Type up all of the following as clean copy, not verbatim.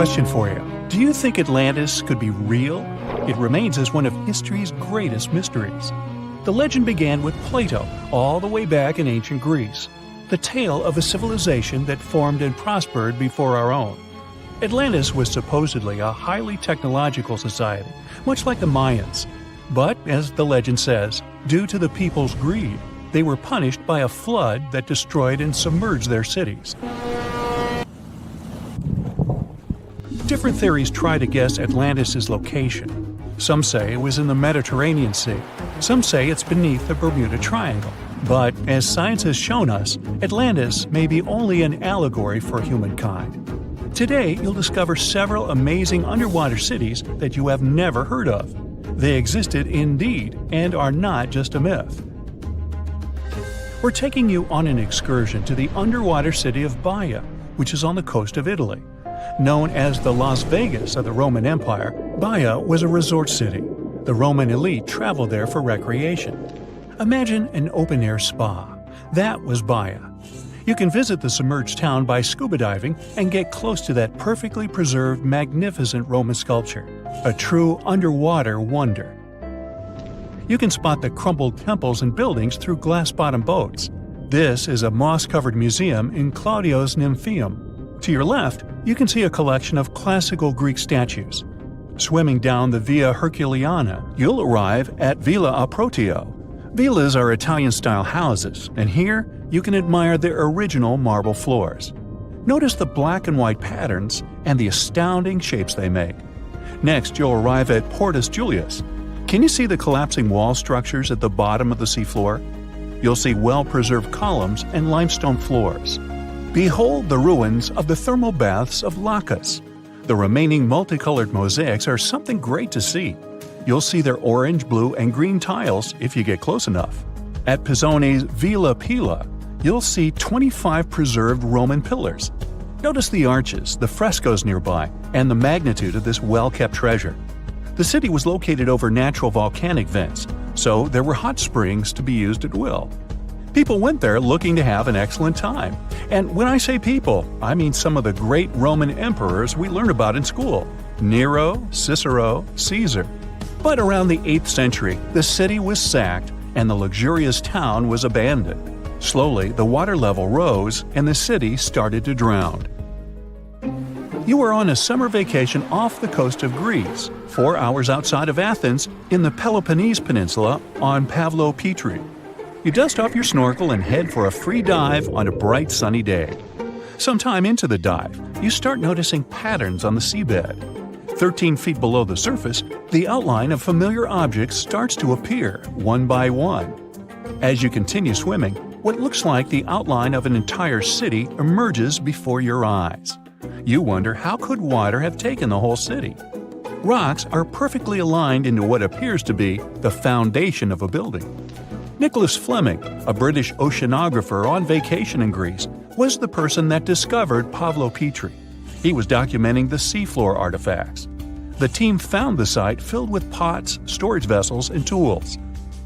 question for you. Do you think Atlantis could be real? It remains as one of history's greatest mysteries. The legend began with Plato, all the way back in ancient Greece. The tale of a civilization that formed and prospered before our own. Atlantis was supposedly a highly technological society, much like the Mayans. But, as the legend says, due to the people's greed, they were punished by a flood that destroyed and submerged their cities. Different theories try to guess Atlantis' location. Some say it was in the Mediterranean Sea. Some say it's beneath the Bermuda Triangle. But, as science has shown us, Atlantis may be only an allegory for humankind. Today, you'll discover several amazing underwater cities that you have never heard of. They existed indeed and are not just a myth. We're taking you on an excursion to the underwater city of Baia, which is on the coast of Italy. Known as the Las Vegas of the Roman Empire, Baia was a resort city. The Roman elite traveled there for recreation. Imagine an open-air spa. That was Baia. You can visit the submerged town by scuba diving and get close to that perfectly preserved, magnificent Roman sculpture, a true underwater wonder. You can spot the crumbled temples and buildings through glass-bottom boats. This is a moss-covered museum in Claudio's Nymphaeum. To your left, you can see a collection of classical Greek statues. Swimming down the Via Herculeana, you'll arrive at Villa Aprotio. Villas are Italian-style houses, and here you can admire their original marble floors. Notice the black and white patterns and the astounding shapes they make. Next, you'll arrive at Portus Julius. Can you see the collapsing wall structures at the bottom of the seafloor? You'll see well-preserved columns and limestone floors. Behold the ruins of the thermal baths of Lacus. The remaining multicolored mosaics are something great to see. You'll see their orange, blue, and green tiles if you get close enough. At Pisoni's Villa Pila, you'll see 25 preserved Roman pillars. Notice the arches, the frescoes nearby, and the magnitude of this well-kept treasure. The city was located over natural volcanic vents, so there were hot springs to be used at will. People went there looking to have an excellent time. And when I say people, I mean some of the great Roman emperors we learned about in school: Nero, Cicero, Caesar. But around the 8th century, the city was sacked and the luxurious town was abandoned. Slowly, the water level rose and the city started to drown. You are on a summer vacation off the coast of Greece, 4 hours outside of Athens, in the Peloponnese Peninsula on Pavlopetri. You dust off your snorkel and head for a free dive on a bright sunny day. Sometime into the dive, you start noticing patterns on the seabed. 13 feet below the surface, the outline of familiar objects starts to appear, one by one. As you continue swimming, what looks like the outline of an entire city emerges before your eyes. You wonder, how could water have taken the whole city? Rocks are perfectly aligned into what appears to be the foundation of a building. Nicholas Fleming, a British oceanographer on vacation in Greece, was the person that discovered Pavlopetri. He was documenting the seafloor artifacts. The team found the site filled with pots, storage vessels, and tools.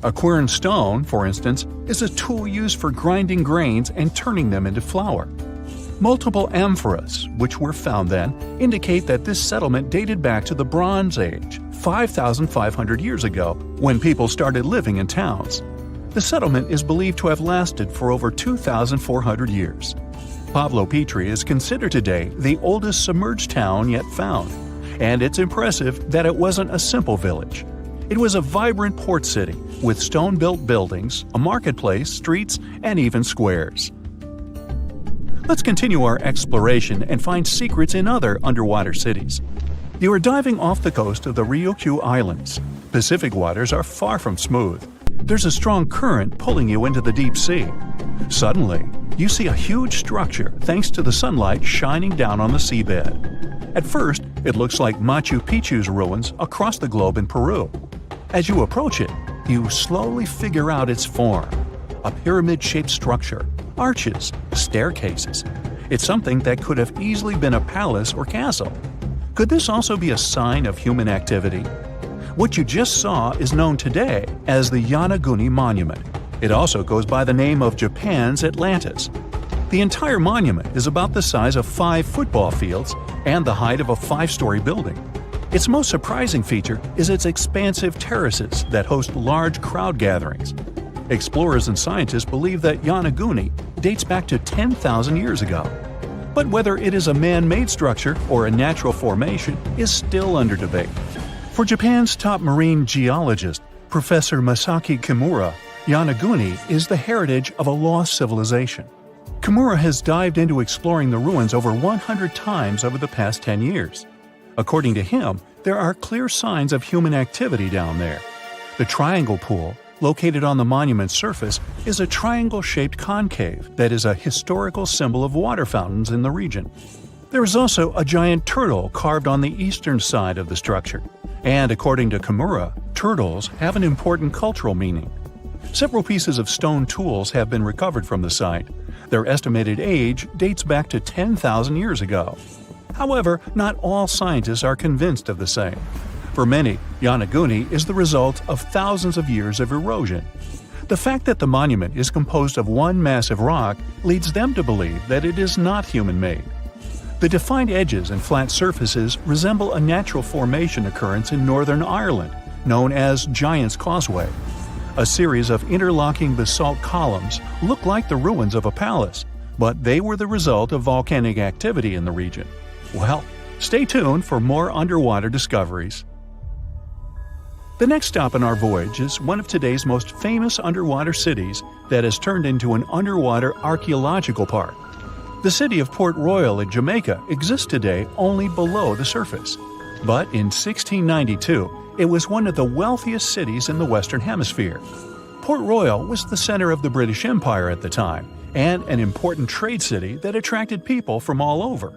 A quern stone, for instance, is a tool used for grinding grains and turning them into flour. Multiple amphoras, which were found then, indicate that this settlement dated back to the Bronze Age, 5,500 years ago, when people started living in towns. The settlement is believed to have lasted for over 2,400 years. Pavlopetri is considered today the oldest submerged town yet found, and it's impressive that it wasn't a simple village. It was a vibrant port city with stone-built buildings, a marketplace, streets, and even squares. Let's continue our exploration and find secrets in other underwater cities. You are diving off the coast of the Ryukyu Islands. Pacific waters are far from smooth. There's a strong current pulling you into the deep sea. Suddenly, you see a huge structure thanks to the sunlight shining down on the seabed. At first, it looks like Machu Picchu's ruins across the globe in Peru. As you approach it, you slowly figure out its form. A pyramid-shaped structure, arches, staircases. It's something that could have easily been a palace or castle. Could this also be a sign of human activity? What you just saw is known today as the Yonaguni Monument. It also goes by the name of Japan's Atlantis. The entire monument is about the size of 5 football fields and the height of a 5-story building. Its most surprising feature is its expansive terraces that host large crowd gatherings. Explorers and scientists believe that Yonaguni dates back to 10,000 years ago. But whether it is a man-made structure or a natural formation is still under debate. For Japan's top marine geologist, Professor Masaki Kimura, Yonaguni is the heritage of a lost civilization. Kimura has dived into exploring the ruins over 100 times over the past 10 years. According to him, there are clear signs of human activity down there. The Triangle Pool, located on the monument's surface, is a triangle-shaped concave that is a historical symbol of water fountains in the region. There is also a giant turtle carved on the eastern side of the structure. And according to Kimura, turtles have an important cultural meaning. Several pieces of stone tools have been recovered from the site. Their estimated age dates back to 10,000 years ago. However, not all scientists are convinced of the same. For many, Yonaguni is the result of thousands of years of erosion. The fact that the monument is composed of one massive rock leads them to believe that it is not human-made. The defined edges and flat surfaces resemble a natural formation occurrence in Northern Ireland, known as Giant's Causeway. A series of interlocking basalt columns look like the ruins of a palace, but they were the result of volcanic activity in the region. Well, stay tuned for more underwater discoveries. The next stop on our voyage is one of today's most famous underwater cities that has turned into an underwater archaeological park. The city of Port Royal in Jamaica exists today only below the surface. But in 1692, it was one of the wealthiest cities in the Western Hemisphere. Port Royal was the center of the British Empire at the time, and an important trade city that attracted people from all over.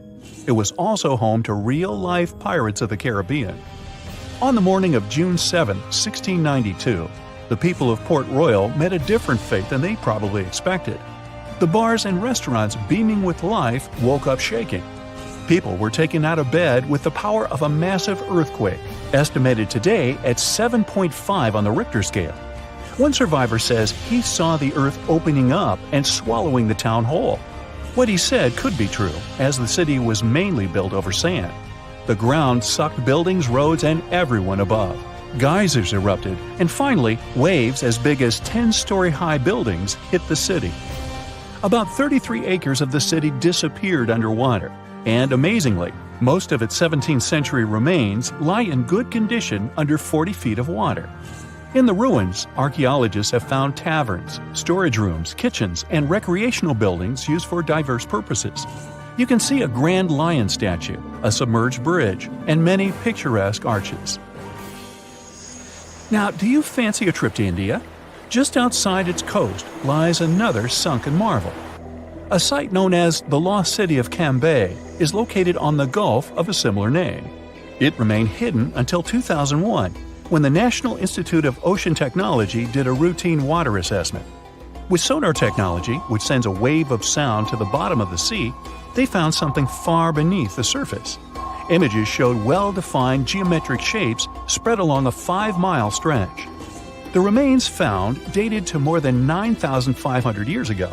It was also home to real-life pirates of the Caribbean. On the morning of June 7, 1692, the people of Port Royal met a different fate than they probably expected. The bars and restaurants beaming with life woke up shaking. People were taken out of bed with the power of a massive earthquake, estimated today at 7.5 on the Richter scale. One survivor says he saw the earth opening up and swallowing the town whole. What he said could be true, as the city was mainly built over sand. The ground sucked buildings, roads, and everyone above. Geysers erupted, and finally, waves as big as 10-story-high buildings hit the city. About 33 acres of the city disappeared underwater, and amazingly, most of its 17th century remains lie in good condition under 40 feet of water. In the ruins, archaeologists have found taverns, storage rooms, kitchens, and recreational buildings used for diverse purposes. You can see a grand lion statue, a submerged bridge, and many picturesque arches. Now, do you fancy a trip to India? Just outside its coast lies another sunken marvel. A site known as the Lost City of Cambay is located on the Gulf of a similar name. It remained hidden until 2001, when the National Institute of Ocean Technology did a routine water assessment. With sonar technology, which sends a wave of sound to the bottom of the sea, they found something far beneath the surface. Images showed well-defined geometric shapes spread along a 5-mile stretch. The remains found dated to more than 9,500 years ago,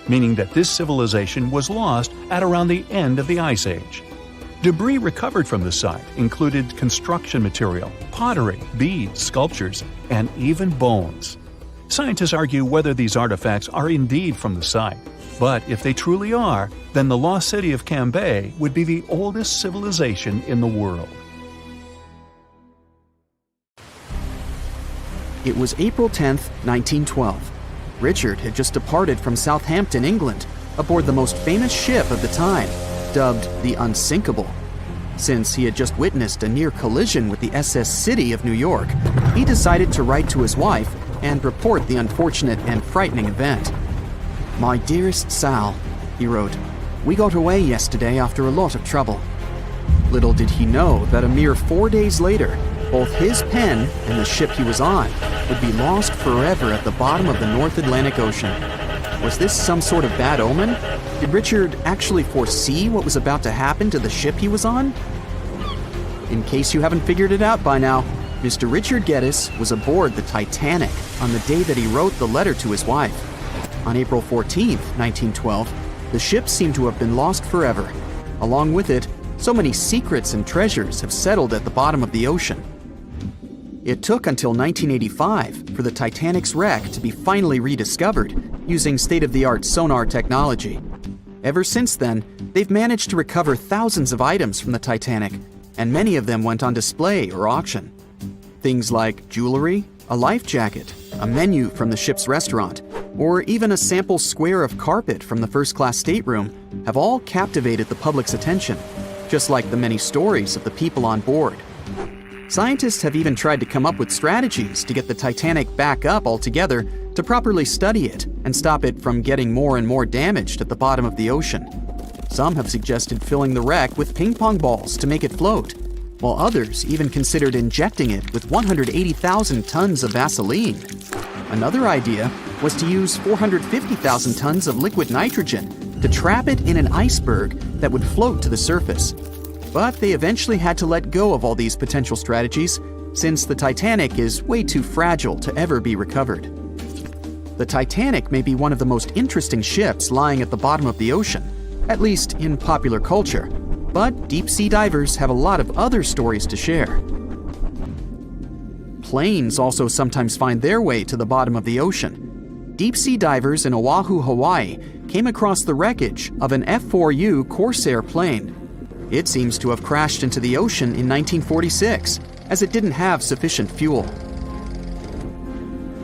meaning that this civilization was lost at around the end of the Ice Age. Debris recovered from the site included construction material, pottery, beads, sculptures, and even bones. Scientists argue whether these artifacts are indeed from the site, but if they truly are, then the lost city of Cambay would be the oldest civilization in the world. It was April 10th, 1912. Richard had just departed from Southampton, England, aboard the most famous ship of the time, dubbed the Unsinkable. Since he had just witnessed a near collision with the SS City of New York, he decided to write to his wife and report the unfortunate and frightening event. "My dearest Sal," he wrote, "we got away yesterday after a lot of trouble." Little did he know that a mere 4 days later, both his pen and the ship he was on would be lost forever at the bottom of the North Atlantic Ocean. Was this some sort of bad omen? Did Richard actually foresee what was about to happen to the ship he was on? In case you haven't figured it out by now, Mr. Richard Geddes was aboard the Titanic on the day that he wrote the letter to his wife. On April 14th, 1912, the ship seemed to have been lost forever. Along with it, so many secrets and treasures have settled at the bottom of the ocean. It took until 1985 for the Titanic's wreck to be finally rediscovered using state-of-the-art sonar technology. Ever since then, they've managed to recover thousands of items from the Titanic, and many of them went on display or auction. Things like jewelry, a life jacket, a menu from the ship's restaurant, or even a sample square of carpet from the first-class stateroom have all captivated the public's attention, just like the many stories of the people on board. Scientists have even tried to come up with strategies to get the Titanic back up altogether to properly study it and stop it from getting more and more damaged at the bottom of the ocean. Some have suggested filling the wreck with ping pong balls to make it float, while others even considered injecting it with 180,000 tons of Vaseline. Another idea was to use 450,000 tons of liquid nitrogen to trap it in an iceberg that would float to the surface. But they eventually had to let go of all these potential strategies since the Titanic is way too fragile to ever be recovered. The Titanic may be one of the most interesting ships lying at the bottom of the ocean, at least in popular culture, but deep-sea divers have a lot of other stories to share. Planes also sometimes find their way to the bottom of the ocean. Deep-sea divers in Oahu, Hawaii, came across the wreckage of an F-4U Corsair plane. It seems to have crashed into the ocean in 1946, as it didn't have sufficient fuel.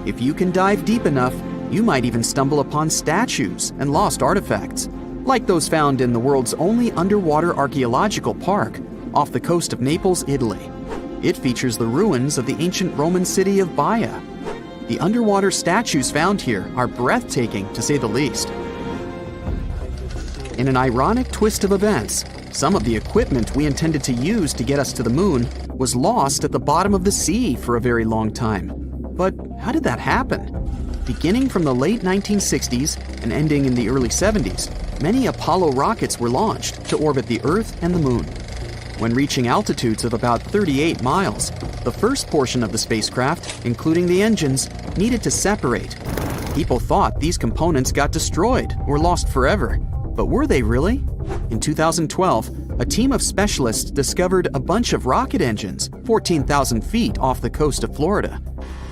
If you can dive deep enough, you might even stumble upon statues and lost artifacts, like those found in the world's only underwater archaeological park off the coast of Naples, Italy. It features the ruins of the ancient Roman city of Baia. The underwater statues found here are breathtaking, to say the least. In an ironic twist of events, some of the equipment we intended to use to get us to the moon was lost at the bottom of the sea for a very long time. But how did that happen? Beginning from the late 1960s and ending in the early 70s, many Apollo rockets were launched to orbit the Earth and the Moon. When reaching altitudes of about 38 miles, the first portion of the spacecraft, including the engines, needed to separate. People thought these components got destroyed or lost forever. But were they really? In 2012, a team of specialists discovered a bunch of rocket engines 14,000 feet off the coast of Florida.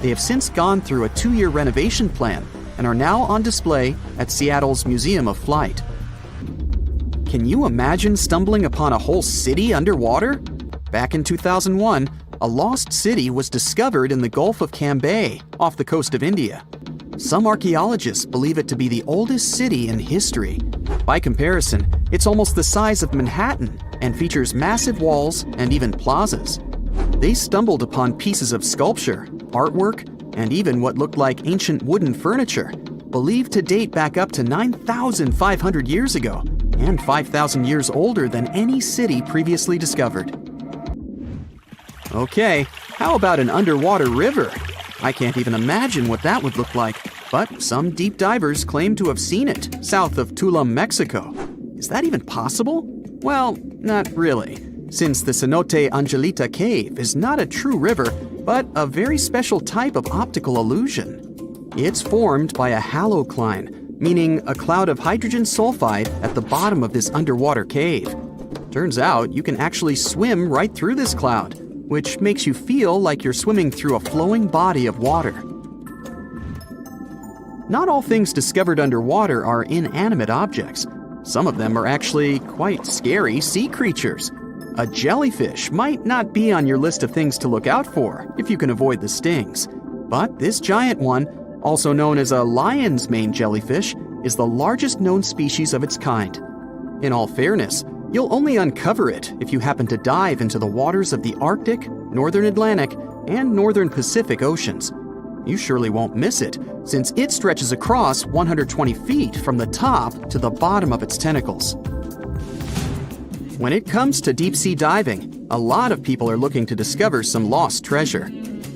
They have since gone through a 2-year renovation plan and are now on display at Seattle's Museum of Flight. Can you imagine stumbling upon a whole city underwater? Back in 2001, a lost city was discovered in the Gulf of Cambay, off the coast of India. Some archaeologists believe it to be the oldest city in history. By comparison, it's almost the size of Manhattan and features massive walls and even plazas. They stumbled upon pieces of sculpture, artwork, and even what looked like ancient wooden furniture, believed to date back up to 9,500 years ago and 5,000 years older than any city previously discovered. Okay, how about an underwater river? I can't even imagine what that would look like, but some deep divers claim to have seen it south of Tulum, Mexico. Is that even possible? Well, not really, since the Cenote Angelita Cave is not a true river, but a very special type of optical illusion. It's formed by a halocline, meaning a cloud of hydrogen sulfide at the bottom of this underwater cave. Turns out you can actually swim right through this cloud, which makes you feel like you're swimming through a flowing body of water. Not all things discovered underwater are inanimate objects. Some of them are actually quite scary sea creatures. A jellyfish might not be on your list of things to look out for if you can avoid the stings. But this giant one, also known as a lion's mane jellyfish, is the largest known species of its kind. In all fairness, you'll only uncover it if you happen to dive into the waters of the Arctic, Northern Atlantic, and Northern Pacific Oceans. You surely won't miss it, since it stretches across 120 feet from the top to the bottom of its tentacles. When it comes to deep-sea diving, a lot of people are looking to discover some lost treasure.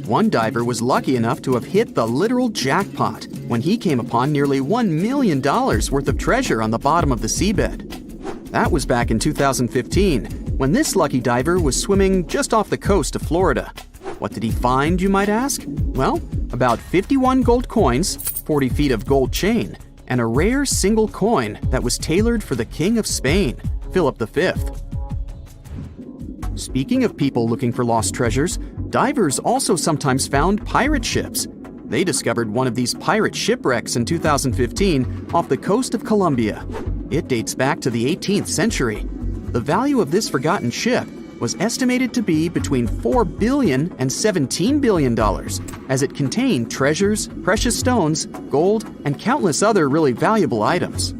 One diver was lucky enough to have hit the literal jackpot when he came upon nearly $1 million worth of treasure on the bottom of the seabed. That was back in 2015, when this lucky diver was swimming just off the coast of Florida. What did he find, you might ask? Well, about 51 gold coins, 40 feet of gold chain, and a rare single coin that was tailored for the King of Spain, Philip V. Speaking of people looking for lost treasures, divers also sometimes found pirate ships. They discovered one of these pirate shipwrecks in 2015 off the coast of Colombia. It dates back to the 18th century. The value of this forgotten ship was estimated to be between $4 billion and $17 billion, as it contained treasures, precious stones, gold, and countless other really valuable items.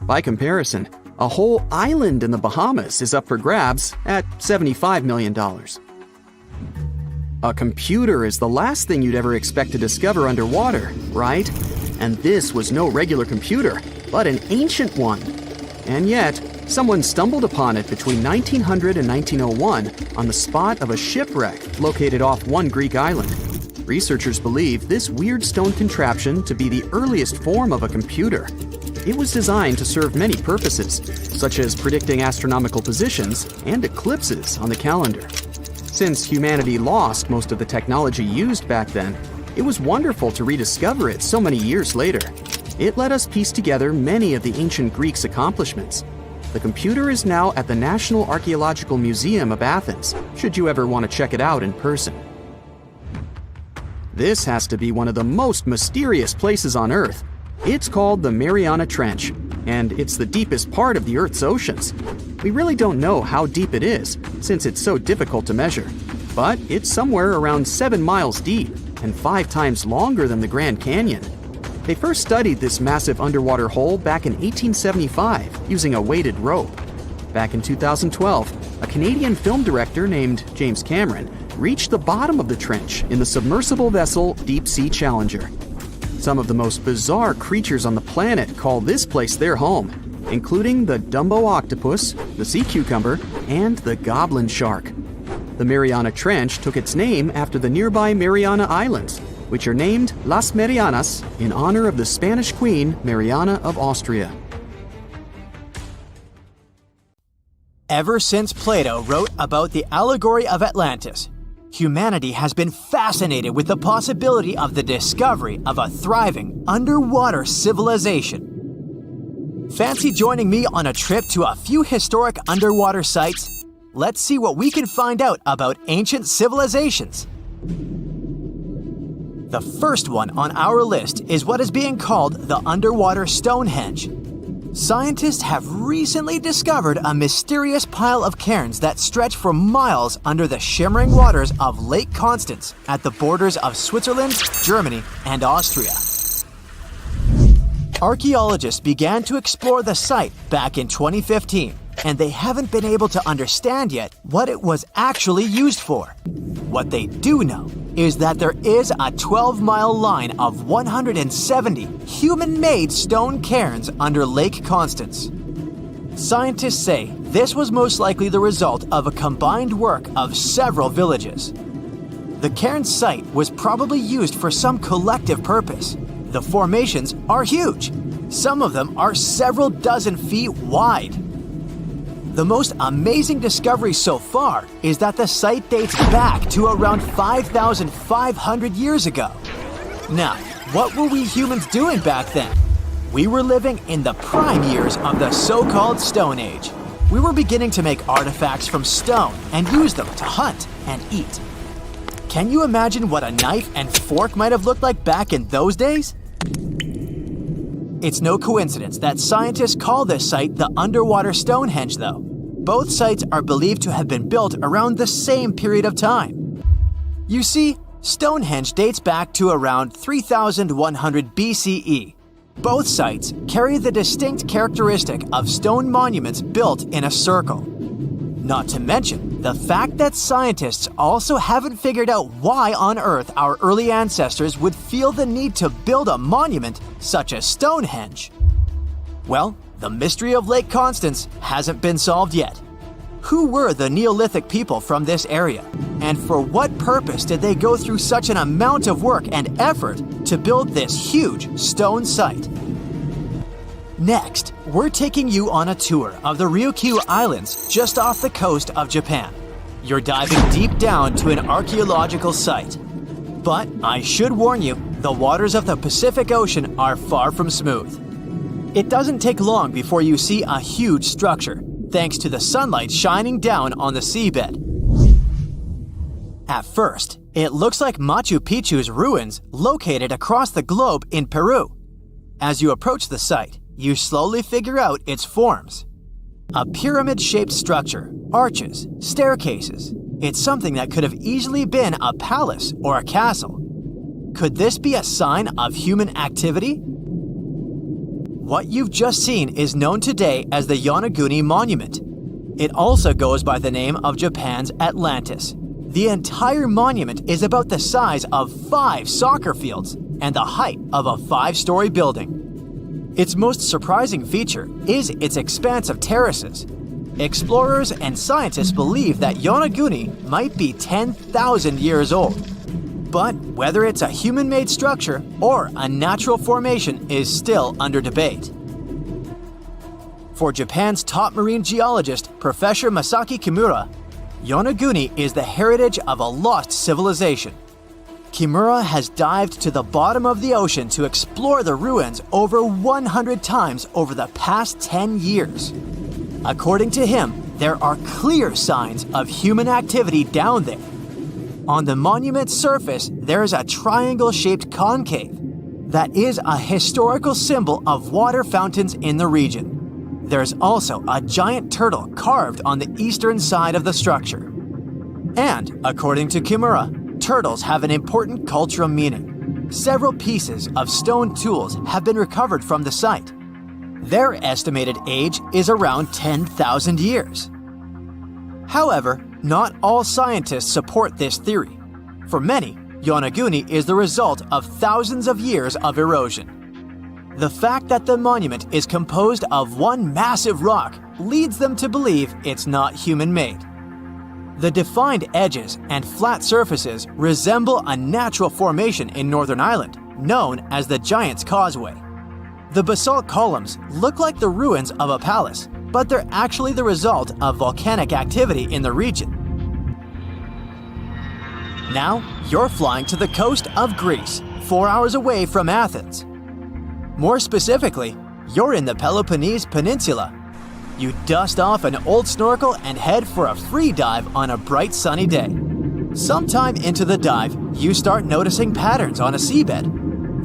By comparison, a whole island in the Bahamas is up for grabs at $75 million. A computer is the last thing you'd ever expect to discover underwater, right? And this was no regular computer, but an ancient one. And yet, someone stumbled upon it between 1900 and 1901 on the spot of a shipwreck located off one Greek island. Researchers believe this weird stone contraption to be the earliest form of a computer. It was designed to serve many purposes, such as predicting astronomical positions and eclipses on the calendar. Since humanity lost most of the technology used back then, it was wonderful to rediscover it so many years later. It let us piece together many of the ancient Greeks' accomplishments. The computer is now at the National Archaeological Museum of Athens, should you ever want to check it out in person. This has to be one of the most mysterious places on Earth. It's called the Mariana Trench, and it's the deepest part of the Earth's oceans. We really don't know how deep it is, since it's so difficult to measure. But it's somewhere around 7 miles deep, and 5 times longer than the Grand Canyon. They first studied this massive underwater hole back in 1875 using a weighted rope. Back in 2012, a Canadian film director named James Cameron reached the bottom of the trench in the submersible vessel Deep Sea Challenger. Some of the most bizarre creatures on the planet call this place their home, including the Dumbo octopus, the sea cucumber, and the goblin shark. The Mariana Trench took its name after the nearby Mariana Islands, which are named Las Marianas in honor of the Spanish Queen Mariana of Austria. Ever since Plato wrote about the allegory of Atlantis, humanity has been fascinated with the possibility of the discovery of a thriving underwater civilization. Fancy joining me on a trip to a few historic underwater sites? Let's see what we can find out about ancient civilizations. The first one on our list is what is being called the underwater Stonehenge. Scientists have recently discovered a mysterious pile of cairns that stretch for miles under the shimmering waters of Lake Constance at the borders of Switzerland, Germany, and Austria. Archaeologists began to explore the site back in 2015, and they haven't been able to understand yet what it was actually used for. What they do know is that there is a 12-mile line of 170 human-made stone cairns under Lake Constance. Scientists say this was most likely the result of a combined work of several villages. The cairn site was probably used for some collective purpose. The formations are huge. Some of them are several dozen feet wide. The most amazing discovery so far is that the site dates back to around 5,500 years ago. Now, what were we humans doing back then? We were living in the prime years of the so-called Stone Age. We were beginning to make artifacts from stone and use them to hunt and eat. Can you imagine what a knife and fork might have looked like back in those days? It's no coincidence that scientists call this site the underwater Stonehenge, though. Both sites are believed to have been built around the same period of time. You see, Stonehenge dates back to around 3100 BCE. Both sites carry the distinct characteristic of stone monuments built in a circle. Not to mention the fact that scientists also haven't figured out why on earth our early ancestors would feel the need to build a monument such as Stonehenge. Well, the mystery of Lake Constance hasn't been solved yet. Who were the Neolithic people from this area? And for what purpose did they go through such an amount of work and effort to build this huge stone site? Next, we're taking you on a tour of the Ryukyu Islands just off the coast of Japan. You're diving deep down to an archaeological site. But I should warn you, the waters of the Pacific Ocean are far from smooth. It doesn't take long before you see a huge structure, thanks to the sunlight shining down on the seabed. At first, it looks like Machu Picchu's ruins located across the globe in Peru. As you approach the site, you slowly figure out its forms. A pyramid-shaped structure, arches, staircases. It's something that could have easily been a palace or a castle. Could this be a sign of human activity? What you've just seen is known today as the Yonaguni Monument. It also goes by the name of Japan's Atlantis. The entire monument is about the size of 5 soccer fields and the height of a 5-story building. Its most surprising feature is its expanse of terraces. Explorers and scientists believe that Yonaguni might be 10,000 years old. But whether it's a human-made structure or a natural formation is still under debate. For Japan's top marine geologist, Professor Masaki Kimura, Yonaguni is the heritage of a lost civilization. Kimura has dived to the bottom of the ocean to explore the ruins over 100 times over the past 10 years. According to him, there are clear signs of human activity down there. On the monument's surface, there is a triangle-shaped concave that is a historical symbol of water fountains in the region. There's also a giant turtle carved on the eastern side of the structure. And, according to Kimura, turtles have an important cultural meaning. Several pieces of stone tools have been recovered from the site. Their estimated age is around 10,000 years. However, not all scientists support this theory. For many, Yonaguni is the result of thousands of years of erosion. The fact that the monument is composed of one massive rock leads them to believe it's not human-made. The defined edges and flat surfaces resemble a natural formation in Northern Ireland, known as the Giant's Causeway. The basalt columns look like the ruins of a palace, but they're actually the result of volcanic activity in the region. Now, you're flying to the coast of Greece, 4 hours away from Athens. More specifically, you're in the Peloponnese Peninsula. You dust off an old snorkel and head for a free dive on a bright sunny day. Sometime into the dive, you start noticing patterns on a seabed.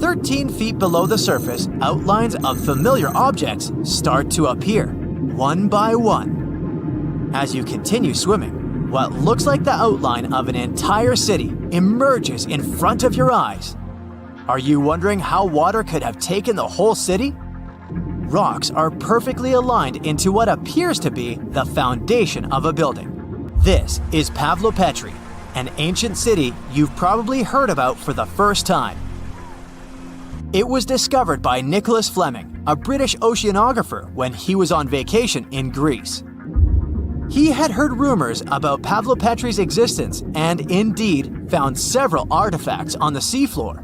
13 feet below the surface, outlines of familiar objects start to appear, one by one. As you continue swimming, what looks like the outline of an entire city emerges in front of your eyes. Are you wondering how water could have taken the whole city? Rocks are perfectly aligned into what appears to be the foundation of a building. This is Pavlopetri, an ancient city you've probably heard about for the first time. It was discovered by Nicholas Fleming, a British oceanographer, when he was on vacation in Greece. He had heard rumors about Pavlopetri's existence and indeed found several artifacts on the seafloor.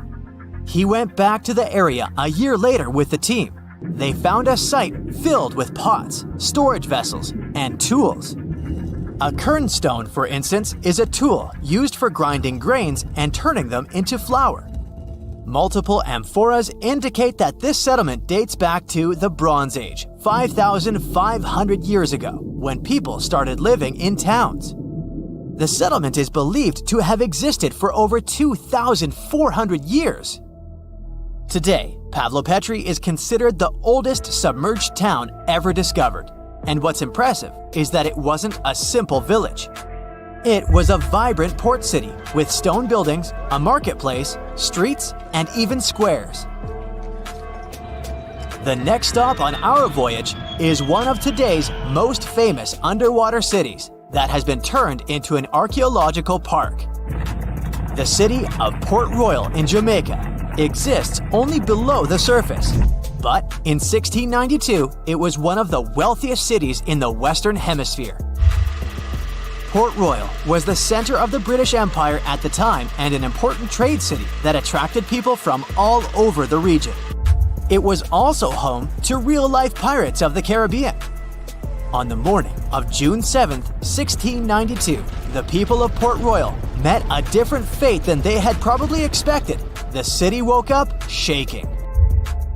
He went back to the area a year later with the team. They found a site filled with pots, storage vessels, and tools. A kernstone, for instance, is a tool used for grinding grains and turning them into flour. Multiple amphoras indicate that this settlement dates back to the Bronze Age, 5,500 years ago, when people started living in towns. The settlement is believed to have existed for over 2,400 years. Today, Pavlopetri is considered the oldest submerged town ever discovered, and what's impressive is that it wasn't a simple village. It was a vibrant port city with stone buildings, a marketplace, streets, and even squares. The next stop on our voyage is one of today's most famous underwater cities that has been turned into an archaeological park. The city of Port Royal in Jamaica exists only below the surface, but in 1692 it was one of the wealthiest cities in the Western Hemisphere. Port Royal was the center of the British Empire at the time and an important trade city that attracted people from all over the region. It was also home to real-life pirates of the Caribbean. On the morning of June 7, 1692, the people of Port Royal met a different fate than they had probably expected. The city woke up shaking.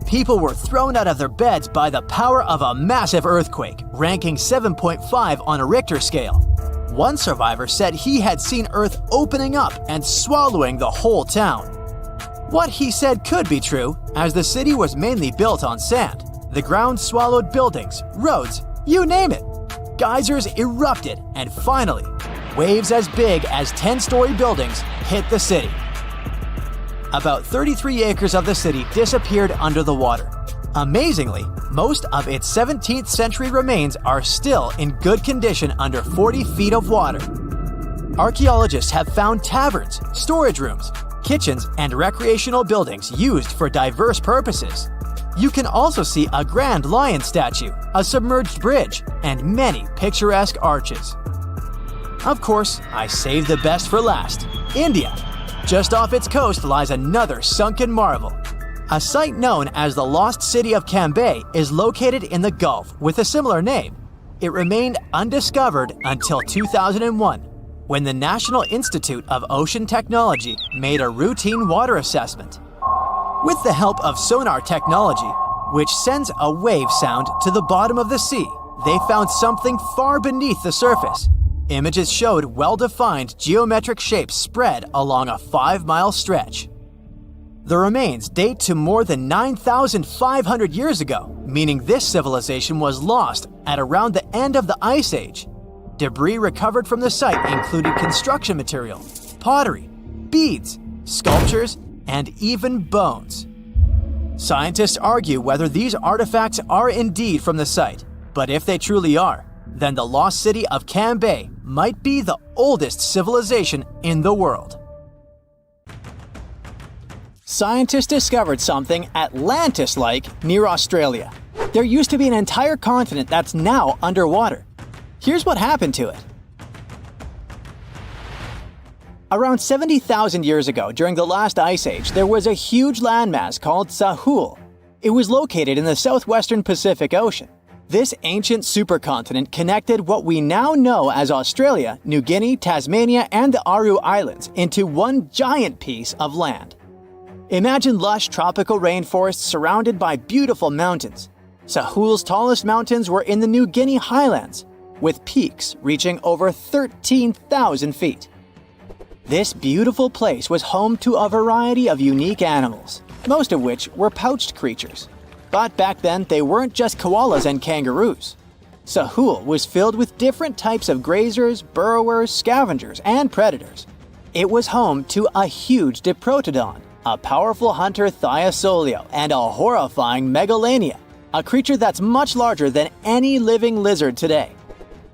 people were thrown out of their beds by the power of a massive earthquake, ranking 7.5 on a Richter scale. One survivor said he had seen Earth opening up and swallowing the whole town. What he said could be true, as the city was mainly built on sand. The ground swallowed buildings, roads, you name it. Geysers erupted, and finally, waves as big as 10-story buildings hit the city. About 33 acres of the city disappeared under the water. Amazingly, most of its 17th century remains are still in good condition under 40 feet of water. Archaeologists have found taverns, storage rooms, kitchens, and recreational buildings used for diverse purposes. You can also see a grand lion statue, a submerged bridge, and many picturesque arches. Of course, I saved the best for last: India. Just off its coast lies another sunken marvel. A site known as the Lost City of Cambay is located in the Gulf with a similar name. It remained undiscovered until 2001, when the National Institute of Ocean Technology made a routine water assessment. With the help of sonar technology, which sends a wave sound to the bottom of the sea, they found something far beneath the surface. Images showed well-defined geometric shapes spread along a 5-mile stretch. The remains date to more than 9,500 years ago, meaning this civilization was lost at around the end of the Ice Age. Debris recovered from the site included construction material, pottery, beads, sculptures, and even bones. Scientists argue whether these artifacts are indeed from the site, but if they truly are, then the lost city of Cambay might be the oldest civilization in the world. Scientists discovered something Atlantis-like near Australia. There used to be an entire continent that's now underwater. Here's what happened to it. Around 70,000 years ago, during the last ice age, there was a huge landmass called Sahul. It was located in the southwestern Pacific Ocean. This ancient supercontinent connected what we now know as Australia, New Guinea, Tasmania, and the Aru Islands into one giant piece of land. Imagine lush tropical rainforests surrounded by beautiful mountains. Sahul's tallest mountains were in the New Guinea highlands, with peaks reaching over 13,000 feet. This beautiful place was home to a variety of unique animals, most of which were pouched creatures. But back then, they weren't just koalas and kangaroos. Sahul was filled with different types of grazers, burrowers, scavengers, and predators. It was home to a huge diprotodon, a powerful hunter Thiosolio, and a horrifying Megalania, a creature that's much larger than any living lizard today.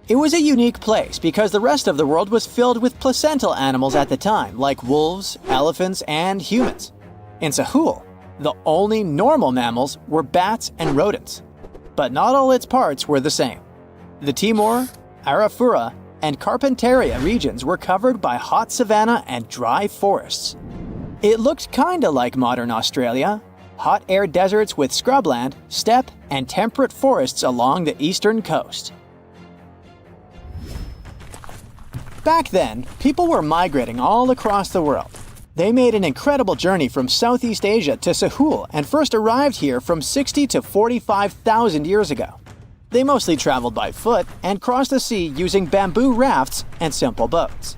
It was a unique place because the rest of the world was filled with placental animals at the time, like wolves, elephants, and humans. In Sahul, the only normal mammals were bats and rodents. But not all its parts were the same. The Timor, Arafura, and Carpentaria regions were covered by hot savanna and dry forests. It looked kinda like modern Australia, hot air deserts with scrubland, steppe, and temperate forests along the eastern coast. Back then, people were migrating all across the world. They made an incredible journey from Southeast Asia to Sahul and first arrived here from 60 to 45,000 years ago. They mostly traveled by foot and crossed the sea using bamboo rafts and simple boats.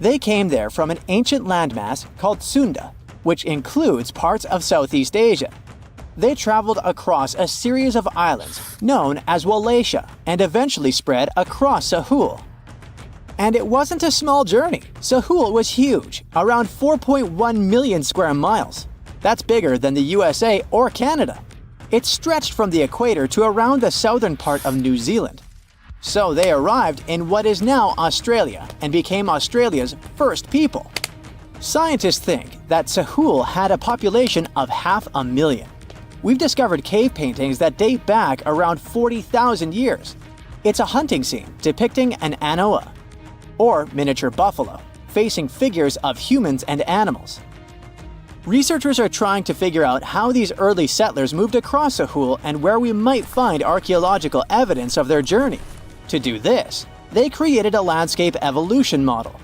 They came there from an ancient landmass called Sunda, which includes parts of Southeast Asia. They traveled across a series of islands known as Wallachia and eventually spread across Sahul. And it wasn't a small journey. Sahul was huge, around 4.1 million square miles. That's bigger than the USA or Canada. It stretched from the equator to around the southern part of New Zealand. So they arrived in what is now Australia and became Australia's first people. Scientists think that Sahul had a population of 500,000. We've discovered cave paintings that date back around 40,000 years. It's a hunting scene depicting an anoa, or miniature buffalo, facing figures of humans and animals. Researchers are trying to figure out how these early settlers moved across Sahul and where we might find archaeological evidence of their journey. To do this, they created a landscape evolution model.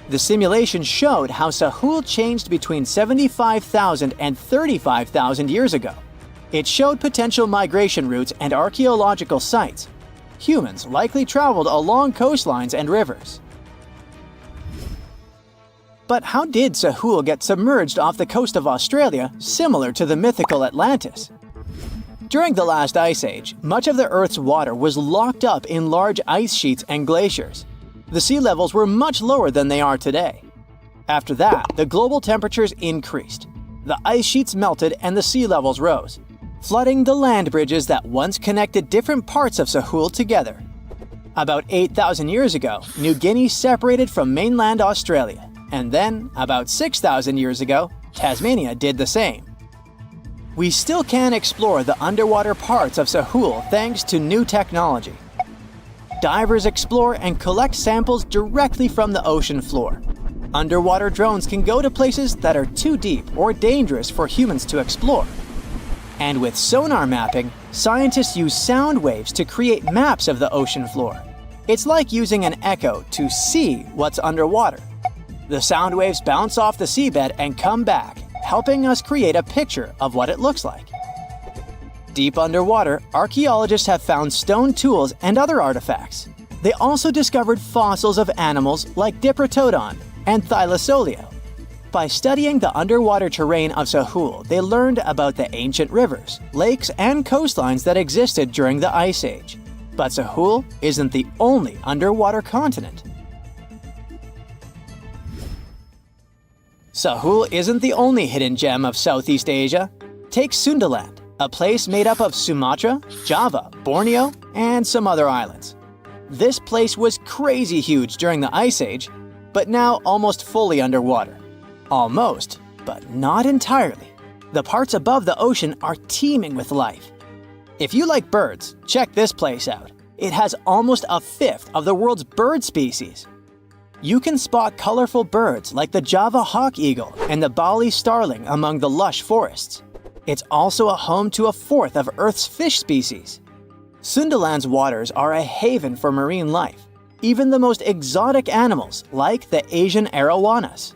The simulation showed how Sahul changed between 75,000 and 35,000 years ago. It showed potential migration routes and archaeological sites. Humans likely traveled along coastlines and rivers. But how did Sahul get submerged off the coast of Australia, similar to the mythical Atlantis? During the last ice age, much of the Earth's water was locked up in large ice sheets and glaciers. The sea levels were much lower than they are today. After that, the global temperatures increased. The ice sheets melted and the sea levels rose, flooding the land bridges that once connected different parts of Sahul together. About 8,000 years ago, New Guinea separated from mainland Australia, and then, about 6,000 years ago, Tasmania did the same. We still can explore the underwater parts of Sahul thanks to new technology. Divers explore and collect samples directly from the ocean floor. Underwater drones can go to places that are too deep or dangerous for humans to explore. And with sonar mapping, scientists use sound waves to create maps of the ocean floor. It's like using an echo to see what's underwater. The sound waves bounce off the seabed and come back, helping us create a picture of what it looks like. Deep underwater, archaeologists have found stone tools and other artifacts. They also discovered fossils of animals like Diprotodon and Thylacoleo. By studying the underwater terrain of Sahul, they learned about the ancient rivers, lakes, and coastlines that existed during the Ice Age. But Sahul isn't the only underwater continent. Sahul isn't the only hidden gem of Southeast Asia. Take Sundaland, a place made up of Sumatra, Java, Borneo, and some other islands. This place was crazy huge during the Ice Age, but now almost fully underwater. Almost, but not entirely. The parts above the ocean are teeming with life. If you like birds, check this place out. It has almost a fifth of the world's bird species. You can spot colorful birds like the Java hawk eagle and the Bali starling among the lush forests. It's also a home to a fourth of Earth's fish species. Sundaland's waters are a haven for marine life, even the most exotic animals like the Asian arowanas.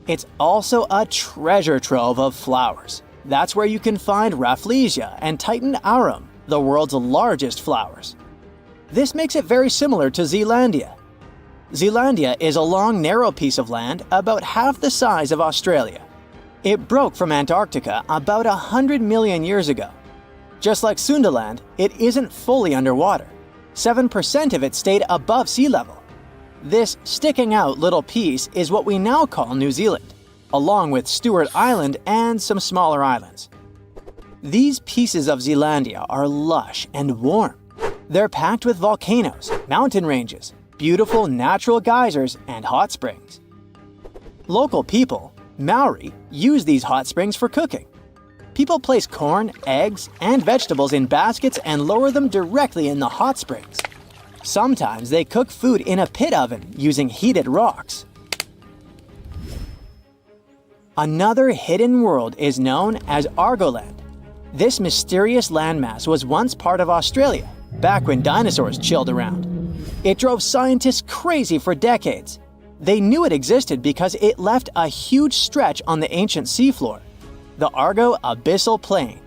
It's also a treasure trove of flowers. That's where you can find Rafflesia and Titan aurum, the world's largest flowers. This makes it very similar to Zealandia. Zealandia is a long, narrow piece of land about half the size of Australia. It broke from Antarctica about 100 million years ago. Just like Sundaland, it isn't fully underwater. 7% of it stayed above sea level. This sticking out little piece is what we now call New Zealand, along with Stewart Island and some smaller islands. These pieces of Zealandia are lush and warm. They're packed with volcanoes, mountain ranges, beautiful natural geysers, and hot springs. Local people, Maori, use these hot springs for cooking. People place corn, eggs, and vegetables in baskets and lower them directly in the hot springs. Sometimes they cook food in a pit oven using heated rocks. Another hidden world is known as Argoland. This mysterious landmass was once part of Australia, back when dinosaurs chilled around. It drove scientists crazy for decades. They knew it existed because it left a huge stretch on the ancient seafloor, the Argo Abyssal Plain.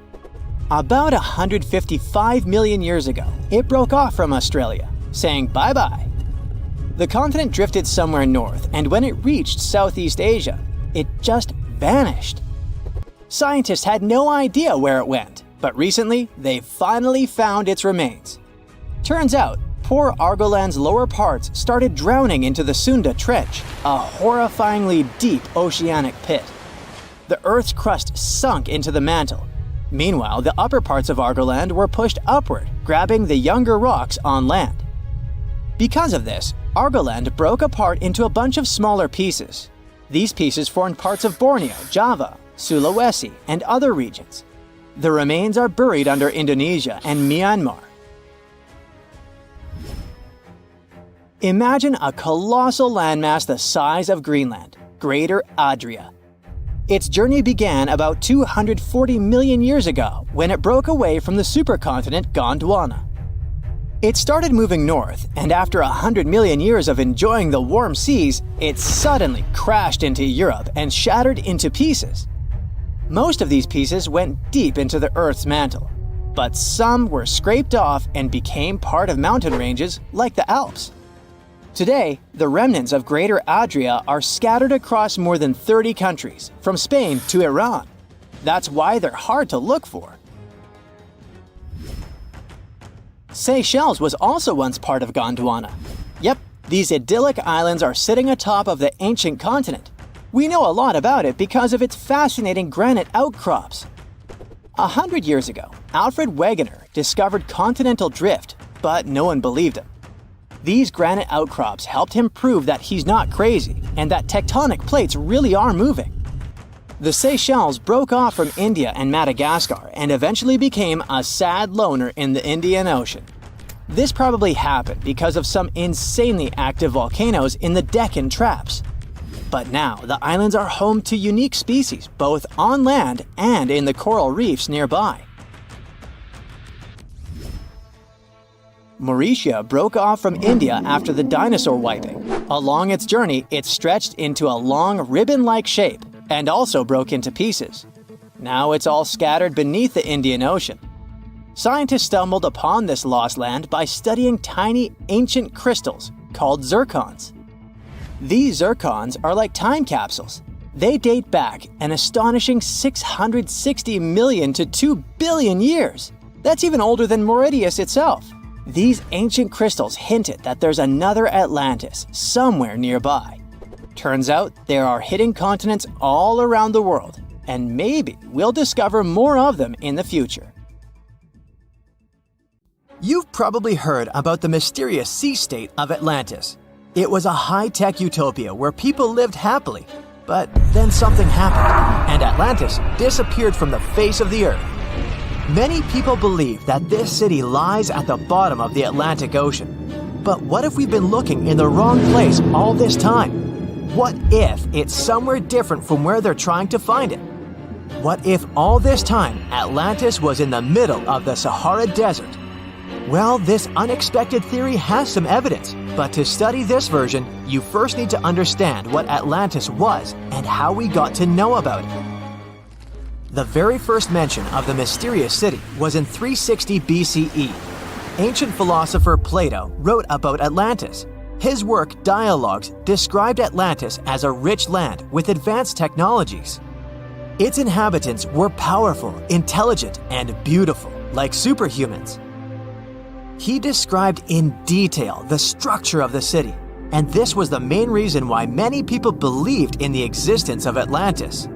About 155 million years ago, it broke off from Australia, saying bye-bye. The continent drifted somewhere north, and when it reached Southeast Asia, it just vanished. Scientists had no idea where it went, but recently, they finally found its remains. Turns out, poor Argoland's lower parts started drowning into the Sunda Trench, a horrifyingly deep oceanic pit. The Earth's crust sunk into the mantle. Meanwhile, the upper parts of Argoland were pushed upward, grabbing the younger rocks on land. Because of this, Argoland broke apart into a bunch of smaller pieces. These pieces formed parts of Borneo, Java, Sulawesi, and other regions. The remains are buried under Indonesia and Myanmar. Imagine a colossal landmass the size of Greenland, Greater Adria. Its journey began about 240 million years ago when it broke away from the supercontinent Gondwana. It started moving north, and after 100 million years of enjoying the warm seas, it suddenly crashed into Europe and shattered into pieces. Most of these pieces went deep into the Earth's mantle, but some were scraped off and became part of mountain ranges like the Alps. Today, the remnants of Greater Adria are scattered across more than 30 countries, from Spain to Iran. That's why they're hard to look for. Seychelles was also once part of Gondwana. Yep, these idyllic islands are sitting atop of the ancient continent. We know a lot about it because of its fascinating granite outcrops. 100 years ago, Alfred Wegener discovered continental drift, but no one believed him. These granite outcrops helped him prove that he's not crazy and that tectonic plates really are moving. The Seychelles broke off from India and Madagascar and eventually became a sad loner in the Indian Ocean. This probably happened because of some insanely active volcanoes in the Deccan Traps. But now the islands are home to unique species both on land and in the coral reefs nearby. Mauritius broke off from India after the dinosaur wiping. Along its journey, it stretched into a long ribbon-like shape and also broke into pieces. Now it's all scattered beneath the Indian Ocean. Scientists stumbled upon this lost land by studying tiny ancient crystals called zircons. These zircons are like time capsules. They date back an astonishing 660 million to 2 billion years. That's even older than Mauritius itself. These ancient crystals hinted that there's another Atlantis somewhere nearby. Turns out there are hidden continents all around the world, and maybe we'll discover more of them in the future. You've probably heard about the mysterious sea state of Atlantis. It was a high-tech utopia where people lived happily, but then something happened, and Atlantis disappeared from the face of the earth. Many people believe that this city lies at the bottom of the Atlantic Ocean. But what if we've been looking in the wrong place all this time? What if it's somewhere different from where they're trying to find it? What if all this time Atlantis was in the middle of the Sahara Desert? Well, this unexpected theory has some evidence, but to study this version, you first need to understand what Atlantis was and how we got to know about it. The very first mention of the mysterious city was in 360 BCE. Ancient philosopher Plato wrote about Atlantis. His work, Dialogues, described Atlantis as a rich land with advanced technologies. Its inhabitants were powerful, intelligent, and beautiful, like superhumans. He described in detail the structure of the city, and this was the main reason why many people believed in the existence of Atlantis.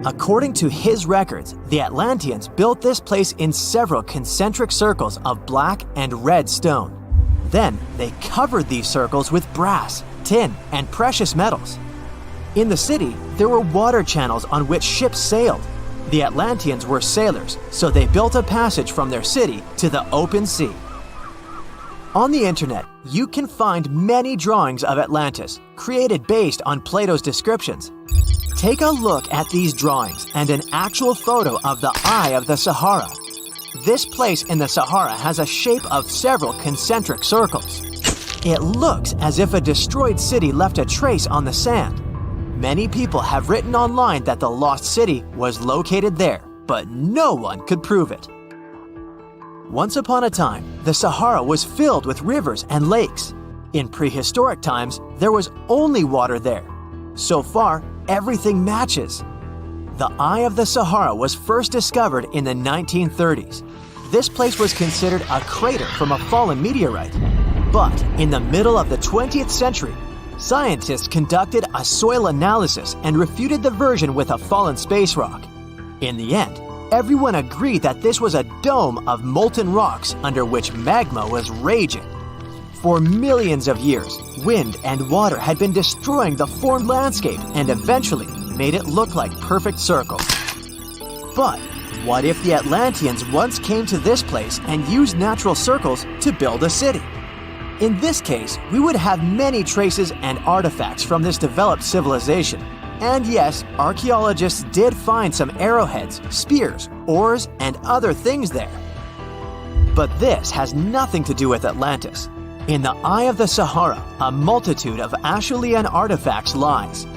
According to his records, the Atlanteans built this place in several concentric circles of black and red stone. Then they covered these circles with brass, tin, and precious metals. In the city, there were water channels on which ships sailed. The Atlanteans were sailors, so they built a passage from their city to the open sea. On the internet, you can find many drawings of Atlantis, created based on Plato's descriptions. Take a look at these drawings and an actual photo of the Eye of the Sahara. This place in the Sahara has a shape of several concentric circles. It looks as if a destroyed city left a trace on the sand. Many people have written online that the lost city was located there, but no one could prove it. Once upon a time, the Sahara was filled with rivers and lakes. In prehistoric times, there was only water there. So far, everything matches. The Eye of the Sahara was first discovered in the 1930s. This place was considered a crater from a fallen meteorite. But in the middle of the 20th century, scientists conducted a soil analysis and refuted the version with a fallen space rock. In the end, everyone agreed that this was a dome of molten rocks under which magma was raging. For millions of years, wind and water had been destroying the formed landscape and eventually made it look like perfect circles. But what if the Atlanteans once came to this place and used natural circles to build a city? In this case, we would have many traces and artifacts from this developed civilization. And yes, archaeologists did find some arrowheads, spears, oars, and other things there. But this has nothing to do with Atlantis. In the eye of the Sahara, a multitude of Acheulean artifacts lies.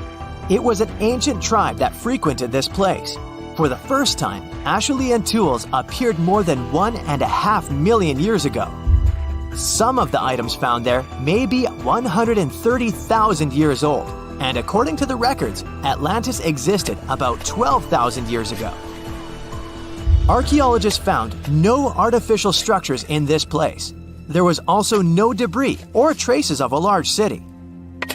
It was an ancient tribe that frequented this place. For the first time, Acheulean tools appeared more than 1.5 million years ago. Some of the items found there may be 130,000 years old, and according to the records, Atlantis existed about 12,000 years ago. Archaeologists found no artificial structures in this place. There was also no debris or traces of a large city.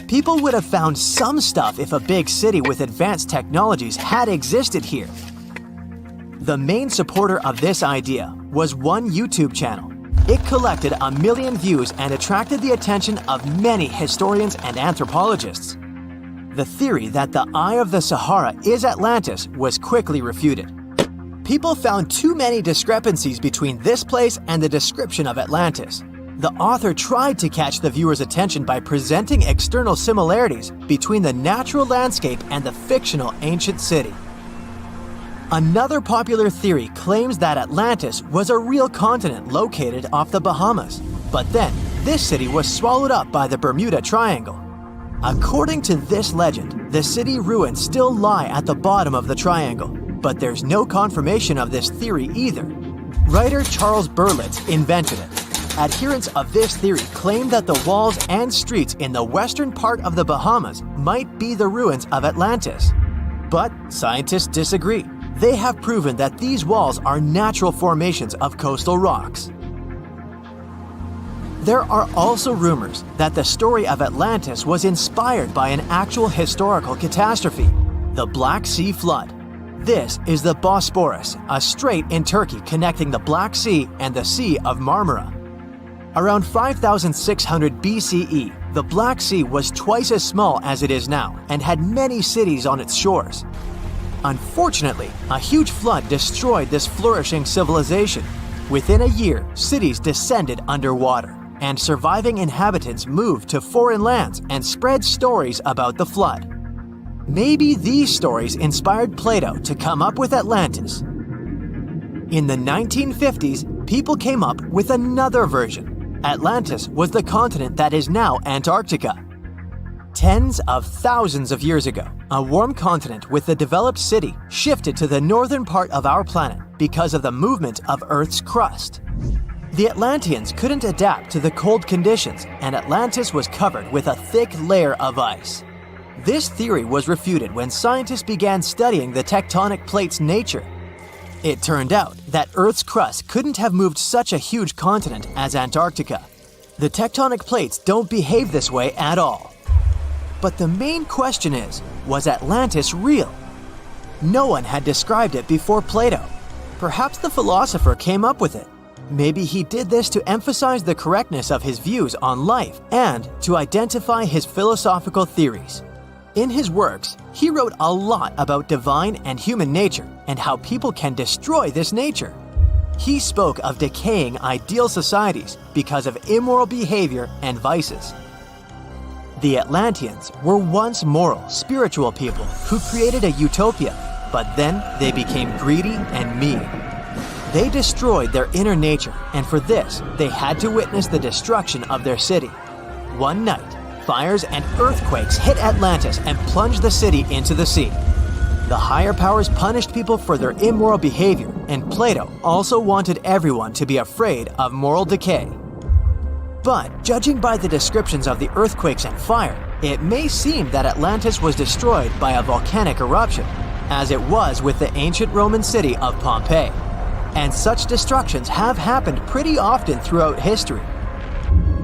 People would have found some stuff if a big city with advanced technologies had existed here. The main supporter of this idea was one YouTube channel. It collected 1 million views and attracted the attention of many historians and anthropologists. The theory that the Eye of the Sahara is Atlantis was quickly refuted. People found too many discrepancies between this place and the description of Atlantis. The author tried to catch the viewer's attention by presenting external similarities between the natural landscape and the fictional ancient city. Another popular theory claims that Atlantis was a real continent located off the Bahamas, but then this city was swallowed up by the Bermuda Triangle. According to this legend, the city ruins still lie at the bottom of the triangle, but there's no confirmation of this theory either. Writer Charles Berlitz invented it. Adherents of this theory claim that the walls and streets in the western part of the Bahamas might be the ruins of Atlantis. But scientists disagree. They have proven that these walls are natural formations of coastal rocks. There are also rumors that the story of Atlantis was inspired by an actual historical catastrophe, the Black Sea Flood. This is the Bosporus, a strait in Turkey connecting the Black Sea and the Sea of Marmara. Around 5600 BCE, the Black Sea was twice as small as it is now and had many cities on its shores. Unfortunately, a huge flood destroyed this flourishing civilization. Within a year, cities descended underwater, and surviving inhabitants moved to foreign lands and spread stories about the flood. Maybe these stories inspired Plato to come up with Atlantis. In the 1950s, people came up with another version. Atlantis was the continent that is now Antarctica. Tens of thousands of years ago, a warm continent with a developed city shifted to the northern part of our planet because of the movement of Earth's crust. The Atlanteans couldn't adapt to the cold conditions, and Atlantis was covered with a thick layer of ice. This theory was refuted when scientists began studying the tectonic plates' nature. It turned out that Earth's crust couldn't have moved such a huge continent as Antarctica. The tectonic plates don't behave this way at all. But the main question is, was Atlantis real? No one had described it before Plato. Perhaps the philosopher came up with it. Maybe he did this to emphasize the correctness of his views on life and to identify his philosophical theories. In his works, he wrote a lot about divine and human nature and how people can destroy this nature. He spoke of decaying ideal societies because of immoral behavior and vices. The Atlanteans were once moral, spiritual people who created a utopia, but then they became greedy and mean. They destroyed their inner nature, and for this, they had to witness the destruction of their city. One night, fires and earthquakes hit Atlantis and plunged the city into the sea. The higher powers punished people for their immoral behavior, and Plato also wanted everyone to be afraid of moral decay. But judging by the descriptions of the earthquakes and fire, it may seem that Atlantis was destroyed by a volcanic eruption, as it was with the ancient Roman city of Pompeii. And such destructions have happened pretty often throughout history.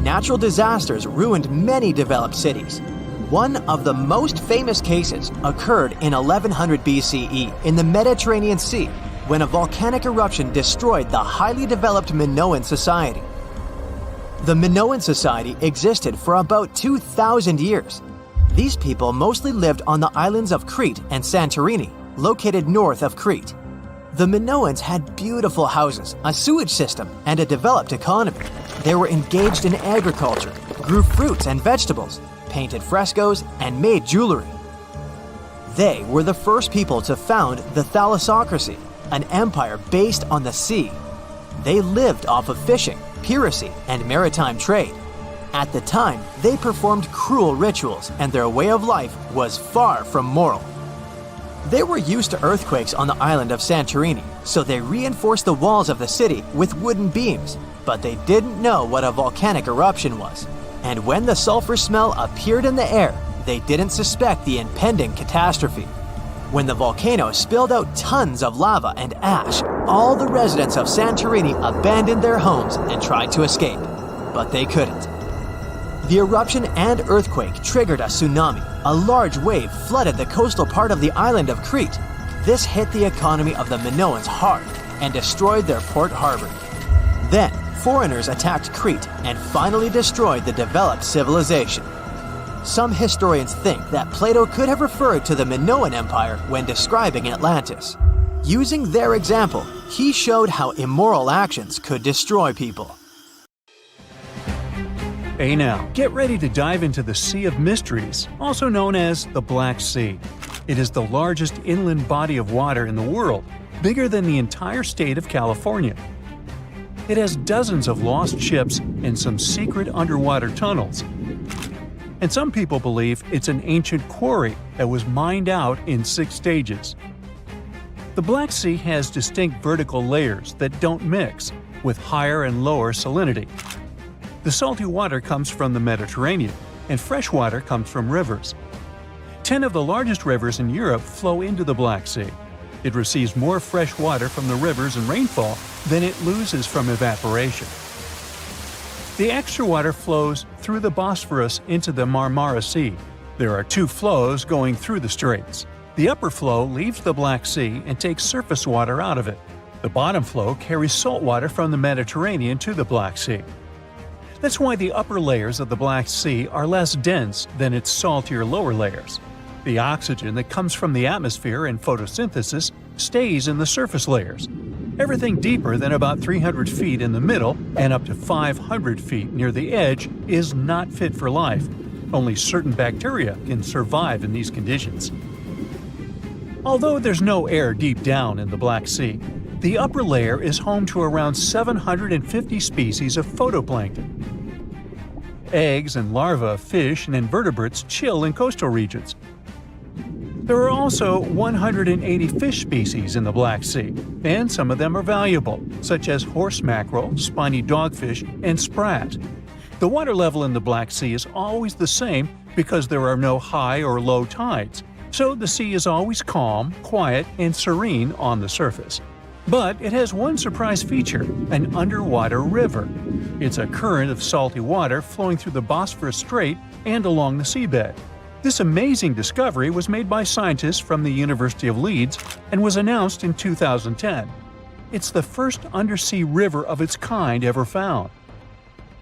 Natural disasters ruined many developed cities. One of the most famous cases occurred in 1100 BCE in the Mediterranean Sea, when a volcanic eruption destroyed the highly developed Minoan society. The Minoan society existed for about 2,000 years. These people mostly lived on the islands of Crete and Santorini, located north of Crete. The Minoans had beautiful houses, a sewage system, and a developed economy. They were engaged in agriculture, grew fruits and vegetables, painted frescoes, and made jewelry. They were the first people to found the thalassocracy, an empire based on the sea. They lived off of fishing, piracy, and maritime trade. At the time, they performed cruel rituals, and their way of life was far from moral. They were used to earthquakes on the island of Santorini, so they reinforced the walls of the city with wooden beams, but they didn't know what a volcanic eruption was. And when the sulfur smell appeared in the air, they didn't suspect the impending catastrophe. When the volcano spilled out tons of lava and ash, all the residents of Santorini abandoned their homes and tried to escape, but they couldn't. The eruption and earthquake triggered a tsunami. A large wave flooded the coastal part of the island of Crete. This hit the economy of the Minoans hard and destroyed their port harbor. Then, foreigners attacked Crete and finally destroyed the developed civilization. Some historians think that Plato could have referred to the Minoan Empire when describing Atlantis. Using their example, he showed how immoral actions could destroy people. Hey now, get ready to dive into the Sea of Mysteries, also known as the Black Sea. It is the largest inland body of water in the world, bigger than the entire state of California. It has dozens of lost ships and some secret underwater tunnels. And some people believe it's an ancient quarry that was mined out in 6 stages. The Black Sea has distinct vertical layers that don't mix, with higher and lower salinity. The salty water comes from the Mediterranean, and fresh water comes from rivers. 10 of the largest rivers in Europe flow into the Black Sea. It receives more fresh water from the rivers and rainfall than it loses from evaporation. The extra water flows through the Bosphorus into the Marmara Sea. There are 2 flows going through the straits. The upper flow leaves the Black Sea and takes surface water out of it. The bottom flow carries salt water from the Mediterranean to the Black Sea. That's why the upper layers of the Black Sea are less dense than its saltier lower layers. The oxygen that comes from the atmosphere and photosynthesis stays in the surface layers. Everything deeper than about 300 feet in the middle and up to 500 feet near the edge is not fit for life. Only certain bacteria can survive in these conditions. Although there's no air deep down in the Black Sea, the upper layer is home to around 750 species of phytoplankton. Eggs and larvae of fish and invertebrates chill in coastal regions. There are also 180 fish species in the Black Sea, and some of them are valuable, such as horse mackerel, spiny dogfish, and sprat. The water level in the Black Sea is always the same because there are no high or low tides, so the sea is always calm, quiet, and serene on the surface. But it has one surprise feature, an underwater river. It's a current of salty water flowing through the Bosphorus Strait and along the seabed. This amazing discovery was made by scientists from the University of Leeds and was announced in 2010. It's the first undersea river of its kind ever found.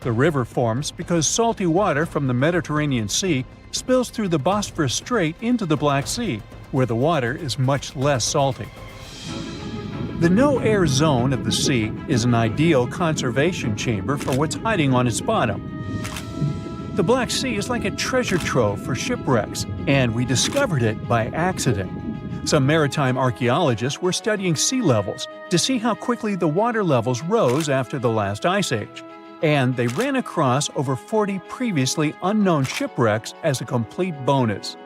The river forms because salty water from the Mediterranean Sea spills through the Bosphorus Strait into the Black Sea, where the water is much less salty. The no-air zone of the sea is an ideal conservation chamber for what's hiding on its bottom. The Black Sea is like a treasure trove for shipwrecks, and we discovered it by accident. Some maritime archaeologists were studying sea levels to see how quickly the water levels rose after the last ice age, and they ran across over 40 previously unknown shipwrecks as a complete bonus.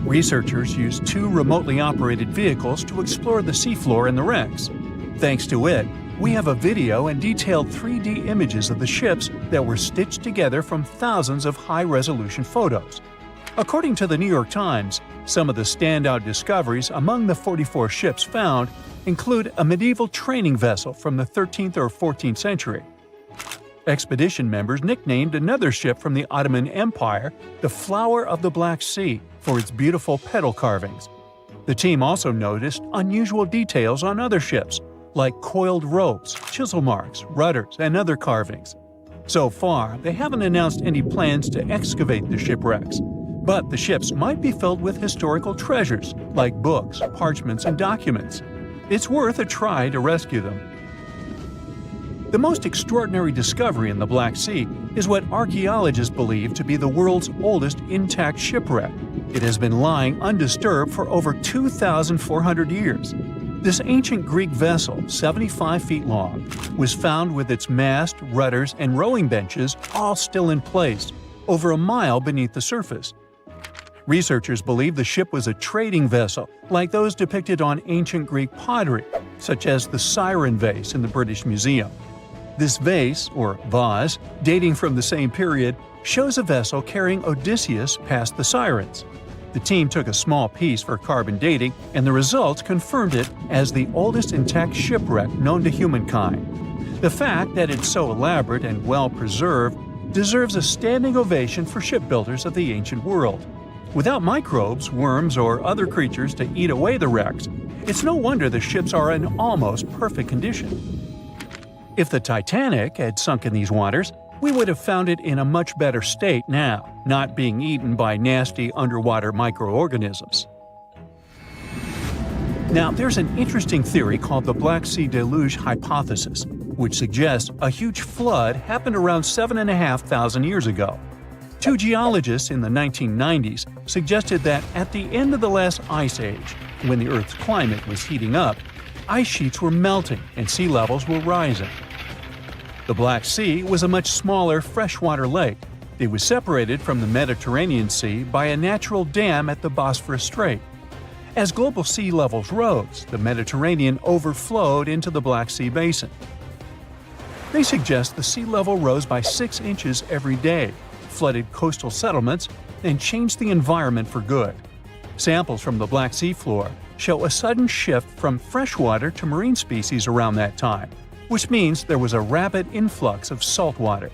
Researchers used 2 remotely operated vehicles to explore the seafloor and the wrecks. Thanks to it, we have a video and detailed 3D images of the ships that were stitched together from thousands of high-resolution photos. According to the New York Times, some of the standout discoveries among the 44 ships found include a medieval training vessel from the 13th or 14th century. Expedition members nicknamed another ship from the Ottoman Empire the Flower of the Black Sea for its beautiful petal carvings. The team also noticed unusual details on other ships, like coiled ropes, chisel marks, rudders, and other carvings. So far, they haven't announced any plans to excavate the shipwrecks, but the ships might be filled with historical treasures like books, parchments, and documents. It's worth a try to rescue them. The most extraordinary discovery in the Black Sea is what archaeologists believe to be the world's oldest intact shipwreck. It has been lying undisturbed for over 2,400 years. This ancient Greek vessel, 75 feet long, was found with its mast, rudders, and rowing benches all still in place, over a mile beneath the surface. Researchers believe the ship was a trading vessel, like those depicted on ancient Greek pottery, such as the Siren vase in the British Museum. This vase, or vase, dating from the same period, shows a vessel carrying Odysseus past the Sirens. The team took a small piece for carbon dating, and the results confirmed it as the oldest intact shipwreck known to humankind. The fact that it's so elaborate and well preserved deserves a standing ovation for shipbuilders of the ancient world. Without microbes, worms, or other creatures to eat away the wrecks, it's no wonder the ships are in almost perfect condition. If the Titanic had sunk in these waters, we would have found it in a much better state now, not being eaten by nasty underwater microorganisms. Now, there's an interesting theory called the Black Sea Deluge hypothesis, which suggests a huge flood happened around 7,500 years ago. Two geologists in the 1990s suggested that at the end of the last ice age, when the Earth's climate was heating up, ice sheets were melting and sea levels were rising. The Black Sea was a much smaller freshwater lake. It was separated from the Mediterranean Sea by a natural dam at the Bosphorus Strait. As global sea levels rose, the Mediterranean overflowed into the Black Sea basin. They suggest the sea level rose by 6 inches every day, flooded coastal settlements, and changed the environment for good. Samples from the Black Sea floor show a sudden shift from freshwater to marine species around that time, which means there was a rapid influx of salt water.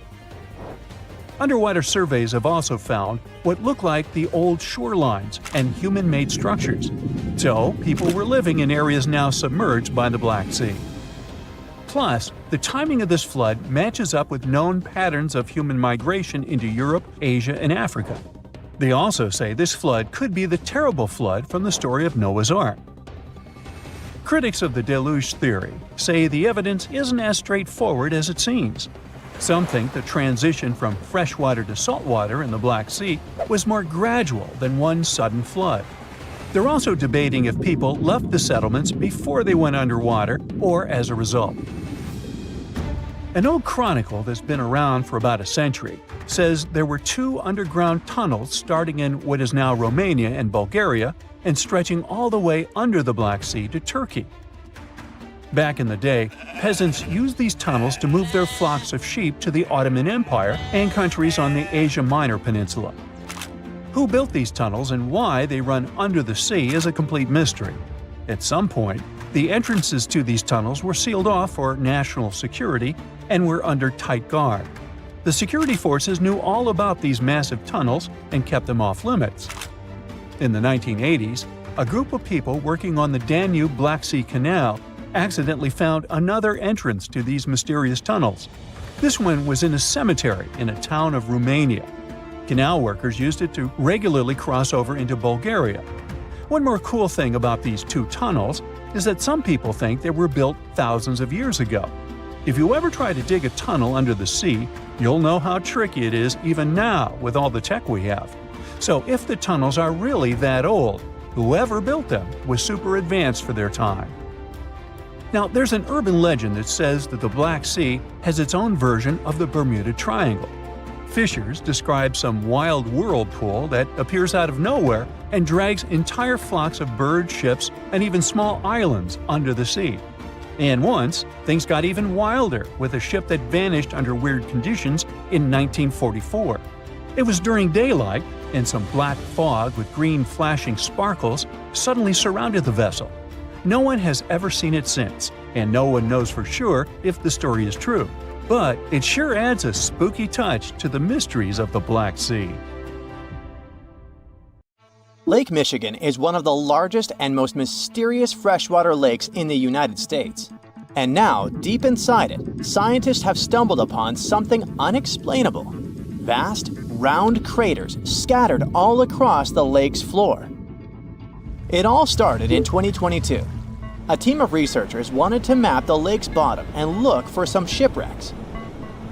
Underwater surveys have also found what look like the old shorelines and human-made structures. So, people were living in areas now submerged by the Black Sea. Plus, the timing of this flood matches up with known patterns of human migration into Europe, Asia, and Africa. They also say this flood could be the terrible flood from the story of Noah's Ark. Critics of the deluge theory say the evidence isn't as straightforward as it seems. Some think the transition from freshwater to saltwater in the Black Sea was more gradual than one sudden flood. They're also debating if people left the settlements before they went underwater or as a result. An old chronicle that's been around for about a century says there were 2 underground tunnels starting in what is now Romania and Bulgaria and stretching all the way under the Black Sea to Turkey. Back in the day, peasants used these tunnels to move their flocks of sheep to the Ottoman Empire and countries on the Asia Minor Peninsula. Who built these tunnels and why they run under the sea is a complete mystery. At some point, the entrances to these tunnels were sealed off for national security and were under tight guard. The security forces knew all about these massive tunnels and kept them off limits. In the 1980s, a group of people working on the Danube-Black Sea Canal accidentally found another entrance to these mysterious tunnels. This one was in a cemetery in a town of Romania. Canal workers used it to regularly cross over into Bulgaria. One more cool thing about these 2 tunnels is that some people think they were built thousands of years ago. If you ever try to dig a tunnel under the sea, you'll know how tricky it is even now with all the tech we have. So if the tunnels are really that old, whoever built them was super advanced for their time. Now, there's an urban legend that says that the Black Sea has its own version of the Bermuda Triangle. Fishers describe some wild whirlpool that appears out of nowhere and drags entire flocks of birds, ships, and even small islands under the sea. And once, things got even wilder with a ship that vanished under weird conditions in 1944. It was during daylight, and some black fog with green flashing sparkles suddenly surrounded the vessel. No one has ever seen it since, and no one knows for sure if the story is true. But it sure adds a spooky touch to the mysteries of the Black Sea. Lake Michigan is one of the largest and most mysterious freshwater lakes in the United States. And now, deep inside it, scientists have stumbled upon something unexplainable. Vast, round craters scattered all across the lake's floor. It all started in 2022. A team of researchers wanted to map the lake's bottom and look for some shipwrecks.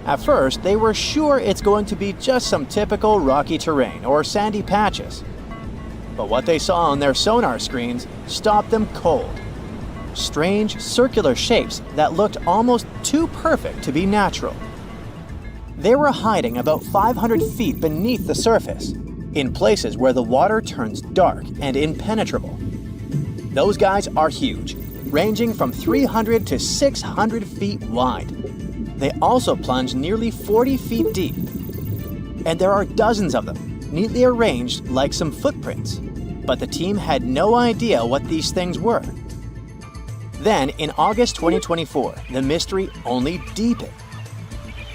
At first, they were sure it's going to be just some typical rocky terrain or sandy patches. But what they saw on their sonar screens stopped them cold. strange, circular shapes that looked almost too perfect to be natural. They were hiding about 500 feet beneath the surface, in places where the water turns dark and impenetrable. Those guys are huge, ranging from 300 to 600 feet wide. They also plunge nearly 40 feet deep. And there are dozens of them, neatly arranged like some footprints. But the team had no idea what these things were. Then, in August 2024, the mystery only deepened.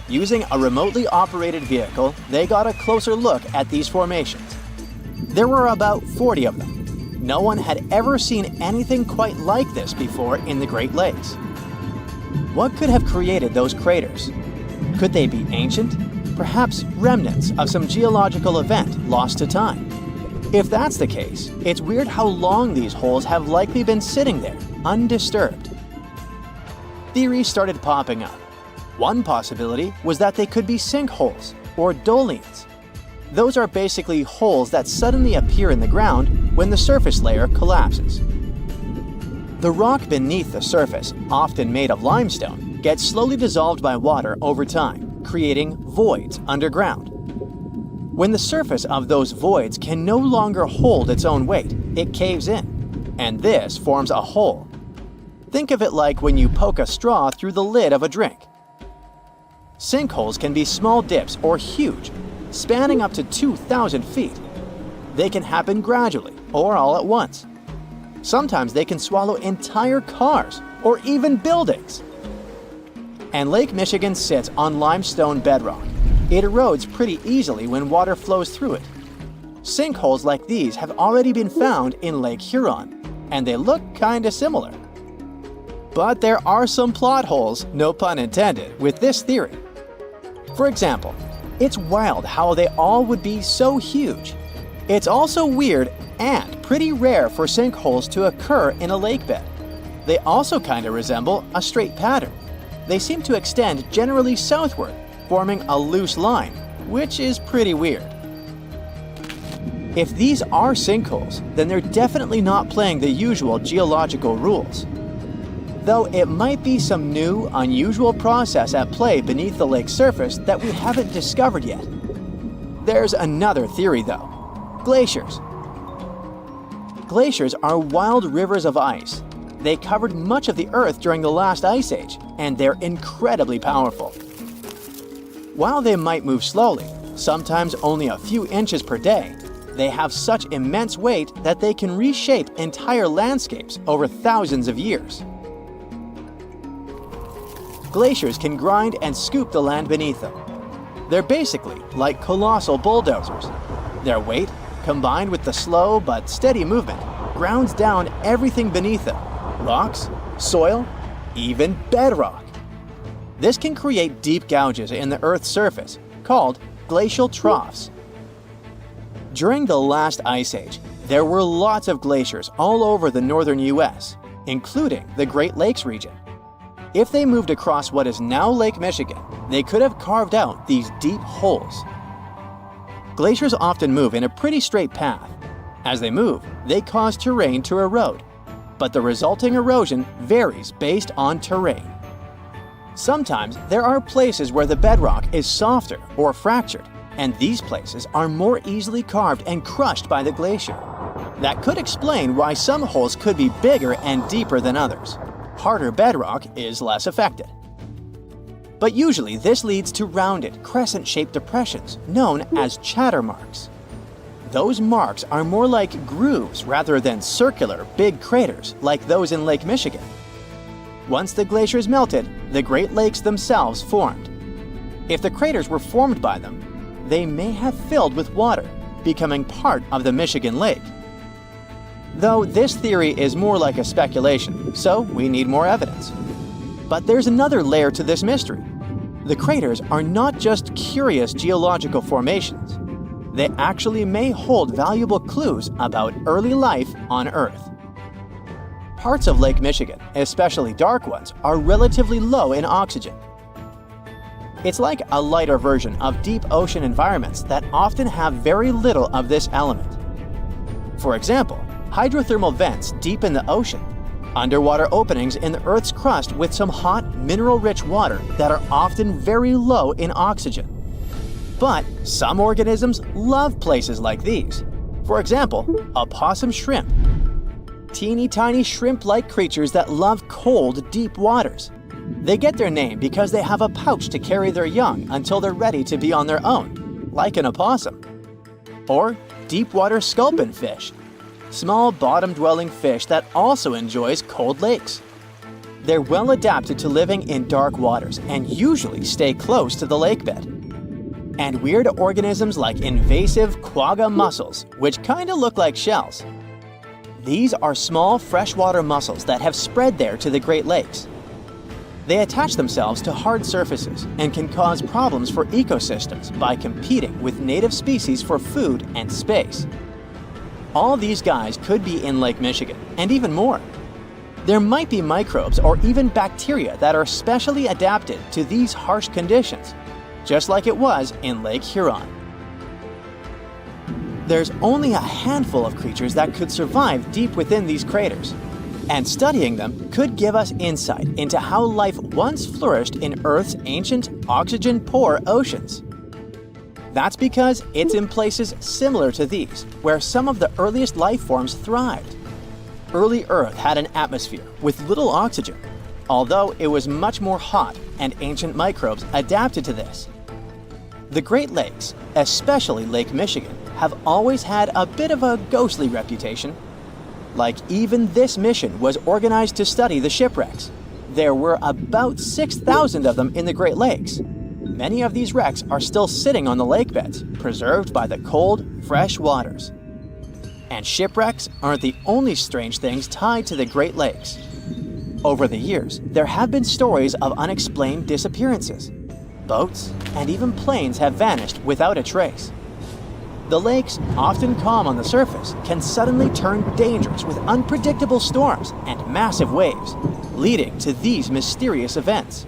Using a remotely operated vehicle, they got a closer look at these formations. There were about 40 of them. No one had ever seen anything quite like this before in the Great Lakes. What could have created those craters? Could they be ancient? Perhaps remnants of some geological event lost to time? If that's the case, it's weird how long these holes have likely been sitting there, undisturbed. Theories started popping up. One possibility was that they could be sinkholes or dolines. Those are basically holes that suddenly appear in the ground when the surface layer collapses. The rock beneath the surface, often made of limestone, gets slowly dissolved by water over time, creating voids underground. When the surface of those voids can no longer hold its own weight, it caves in, and this forms a hole. Think of it like when you poke a straw through the lid of a drink. Sinkholes can be small dips or huge, spanning up to 2,000 feet. They can happen gradually or all at once. Sometimes they can swallow entire cars or even buildings. And Lake Michigan sits on limestone bedrock. It erodes pretty easily when water flows through it. Sinkholes like these have already been found in Lake Huron, and they look kinda similar. But there are some plot holes, no pun intended, with this theory. For example, it's wild how they all would be so huge. It's also weird and pretty rare for sinkholes to occur in a lake bed. They also kinda resemble a straight pattern. They seem to extend generally southward, forming a loose line, which is pretty weird. If these are sinkholes, then they're definitely not playing the usual geological rules. Though it might be some new, unusual process at play beneath the lake's surface that we haven't discovered yet. There's another theory though. Glaciers. Glaciers are wild rivers of ice. They covered much of the Earth during the last ice age, and they're incredibly powerful. While they might move slowly, sometimes only a few inches per day, they have such immense weight that they can reshape entire landscapes over thousands of years. Glaciers can grind and scoop the land beneath them. They're basically like colossal bulldozers. Their weight, combined with the slow but steady movement, grounds down everything beneath them: rocks, soil, even bedrock. This can create deep gouges in the Earth's surface, called glacial troughs. During the last ice age, there were lots of glaciers all over the northern US, including the Great Lakes region. If they moved across what is now Lake Michigan, they could have carved out these deep holes. Glaciers often move in a pretty straight path. As they move, they cause terrain to erode, but the resulting erosion varies based on terrain. Sometimes there are places where the bedrock is softer or fractured, and these places are more easily carved and crushed by the glacier. That could explain why some holes could be bigger and deeper than others. Harder bedrock is less affected. But usually this leads to rounded, crescent-shaped depressions known as chatter marks. Those marks are more like grooves rather than circular, big craters like those in Lake Michigan. Once the glaciers melted, the Great Lakes themselves formed. If the craters were formed by them, they may have filled with water, becoming part of the Michigan Lake. Though this theory is more like a speculation, so we need more evidence. But there's another layer to this mystery. The craters are not just curious geological formations. They actually may hold valuable clues about early life on Earth. Parts of Lake Michigan, especially dark ones, are relatively low in oxygen. It's like a lighter version of deep ocean environments that often have very little of this element. For example, hydrothermal vents deep in the ocean. underwater openings in the Earth's crust with some hot, mineral-rich water that are often very low in oxygen. But some organisms love places like these. For example, opossum shrimp. Teeny tiny shrimp-like creatures that love cold, deep waters. They get their name because they have a pouch to carry their young until they're ready to be on their own, like an opossum. Or deep-water sculpin fish, small bottom-dwelling fish that also enjoys cold lakes. They're well adapted to living in dark waters and usually stay close to the lake bed. And weird organisms like invasive quagga mussels, which kinda look like shells. These are small freshwater mussels that have spread there to the Great Lakes. They attach themselves to hard surfaces and can cause problems for ecosystems by competing with native species for food and space. All these guys could be in Lake Michigan, and even more. There might be microbes or even bacteria that are specially adapted to these harsh conditions, just like it was in Lake Huron. There's only a handful of creatures that could survive deep within these craters, and studying them could give us insight into how life once flourished in Earth's ancient, oxygen-poor oceans. That's because it's in places similar to these where some of the earliest life forms thrived. Early Earth had an atmosphere with little oxygen, although it was much more hot, and ancient microbes adapted to this. The Great Lakes, especially Lake Michigan, have always had a bit of a ghostly reputation. Like even this mission was organized to study the shipwrecks. There were about 6,000 of them in the Great Lakes. Many of these wrecks are still sitting on the lake beds, preserved by the cold, fresh waters. And shipwrecks aren't the only strange things tied to the Great Lakes. Over the years, there have been stories of unexplained disappearances. Boats and even planes have vanished without a trace. The lakes, often calm on the surface, can suddenly turn dangerous with unpredictable storms and massive waves, leading to these mysterious events.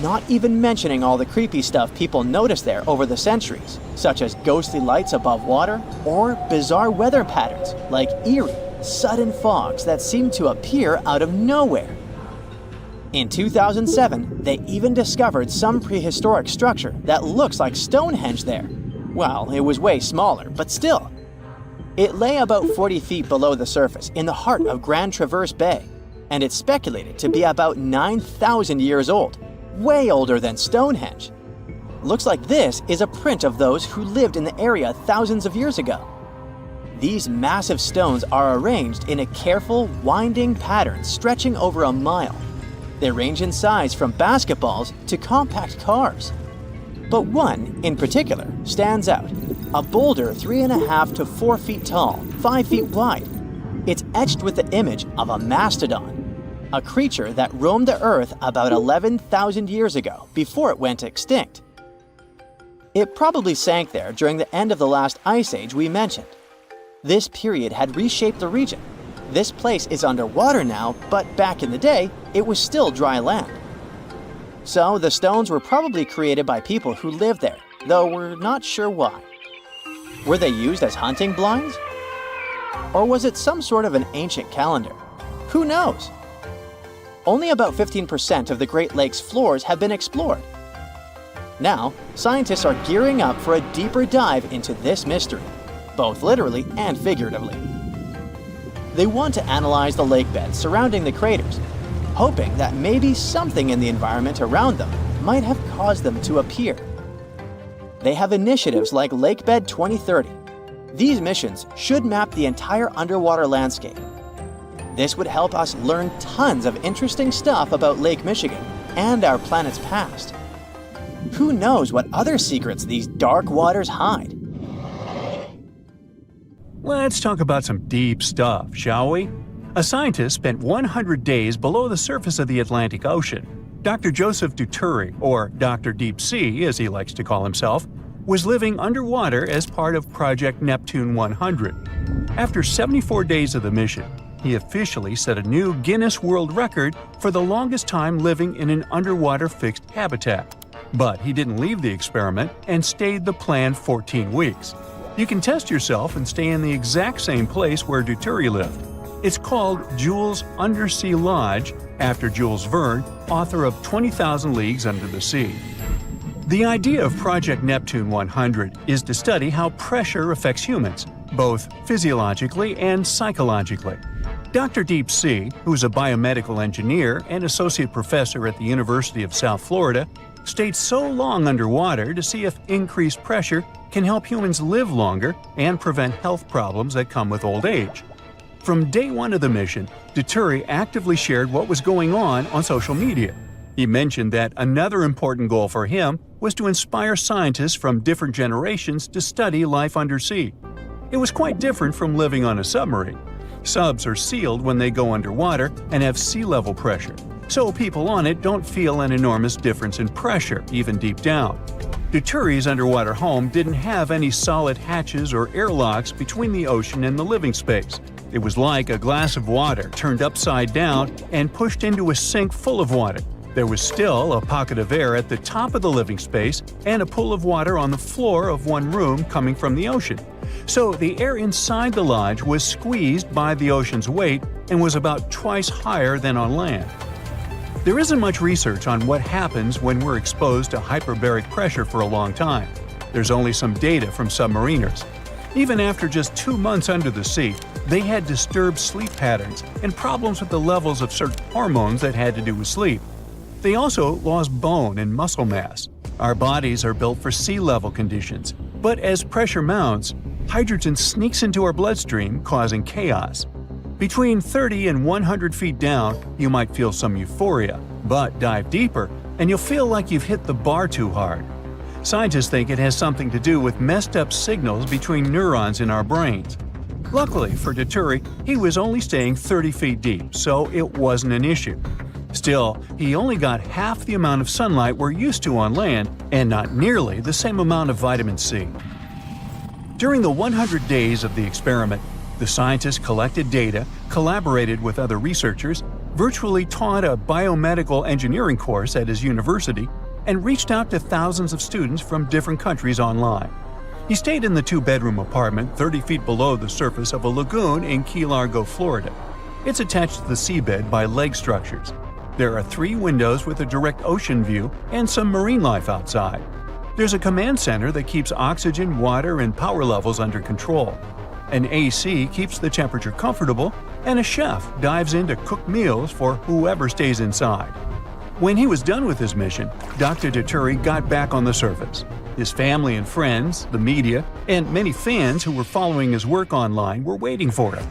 Not even mentioning all the creepy stuff people noticed there over the centuries, such as ghostly lights above water or bizarre weather patterns like eerie, sudden fogs that seem to appear out of nowhere. In 2007, they even discovered some prehistoric structure that looks like Stonehenge there. Well, it was way smaller, but still. It lay about 40 feet below the surface in the heart of Grand Traverse Bay, and it's speculated to be about 9,000 years old, way older than Stonehenge. Looks like this is a print of those who lived in the area thousands of years ago. These massive stones are arranged in a careful, winding pattern stretching over a mile. They range in size from basketballs to compact cars. But one, in particular, stands out. A boulder 3.5 to 4 feet tall, 5 feet wide. It's etched with the image of a mastodon, a creature that roamed the Earth about 11,000 years ago before it went extinct. It probably sank there during the end of the last ice age we mentioned. This period had reshaped the region. This place is underwater now, but back in the day, it was still dry land. So the stones were probably created by people who lived there, though we're not sure why. Were they used as hunting blinds? Or was it some sort of an ancient calendar? Who knows? Only about 15% of the Great Lakes floors have been explored. Now, scientists are gearing up for a deeper dive into this mystery, both literally and figuratively. They want to analyze the lake beds surrounding the craters, hoping that maybe something in the environment around them might have caused them to appear. They have initiatives like Lakebed 2030. These missions should map the entire underwater landscape. This would help us learn tons of interesting stuff about Lake Michigan and our planet's past. Who knows what other secrets these dark waters hide? Let's talk about some deep stuff, shall we? A scientist spent 100 days below the surface of the Atlantic Ocean. Dr. Joseph Duturi, or Dr. Deep Sea as he likes to call himself, was living underwater as part of Project Neptune 100. After 74 days of the mission, he officially set a new Guinness World Record for the longest time living in an underwater fixed habitat. But he didn't leave the experiment and stayed the planned 14 weeks. You can test yourself and stay in the exact same place where Duturi lived. It's called Jules' Undersea Lodge, after Jules Verne, author of 20,000 Leagues Under the Sea. The idea of Project Neptune 100 is to study how pressure affects humans, both physiologically and psychologically. Dr. Deep Sea, who's a biomedical engineer and associate professor at the University of South Florida, stayed so long underwater to see if increased pressure can help humans live longer and prevent health problems that come with old age. From day one of the mission, Dituri actively shared what was going on social media. He mentioned that another important goal for him was to inspire scientists from different generations to study life undersea. It was quite different from living on a submarine. Subs are sealed when they go underwater and have sea level pressure, so people on it don't feel an enormous difference in pressure, even deep down. Dituri's underwater home didn't have any solid hatches or airlocks between the ocean and the living space. It was like a glass of water turned upside down and pushed into a sink full of water. There was still a pocket of air at the top of the living space and a pool of water on the floor of one room coming from the ocean. So the air inside the lodge was squeezed by the ocean's weight and was about twice higher than on land. There isn't much research on what happens when we're exposed to hyperbaric pressure for a long time. There's only some data from submariners. Even after just 2 months under the sea, they had disturbed sleep patterns and problems with the levels of certain hormones that had to do with sleep. They also lost bone and muscle mass. Our bodies are built for sea level conditions, but as pressure mounts, hydrogen sneaks into our bloodstream, causing chaos. Between 30 and 100 feet down, you might feel some euphoria, but dive deeper and you'll feel like you've hit the bar too hard. Scientists think it has something to do with messed up signals between neurons in our brains. Luckily for Dituri, he was only staying 30 feet deep, so it wasn't an issue. Still, he only got half the amount of sunlight we're used to on land and not nearly the same amount of vitamin C. During the 100 days of the experiment, the scientists collected data, collaborated with other researchers, virtually taught a biomedical engineering course at his university, and reached out to thousands of students from different countries online. He stayed in the 2-bedroom apartment 30 feet below the surface of a lagoon in Key Largo, Florida. It's attached to the seabed by leg structures. There are 3 windows with a direct ocean view and some marine life outside. There's a command center that keeps oxygen, water, and power levels under control. An AC keeps the temperature comfortable, and a chef dives in to cook meals for whoever stays inside. When he was done with his mission, Dr. Dituri got back on the surface. His family and friends, the media, and many fans who were following his work online were waiting for him.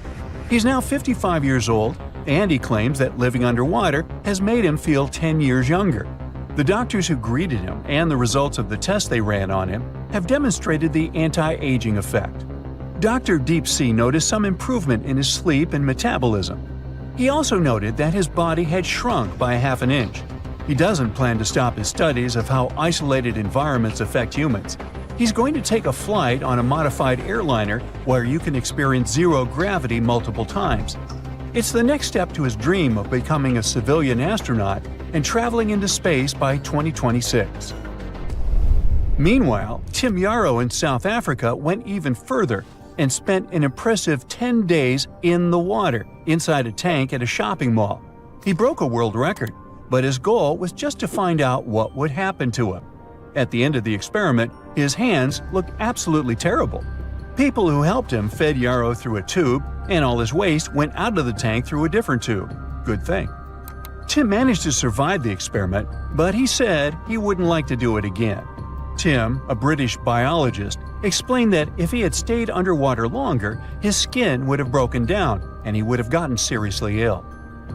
He's now 55 years old, and he claims that living underwater has made him feel 10 years younger. The doctors who greeted him and the results of the tests they ran on him have demonstrated the anti-aging effect. Dr. Deep Sea noticed some improvement in his sleep and metabolism. He also noted that his body had shrunk by ½ inch. He doesn't plan to stop his studies of how isolated environments affect humans. He's going to take a flight on a modified airliner where you can experience zero gravity multiple times. It's the next step to his dream of becoming a civilian astronaut and traveling into space by 2026. Meanwhile, Tim Yarrow in South Africa went even further and spent an impressive 10 days in the water inside a tank at a shopping mall. He broke a world record, but his goal was just to find out what would happen to him. At the end of the experiment, his hands looked absolutely terrible. People who helped him fed Yarrow through a tube, and all his waste went out of the tank through a different tube. Good thing. Tim managed to survive the experiment, but he said he wouldn't like to do it again. Tim, a British biologist, explained that if he had stayed underwater longer, his skin would have broken down and he would have gotten seriously ill.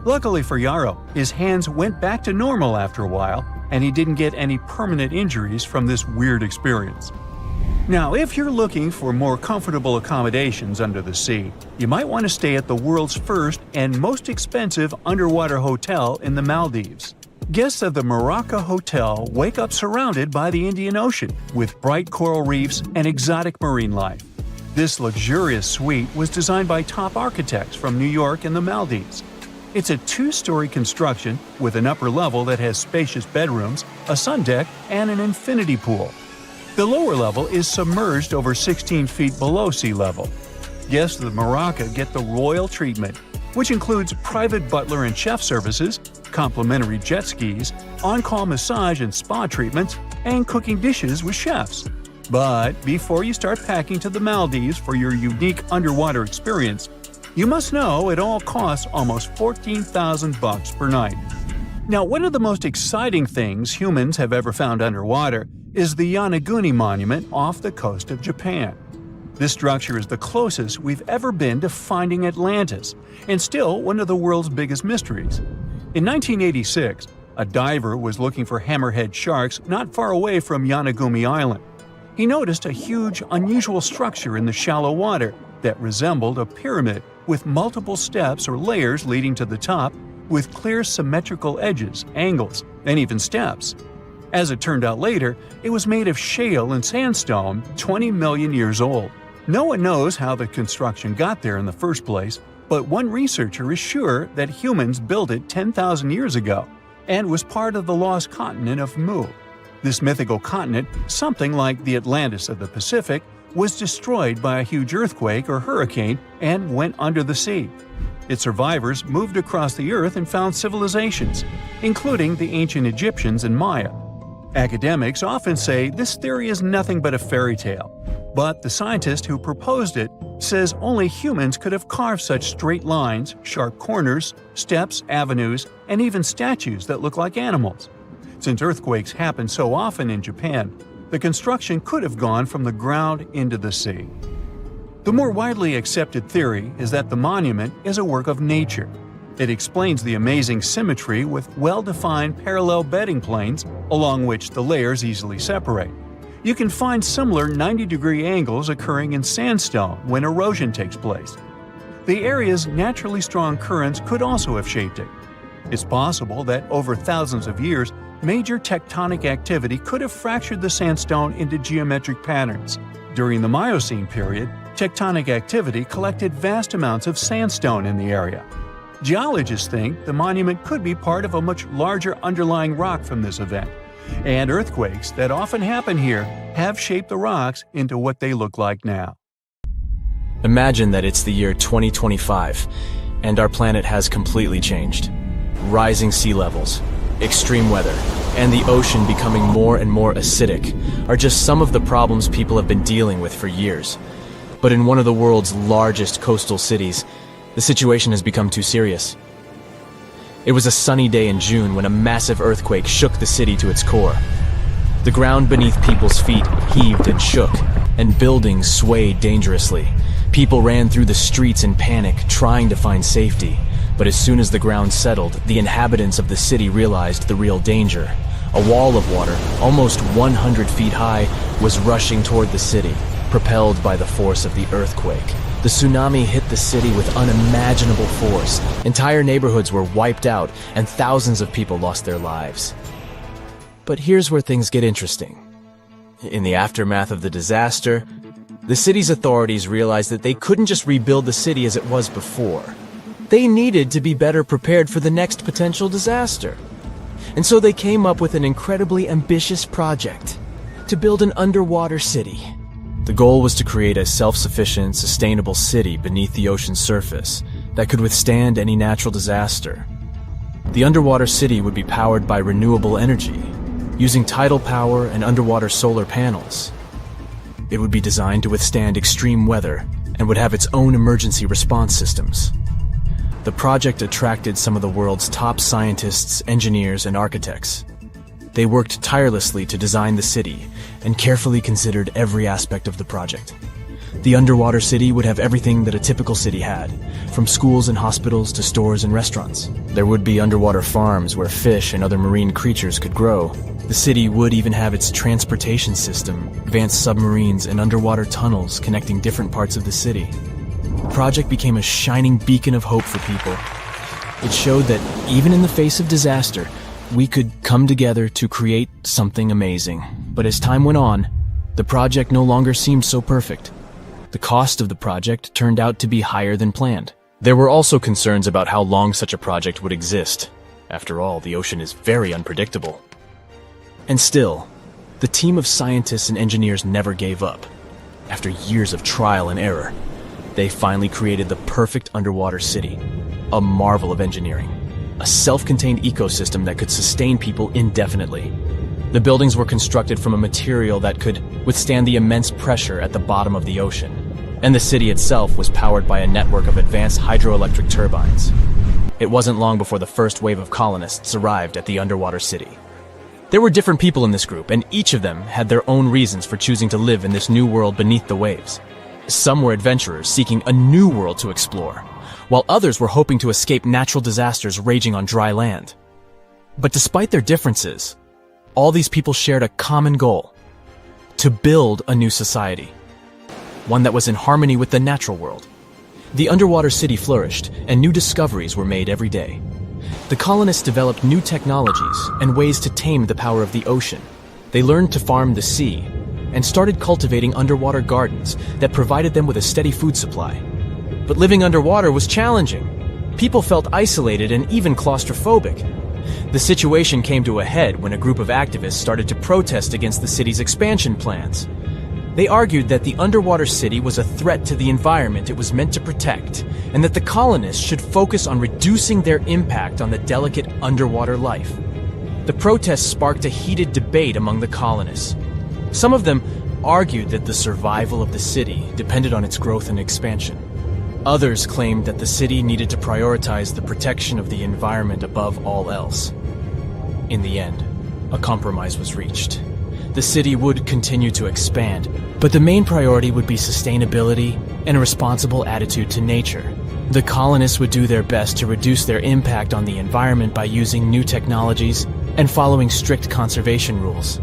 Luckily for Yarrow, his hands went back to normal after a while, and he didn't get any permanent injuries from this weird experience. Now, if you're looking for more comfortable accommodations under the sea, you might want to stay at the world's first and most expensive underwater hotel in the Maldives. Guests of the Maraca Hotel wake up surrounded by the Indian Ocean, with bright coral reefs and exotic marine life. This luxurious suite was designed by top architects from New York and the Maldives. It's a 2-story construction with an upper level that has spacious bedrooms, a sun deck, and an infinity pool. The lower level is submerged over 16 feet below sea level. Guests of the Maraca get the royal treatment, which includes private butler and chef services, complimentary jet skis, on-call massage and spa treatments, and cooking dishes with chefs. But before you start packing to the Maldives for your unique underwater experience, you must know it all costs almost $14,000 per night. Now, one of the most exciting things humans have ever found underwater is the Yonaguni monument off the coast of Japan. This structure is the closest we've ever been to finding Atlantis, and still one of the world's biggest mysteries. In 1986, a diver was looking for hammerhead sharks not far away from Yonaguni Island. He noticed a huge, unusual structure in the shallow water that resembled a pyramid with multiple steps or layers leading to the top, with clear symmetrical edges, angles, and even steps. As it turned out later, it was made of shale and sandstone 20 million years old. No one knows how the construction got there in the first place, but one researcher is sure that humans built it 10,000 years ago and was part of the lost continent of Mu. This mythical continent, something like the Atlantis of the Pacific, was destroyed by a huge earthquake or hurricane and went under the sea. Its survivors moved across the earth and found civilizations, including the ancient Egyptians and Maya. Academics often say this theory is nothing but a fairy tale, but the scientist who proposed it says only humans could have carved such straight lines, sharp corners, steps, avenues, and even statues that look like animals. Since earthquakes happen so often in Japan, the construction could have gone from the ground into the sea. The more widely accepted theory is that the monument is a work of nature. It explains the amazing symmetry with well-defined parallel bedding planes along which the layers easily separate. You can find similar 90-degree angles occurring in sandstone when erosion takes place. The area's naturally strong currents could also have shaped it. It's possible that over thousands of years, major tectonic activity could have fractured the sandstone into geometric patterns. During the Miocene period, tectonic activity collected vast amounts of sandstone in the area. Geologists think the monument could be part of a much larger underlying rock from this event, and earthquakes that often happen here have shaped the rocks into what they look like now. Imagine that it's the year 2025, and our planet has completely changed. Rising sea levels, extreme weather, and the ocean becoming more and more acidic are just some of the problems people have been dealing with for years. But in one of the world's largest coastal cities, the situation has become too serious. It was a sunny day in June when a massive earthquake shook the city to its core. The ground beneath people's feet heaved and shook, and buildings swayed dangerously. People ran through the streets in panic, trying to find safety. But as soon as the ground settled, the inhabitants of the city realized the real danger. A wall of water, almost 100 feet high, was rushing toward the city, propelled by the force of the earthquake. The tsunami hit the city with unimaginable force. Entire neighborhoods were wiped out, and thousands of people lost their lives. But here's where things get interesting. In the aftermath of the disaster, the city's authorities realized that they couldn't just rebuild the city as it was before. They needed to be better prepared for the next potential disaster. And so they came up with an incredibly ambitious project to build an underwater city. The goal was to create a self-sufficient, sustainable city beneath the ocean's surface that could withstand any natural disaster. The underwater city would be powered by renewable energy, using tidal power and underwater solar panels. It would be designed to withstand extreme weather and would have its own emergency response systems. The project attracted some of the world's top scientists, engineers, and architects. They worked tirelessly to design the city and carefully considered every aspect of the project. The underwater city would have everything that a typical city had, from schools and hospitals to stores and restaurants. There would be underwater farms where fish and other marine creatures could grow. The city would even have its transportation system, advanced submarines, and underwater tunnels connecting different parts of the city. The project became a shining beacon of hope for people. It showed that even in the face of disaster, we could come together to create something amazing. But as time went on, the project no longer seemed so perfect. The cost of the project turned out to be higher than planned. There were also concerns about how long such a project would exist. After all, the ocean is very unpredictable. And still, the team of scientists and engineers never gave up. After years of trial and error, they finally created the perfect underwater city, a marvel of engineering, a self-contained ecosystem that could sustain people indefinitely. The buildings were constructed from a material that could withstand the immense pressure at the bottom of the ocean, and the city itself was powered by a network of advanced hydroelectric turbines. It wasn't long before the first wave of colonists arrived at the underwater city. There were different people in this group, and each of them had their own reasons for choosing to live in this new world beneath the waves. Some were adventurers seeking a new world to explore, while others were hoping to escape natural disasters raging on dry land. But despite their differences, all these people shared a common goal: to build a new society, one that was in harmony with the natural world. The underwater city flourished, and new discoveries were made every day. The colonists developed new technologies and ways to tame the power of the ocean. They learned to farm the sea and started cultivating underwater gardens that provided them with a steady food supply. But living underwater was challenging. People felt isolated and even claustrophobic. The situation came to a head when a group of activists started to protest against the city's expansion plans. They argued that the underwater city was a threat to the environment it was meant to protect, and that the colonists should focus on reducing their impact on the delicate underwater life. The protests sparked a heated debate among the colonists. Some of them argued that the survival of the city depended on its growth and expansion. Others claimed that the city needed to prioritize the protection of the environment above all else. In the end, a compromise was reached. The city would continue to expand, but the main priority would be sustainability and a responsible attitude to nature. The colonists would do their best to reduce their impact on the environment by using new technologies and following strict conservation rules.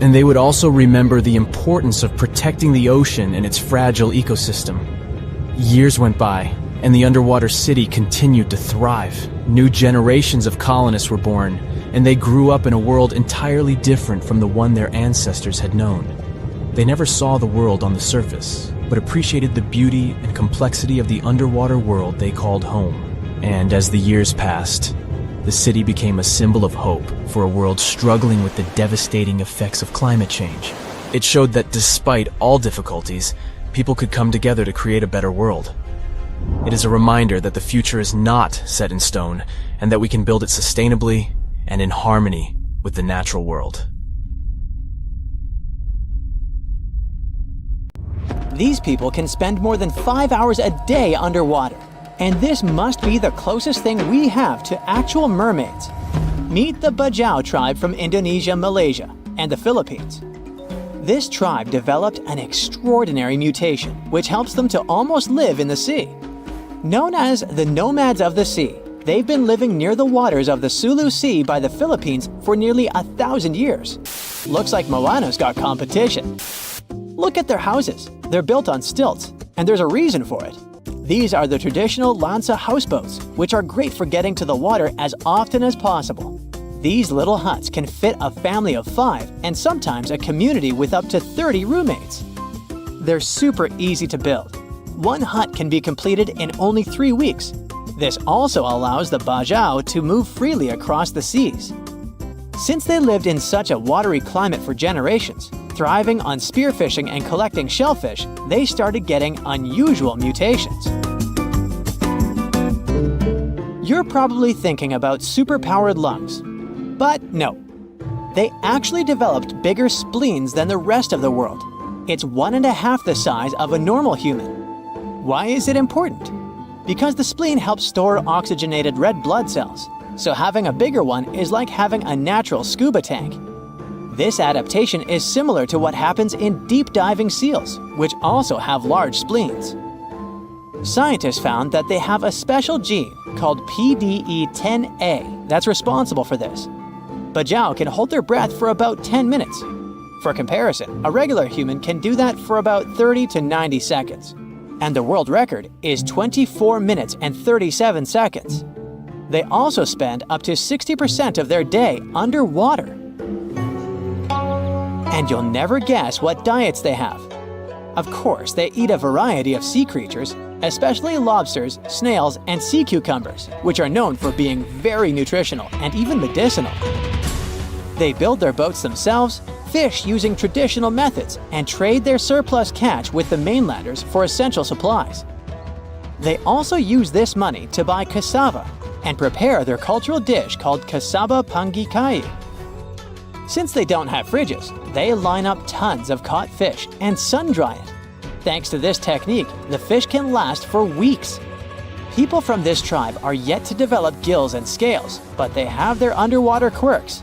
And they would also remember the importance of protecting the ocean and its fragile ecosystem. Years went by, and the underwater city continued to thrive. New generations of colonists were born, and they grew up in a world entirely different from the one their ancestors had known. They never saw the world on the surface, but appreciated the beauty and complexity of the underwater world they called home. And as the years passed, the city became a symbol of hope for a world struggling with the devastating effects of climate change. It showed that despite all difficulties, people could come together to create a better world. It is a reminder that the future is not set in stone, and that we can build it sustainably and in harmony with the natural world. These people can spend more than 5 hours a day underwater, and this must be the closest thing we have to actual mermaids. Meet the Bajau tribe from Indonesia, Malaysia, and the Philippines. This tribe developed an extraordinary mutation, which helps them to almost live in the sea. Known as the nomads of the sea, they've been living near the waters of the Sulu Sea by the Philippines for nearly 1,000 years. Looks like Moana's got competition. Look at their houses. They're built on stilts, and there's a reason for it. These are the traditional lancha houseboats, which are great for getting to the water as often as possible. These little huts can fit a family of 5 and sometimes a community with up to 30 roommates. They're super easy to build. One hut can be completed in only 3 weeks. This also allows the Bajau to move freely across the seas. Since they lived in such a watery climate for generations, thriving on spearfishing and collecting shellfish, they started getting unusual mutations. You're probably thinking about superpowered lungs. But no, they actually developed bigger spleens than the rest of the world. It's 1.5 the size of a normal human. Why is it important? Because the spleen helps store oxygenated red blood cells, so having a bigger one is like having a natural scuba tank. This adaptation is similar to what happens in deep diving seals, which also have large spleens. Scientists found that they have a special gene called PDE10A that's responsible for this. Bajau can hold their breath for about 10 minutes. For comparison, a regular human can do that for about 30 to 90 seconds. And the world record is 24 minutes and 37 seconds. They also spend up to 60% of their day underwater. And you'll never guess what diets they have. Of course, they eat a variety of sea creatures, especially lobsters, snails, and sea cucumbers, which are known for being very nutritional and even medicinal. They build their boats themselves, fish using traditional methods, and trade their surplus catch with the mainlanders for essential supplies. They also use this money to buy cassava and prepare their cultural dish called cassava pangikai. Since they don't have fridges, they line up tons of caught fish and sun-dry it. Thanks to this technique, the fish can last for weeks. People from this tribe are yet to develop gills and scales, but they have their underwater quirks.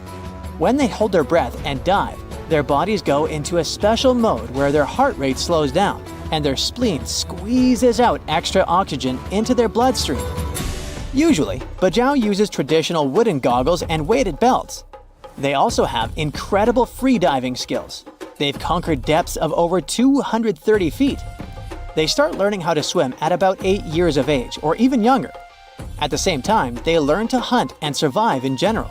When they hold their breath and dive, their bodies go into a special mode where their heart rate slows down and their spleen squeezes out extra oxygen into their bloodstream. Usually, Bajau uses traditional wooden goggles and weighted belts. They also have incredible free-diving skills. They've conquered depths of over 230 feet. They start learning how to swim at about 8 years of age, or even younger. At the same time, they learn to hunt and survive in general.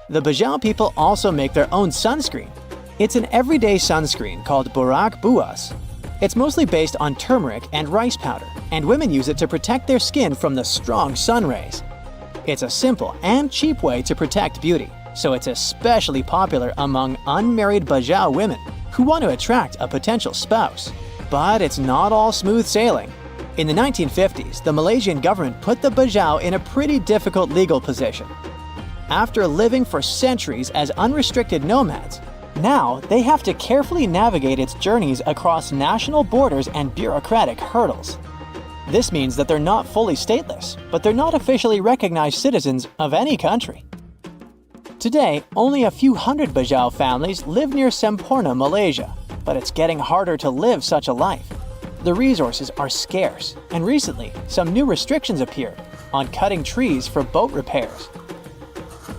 The Bajau people also make their own sunscreen. It's an everyday sunscreen called Borak Buas. It's mostly based on turmeric and rice powder, and women use it to protect their skin from the strong sun rays. It's a simple and cheap way to protect beauty, so it's especially popular among unmarried Bajau women who want to attract a potential spouse. But it's not all smooth sailing. In the 1950s, the Malaysian government put the Bajau in a pretty difficult legal position. After living for centuries as unrestricted nomads, now they have to carefully navigate its journeys across national borders and bureaucratic hurdles. This means that they're not fully stateless, but they're not officially recognized citizens of any country. Today, only a few hundred Bajau families live near Semporna, Malaysia, but it's getting harder to live such a life. The resources are scarce, and recently, some new restrictions appeared on cutting trees for boat repairs.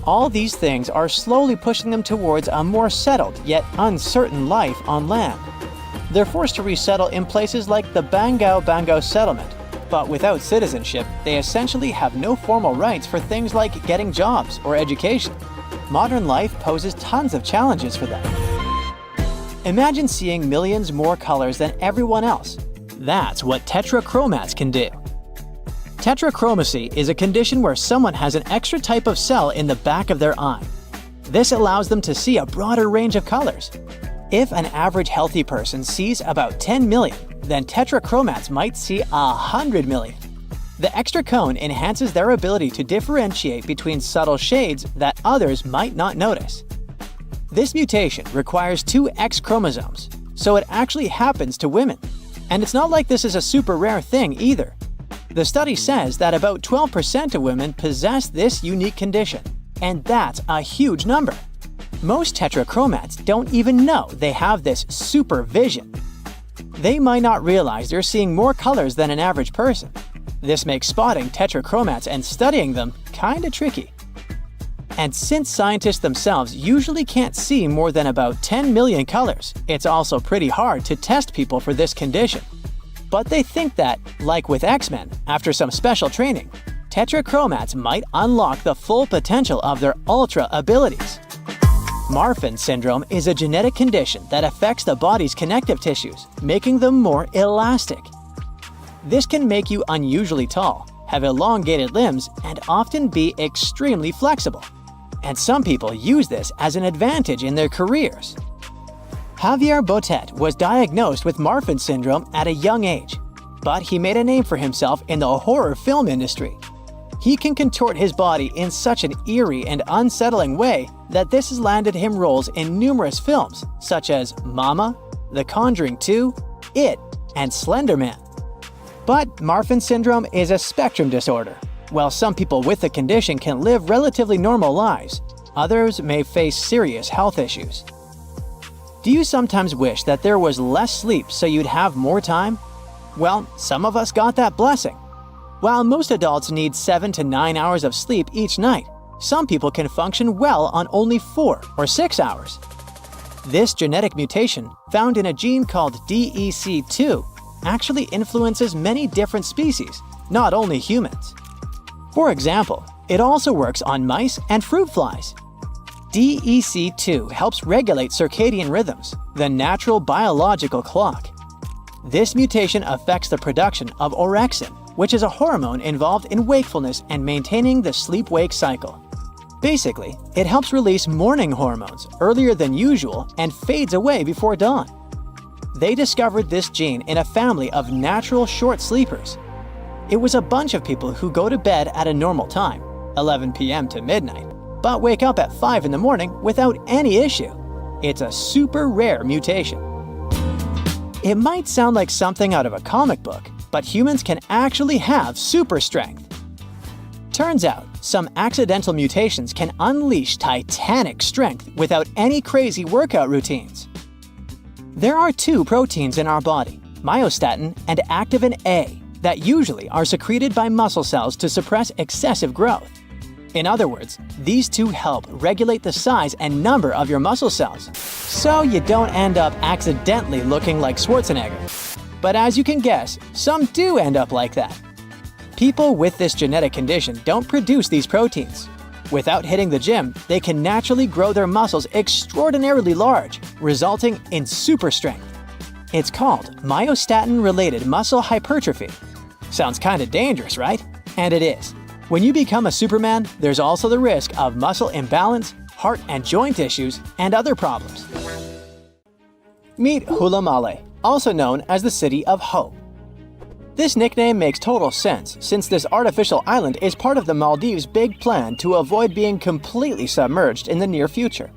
All these things are slowly pushing them towards a more settled yet uncertain life on land. They're forced to resettle in places like the Bangau settlement, but without citizenship, they essentially have no formal rights for things like getting jobs or education. Modern life poses tons of challenges for them. Imagine seeing millions more colors than everyone else. That's what tetrachromats can do. Tetrachromacy is a condition where someone has an extra type of cell in the back of their eye. This allows them to see a broader range of colors. If an average healthy person sees about 10 million, then tetrachromats might see 100 million. The extra cone enhances their ability to differentiate between subtle shades that others might not notice. This mutation requires 2 X chromosomes, so it actually happens to women. And it's not like this is a super rare thing either. The study says that about 12% of women possess this unique condition, and that's a huge number. Most tetrachromats don't even know they have this super vision. They might not realize they're seeing more colors than an average person. This makes spotting tetrachromats and studying them kinda tricky. And since scientists themselves usually can't see more than about 10 million colors, it's also pretty hard to test people for this condition. But they think that, like with X-Men, after some special training, tetrachromats might unlock the full potential of their ultra abilities. Marfan syndrome is a genetic condition that affects the body's connective tissues, making them more elastic. This can make you unusually tall, have elongated limbs, and often be extremely flexible. And some people use this as an advantage in their careers. Javier Botet was diagnosed with Marfan syndrome at a young age, but he made a name for himself in the horror film industry. He can contort his body in such an eerie and unsettling way that this has landed him roles in numerous films, such as Mama, The Conjuring 2, It, and Slender Man. But Marfan syndrome is a spectrum disorder. While some people with the condition can live relatively normal lives, others may face serious health issues. Do you sometimes wish that there was less sleep so you'd have more time? Well, some of us got that blessing. While most adults need 7 to 9 hours of sleep each night, some people can function well on only 4 or 6 hours. This genetic mutation, found in a gene called DEC2, actually influences many different species, not only humans. For example, it also works on mice and fruit flies. DEC2 helps regulate circadian rhythms, the natural biological clock. This mutation affects the production of orexin, which is a hormone involved in wakefulness and maintaining the sleep-wake cycle. Basically, it helps release morning hormones earlier than usual and fades away before dawn. They discovered this gene in a family of natural short sleepers, It was a bunch of people who go to bed at a normal time, 11 p.m. to midnight, but wake up at 5 in the morning without any issue. It's a super rare mutation. It might sound like something out of a comic book, but humans can actually have super strength. Turns out, some accidental mutations can unleash Titanic strength without any crazy workout routines. There are two proteins in our body, myostatin and activin A, that usually are secreted by muscle cells to suppress excessive growth. In other words, these two help regulate the size and number of your muscle cells, so you don't end up accidentally looking like Schwarzenegger. But as you can guess, some do end up like that. People with this genetic condition don't produce these proteins. Without hitting the gym, they can naturally grow their muscles extraordinarily large, resulting in super strength. It's called myostatin-related muscle hypertrophy. Sounds kinda dangerous, right? And it is. When you become a Superman, there's also the risk of muscle imbalance, heart and joint issues, and other problems. Meet Hula Male, also known as the City of Hope. This nickname makes total sense since this artificial island is part of the Maldives' big plan to avoid being completely submerged in the near future.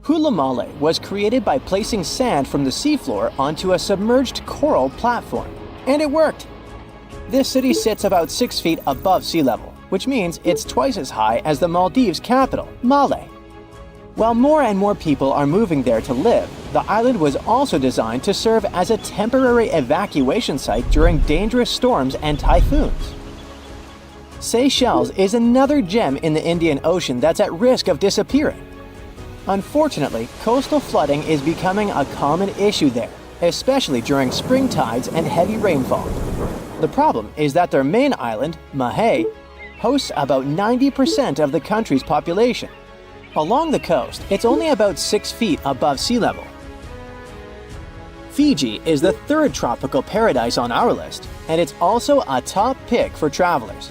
Hula Male was created by placing sand from the seafloor onto a submerged coral platform, and it worked. This city sits about 6 feet above sea level, which means it's twice as high as the Maldives' capital, Male. While more and more people are moving there to live, the island was also designed to serve as a temporary evacuation site during dangerous storms and typhoons. Seychelles is another gem in the Indian Ocean that's at risk of disappearing. Unfortunately, coastal flooding is becoming a common issue there, especially during spring tides and heavy rainfall. The problem is that their main island, Mahé, hosts about 90% of the country's population. Along the coast, it's only about 6 feet above sea level. Fiji is the third tropical paradise on our list, and it's also a top pick for travelers.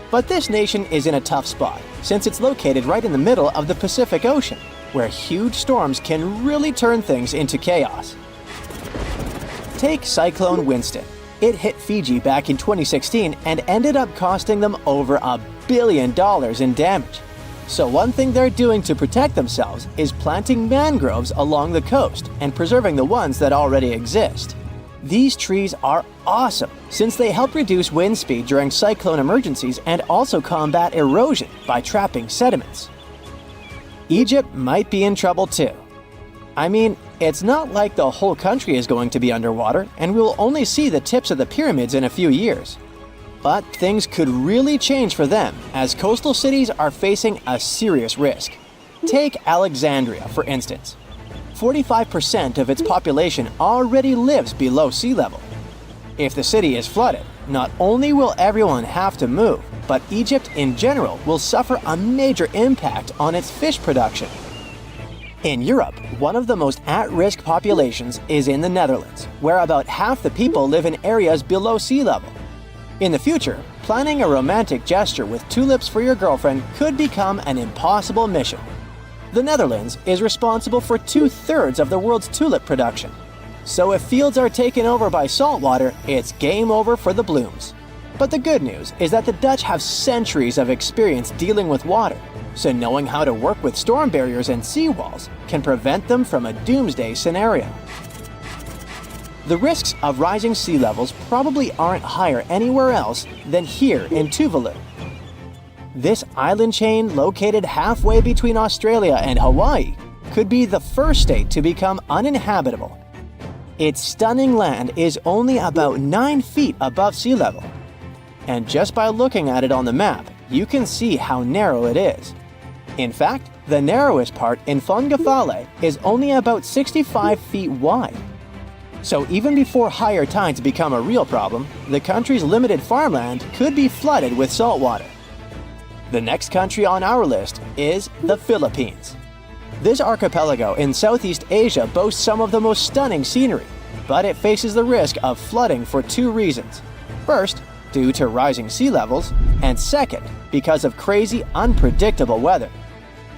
But this nation is in a tough spot, since it's located right in the middle of the Pacific Ocean, where huge storms can really turn things into chaos. Take Cyclone Winston. It hit Fiji back in 2016 and ended up costing them over $1 billion in damage. So one thing they're doing to protect themselves is planting mangroves along the coast and preserving the ones that already exist. These trees are awesome since they help reduce wind speed during cyclone emergencies and also combat erosion by trapping sediments. Egypt might be in trouble too. I mean, it's not like the whole country is going to be underwater and we'll only see the tips of the pyramids in a few years. But things could really change for them as coastal cities are facing a serious risk. Take Alexandria, for instance. 45% of its population already lives below sea level. If the city is flooded, not only will everyone have to move, but Egypt in general will suffer a major impact on its fish production. In Europe, one of the most at-risk populations is in the Netherlands, where about half the people live in areas below sea level. In the future, planning a romantic gesture with tulips for your girlfriend could become an impossible mission. The Netherlands is responsible for 2/3 of the world's tulip production. So if fields are taken over by saltwater, it's game over for the blooms. But the good news is that the Dutch have centuries of experience dealing with water, so knowing how to work with storm barriers and seawalls can prevent them from a doomsday scenario. The risks of rising sea levels probably aren't higher anywhere else than here in Tuvalu. This island chain, located halfway between Australia and Hawaii, could be the first state to become uninhabitable. Its stunning land is only about 9 feet above sea level. And just by looking at it on the map, you can see how narrow it is. In fact, the narrowest part in Fongafale is only about 65 feet wide. So even before higher tides become a real problem, the country's limited farmland could be flooded with saltwater. The next country on our list is the Philippines. This archipelago in Southeast Asia boasts some of the most stunning scenery, but it faces the risk of flooding for 2 reasons. First, due to rising sea levels, and second, because of crazy, unpredictable weather.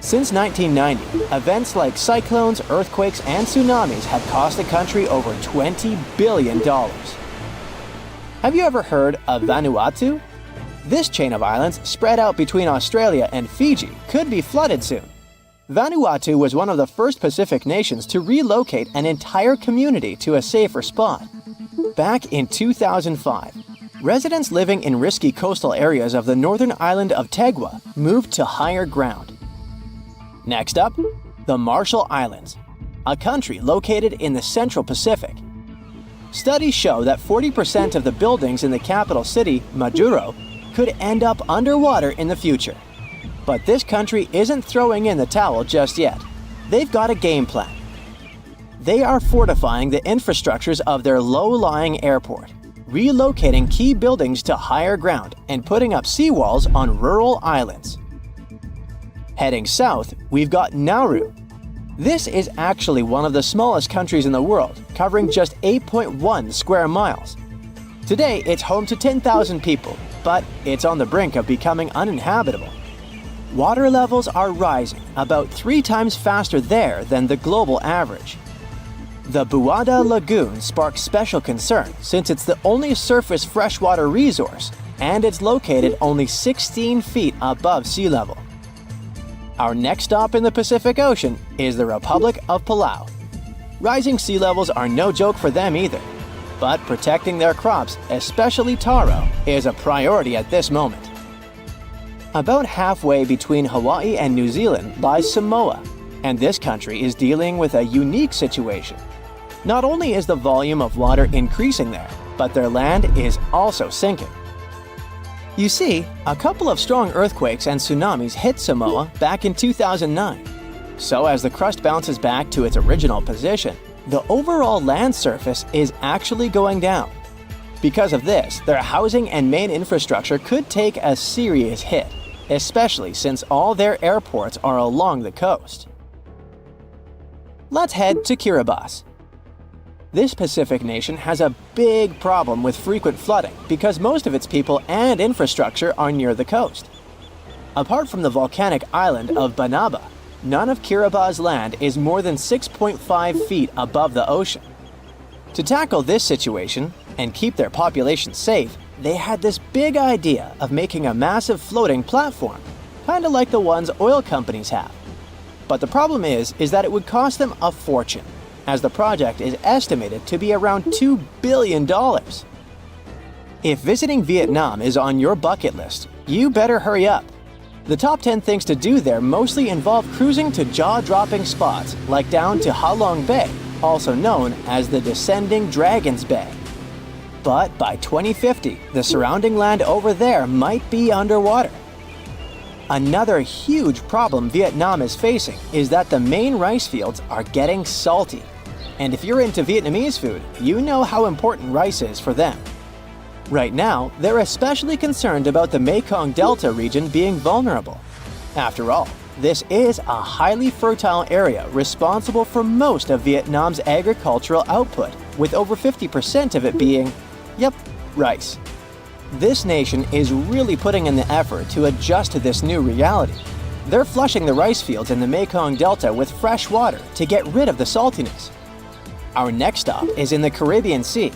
Since 1990, events like cyclones, earthquakes, and tsunamis have cost the country over $20 billion. Have you ever heard of Vanuatu? This chain of islands, spread out between Australia and Fiji, could be flooded soon. Vanuatu was one of the first Pacific nations to relocate an entire community to a safer spot. Back in 2005, residents living in risky coastal areas of the northern island of Tegua moved to higher ground. Next up, the Marshall Islands, a country located in the Central Pacific. Studies show that 40% of the buildings in the capital city, Majuro, could end up underwater in the future. But this country isn't throwing in the towel just yet. They've got a game plan. They are fortifying the infrastructures of their low-lying airport, relocating key buildings to higher ground, and putting up seawalls on rural islands. Heading south, we've got Nauru. This is actually one of the smallest countries in the world, covering just 8.1 square miles. Today, it's home to 10,000 people, but it's on the brink of becoming uninhabitable. Water levels are rising about 3 times faster there than the global average. The Buada Lagoon sparks special concern since it's the only surface freshwater resource, and it's located only 16 feet above sea level. Our next stop in the Pacific Ocean is the Republic of Palau. Rising sea levels are no joke for them either, but protecting their crops, especially taro, is a priority at this moment. About halfway between Hawaii and New Zealand lies Samoa, and this country is dealing with a unique situation. Not only is the volume of water increasing there, but their land is also sinking. You see, a couple of strong earthquakes and tsunamis hit Samoa back in 2009. So as the crust bounces back to its original position, the overall land surface is actually going down. Because of this, their housing and main infrastructure could take a serious hit, especially since all their airports are along the coast. Let's head to Kiribati. This Pacific nation has a big problem with frequent flooding because most of its people and infrastructure are near the coast. Apart from the volcanic island of Banaba, none of Kiribati's land is more than 6.5 feet above the ocean. To tackle this situation and keep their population safe, they had this big idea of making a massive floating platform, kind of like the ones oil companies have. But the problem is that it would cost them a fortune, as the project is estimated to be around $2 billion. If visiting Vietnam is on your bucket list, you better hurry up. The top 10 things to do there mostly involve cruising to jaw-dropping spots like down to Ha Long Bay, also known as the Descending Dragons Bay. But by 2050, the surrounding land over there might be underwater. Another huge problem Vietnam is facing is that the main rice fields are getting salty. And if you're into Vietnamese food, you know how important rice is for them. Right now, they're especially concerned about the Mekong Delta region being vulnerable. After all, this is a highly fertile area responsible for most of Vietnam's agricultural output, with over 50% of it being, rice. This nation is really putting in the effort to adjust to this new reality. They're flushing the rice fields in the Mekong Delta with fresh water to get rid of the saltiness. Our next stop is in the Caribbean Sea.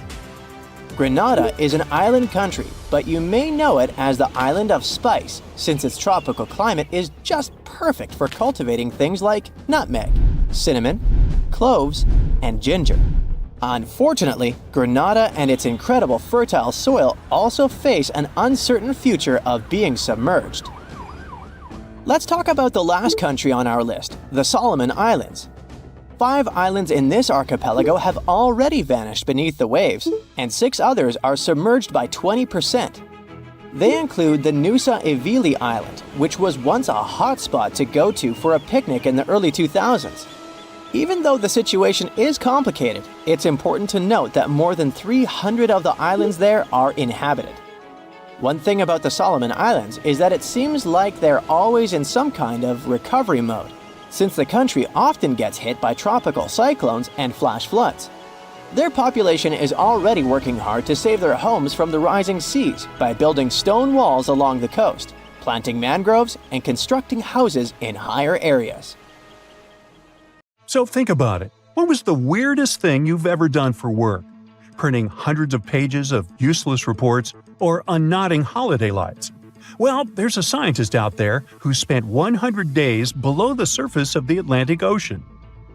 Grenada is an island country, but you may know it as the Island of Spice, since its tropical climate is just perfect for cultivating things like nutmeg, cinnamon, cloves, and ginger. Unfortunately, Grenada and its incredible fertile soil also face an uncertain future of being submerged. Let's talk about the last country on our list, the Solomon Islands. 5 islands in this archipelago have already vanished beneath the waves, and 6 others are submerged by 20%. They include the Nusa Evili Island, which was once a hotspot to go to for a picnic in the early 2000s. Even though the situation is complicated, it's important to note that more than 300 of the islands there are inhabited. One thing about the Solomon Islands is that it seems like they're always in some kind of recovery mode, since the country often gets hit by tropical cyclones and flash floods. Their population is already working hard to save their homes from the rising seas by building stone walls along the coast, planting mangroves, and constructing houses in higher areas. So think about it. What was the weirdest thing you've ever done for work? printing hundreds of pages of useless reports, or unknotting holiday lights? Well, there's a scientist out there who spent 100 days below the surface of the Atlantic Ocean.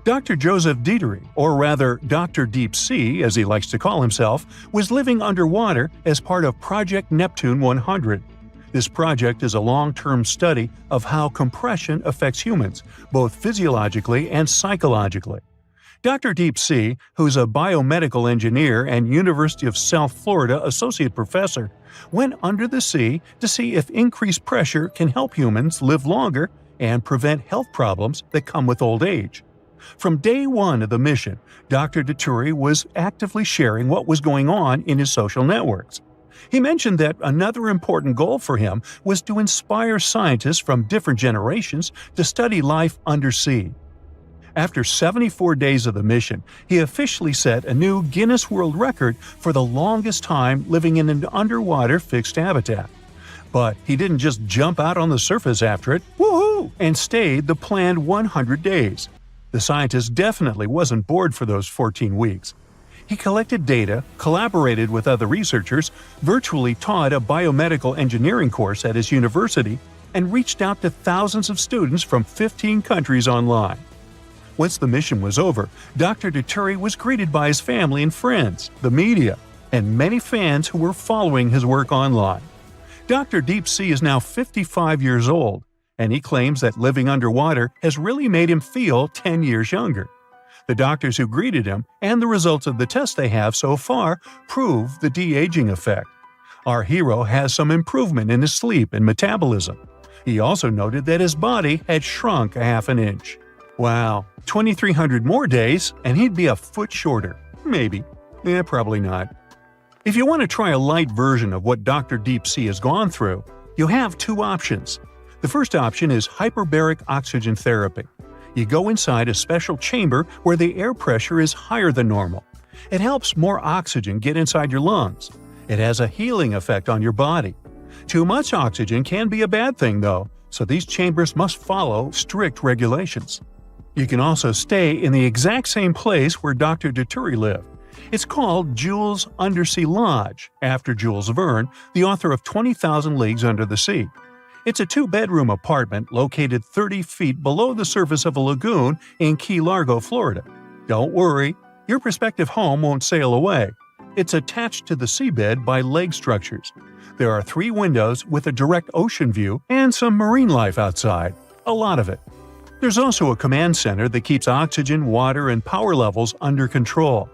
Dr. Joseph Dieterich, or rather Dr. Deep Sea as he likes to call himself, was living underwater as part of Project Neptune 100. This project is a long-term study of how compression affects humans, both physiologically and psychologically. Dr. Deep Sea, who's a biomedical engineer and University of South Florida associate professor, went under the sea to see if increased pressure can help humans live longer and prevent health problems that come with old age. From day one of the mission, Dr. Dieterich was actively sharing what was going on in his social networks. He mentioned that another important goal for him was to inspire scientists from different generations to study life undersea. After 74 days of the mission, he officially set a new Guinness World Record for the longest time living in an underwater fixed habitat. But he didn't just jump out on the surface after it, woohoo, and stayed the planned 100 days. The scientist definitely wasn't bored for those 14 weeks. He collected data, collaborated with other researchers, virtually taught a biomedical engineering course at his university, and reached out to thousands of students from 15 countries online. Once the mission was over, Dr. Dieterich was greeted by his family and friends, the media, and many fans who were following his work online. Dr. Deep Sea is now 55 years old, and he claims that living underwater has really made him feel 10 years younger. The doctors who greeted him and the results of the tests they have so far prove the de-aging effect. Our hero has some improvement in his sleep and metabolism. He also noted that his body had shrunk a half an inch. Wow, 2,300 more days and he'd be a foot shorter. Maybe. Probably not. If you want to try a light version of what Dr. Deep Sea has gone through, you have two options. The first option is hyperbaric oxygen therapy. You go inside a special chamber where the air pressure is higher than normal. It helps more oxygen get inside your lungs. It has a healing effect on your body. Too much oxygen can be a bad thing, though, so these chambers must follow strict regulations. You can also stay in the exact same place where Dr. Dieterich lived. It's called Jules' Undersea Lodge, after Jules Verne, the author of 20,000 Leagues Under the Sea. It's a two-bedroom apartment located 30 feet below the surface of a lagoon in Key Largo, Florida. Don't worry, your prospective home won't sail away. It's attached to the seabed by leg structures. There are 3 windows with a direct ocean view and some marine life outside. A lot of it. There's also a command center that keeps oxygen, water, and power levels under control.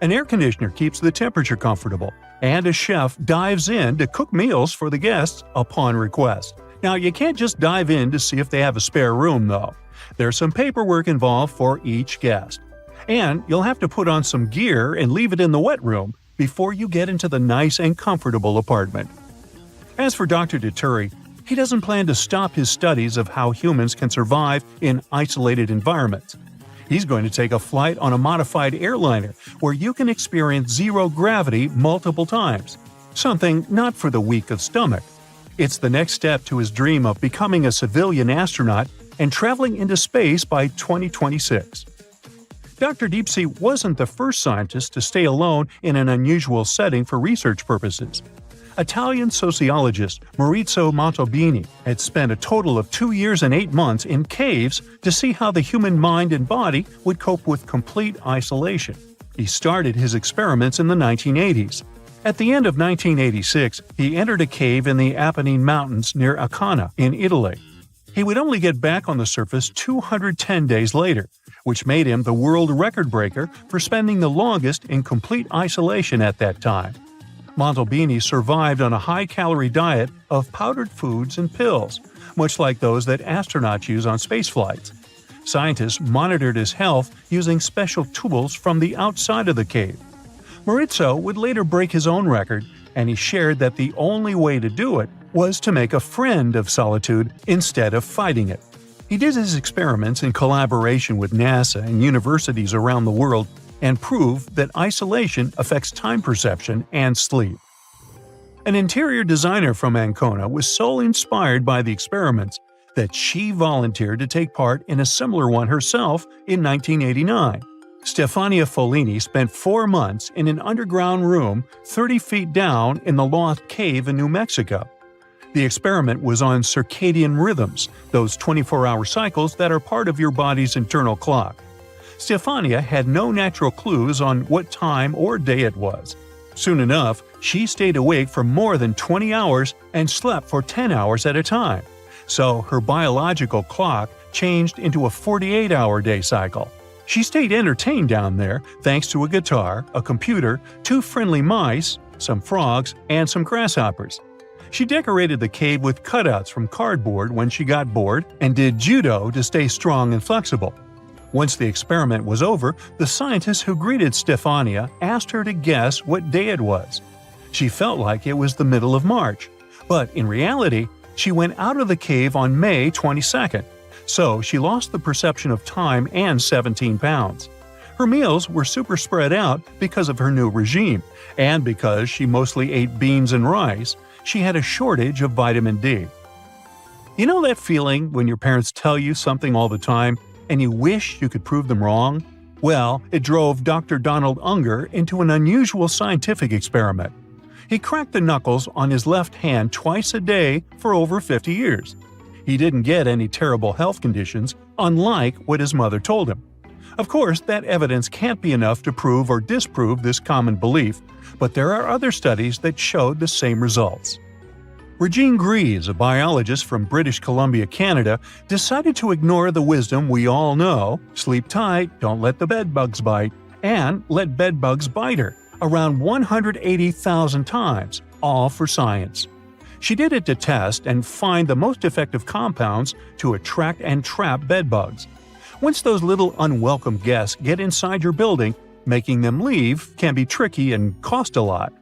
An air conditioner keeps the temperature comfortable, and a chef dives in to cook meals for the guests upon request. Now, you can't just dive in to see if they have a spare room, though. There's some paperwork involved for each guest. And you'll have to put on some gear and leave it in the wet room before you get into the nice and comfortable apartment. As for Dr. Dieterich, he doesn't plan to stop his studies of how humans can survive in isolated environments. He's going to take a flight on a modified airliner where you can experience zero gravity multiple times. Something not for the weak of stomach. It's the next step to his dream of becoming a civilian astronaut and traveling into space by 2026. Dr. Deep Sea wasn't the first scientist to stay alone in an unusual setting for research purposes. Italian sociologist Maurizio Montalbini had spent a total of 2 years and 8 months in caves to see how the human mind and body would cope with complete isolation. He started his experiments in the 1980s. At the end of 1986, he entered a cave in the Apennine Mountains near Ancona in Italy. He would only get back on the surface 210 days later, which made him the world record breaker for spending the longest in complete isolation at that time. Montalbini survived on a high-calorie diet of powdered foods and pills, much like those that astronauts use on space flights. Scientists monitored his health using special tools from the outside of the cave. Maurizio would later break his own record, and he shared that the only way to do it was to make a friend of solitude instead of fighting it. He did his experiments in collaboration with NASA and universities around the world and proved that isolation affects time perception and sleep. An interior designer from Ancona was so inspired by the experiments that she volunteered to take part in a similar one herself in 1989. Stefania Follini spent 4 months in an underground room 30 feet down in the Lost Cave in New Mexico. The experiment was on circadian rhythms, those 24-hour cycles that are part of your body's internal clock. Stefania had no natural clues on what time or day it was. Soon enough, she stayed awake for more than 20 hours and slept for 10 hours at a time. So her biological clock changed into a 48-hour day cycle. She stayed entertained down there thanks to a guitar, a computer, 2 friendly mice, some frogs, and some grasshoppers. She decorated the cave with cutouts from cardboard when she got bored and did judo to stay strong and flexible. Once the experiment was over, the scientists who greeted Stefania asked her to guess what day it was. She felt like it was the middle of March, but in reality, she went out of the cave on May 22nd, so she lost the perception of time and 17 pounds. Her meals were super spread out because of her new regime, and because she mostly ate beans and rice, she had a shortage of vitamin D. You know that feeling when your parents tell you something all the time and you wish you could prove them wrong? Well, it drove Dr. Donald Unger into an unusual scientific experiment. He cracked the knuckles on his left hand twice a day for over 50 years. He didn't get any terrible health conditions, unlike what his mother told him. Of course, that evidence can't be enough to prove or disprove this common belief, but there are other studies that showed the same results. Regine Greaves, a biologist from British Columbia, Canada, decided to ignore the wisdom we all know: sleep tight, don't let the bedbugs bite, and let bedbugs bite her, around 180,000 times, all for science. She did it to test and find the most effective compounds to attract and trap bedbugs. Once those little unwelcome guests get inside your building, making them leave can be tricky and cost a lot.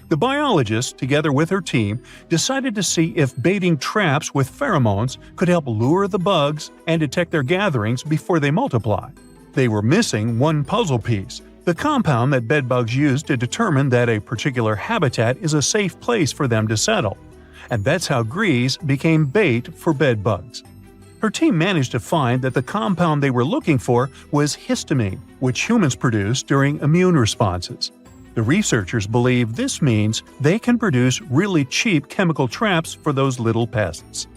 The biologist, together with her team, decided to see if baiting traps with pheromones could help lure the bugs and detect their gatherings before they multiply. They were missing one puzzle piece: the compound that bedbugs use to determine that a particular habitat is a safe place for them to settle. And that's how Greaves became bait for bedbugs. Her team managed to find that the compound they were looking for was histamine, which humans produce during immune responses. The researchers believe this means they can produce really cheap chemical traps for those little pests.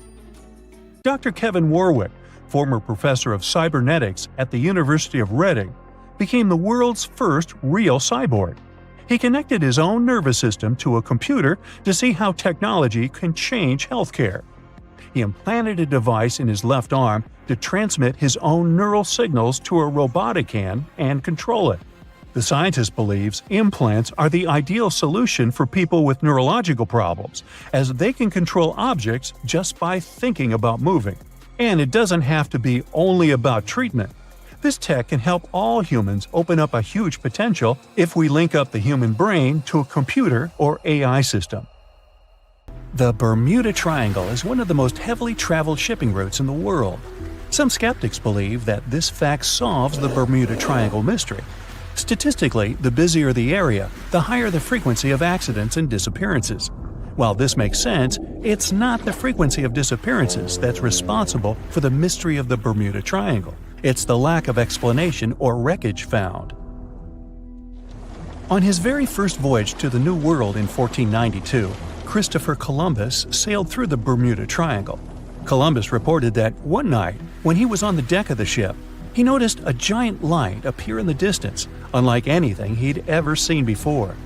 Dr. Kevin Warwick, former professor of cybernetics at the University of Reading, became the world's first real cyborg. He connected his own nervous system to a computer to see how technology can change healthcare. He implanted a device in his left arm to transmit his own neural signals to a robotic hand and control it. The scientist believes implants are the ideal solution for people with neurological problems, as they can control objects just by thinking about moving. And it doesn't have to be only about treatment. This tech can help all humans open up a huge potential if we link up the human brain to a computer or AI system. The Bermuda Triangle is one of the most heavily traveled shipping routes in the world. Some skeptics believe that this fact solves the Bermuda Triangle mystery. Statistically, the busier the area, the higher the frequency of accidents and disappearances. While this makes sense, it's not the frequency of disappearances that's responsible for the mystery of the Bermuda Triangle. It's the lack of explanation or wreckage found. On his very first voyage to the New World in 1492, Christopher Columbus sailed through the Bermuda Triangle. Columbus reported that one night, when he was on the deck of the ship, he noticed a giant light appear in the distance, unlike anything he'd ever seen before.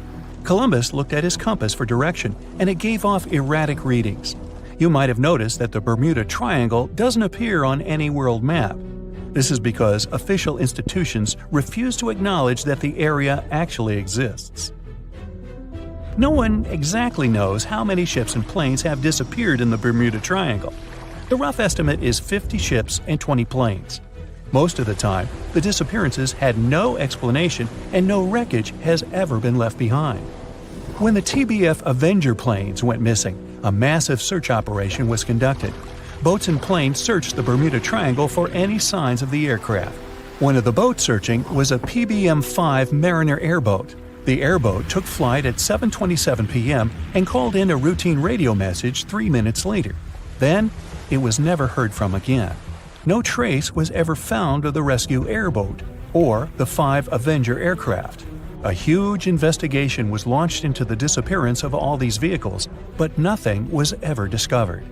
Columbus looked at his compass for direction, and it gave off erratic readings. You might have noticed that the Bermuda Triangle doesn't appear on any world map. This is because official institutions refuse to acknowledge that the area actually exists. No one exactly knows how many ships and planes have disappeared in the Bermuda Triangle. The rough estimate is 50 ships and 20 planes. Most of the time, the disappearances had no explanation and no wreckage has ever been left behind. When the TBF Avenger planes went missing, a massive search operation was conducted. Boats and planes searched the Bermuda Triangle for any signs of the aircraft. One of the boats searching was a PBM-5 Mariner airboat. The airboat took flight at 7:27 p.m. and called in a routine radio message 3 minutes later. Then, it was never heard from again. No trace was ever found of the rescue airboat, or the 5 Avenger aircraft. A huge investigation was launched into the disappearance of all these vehicles, but nothing was ever discovered.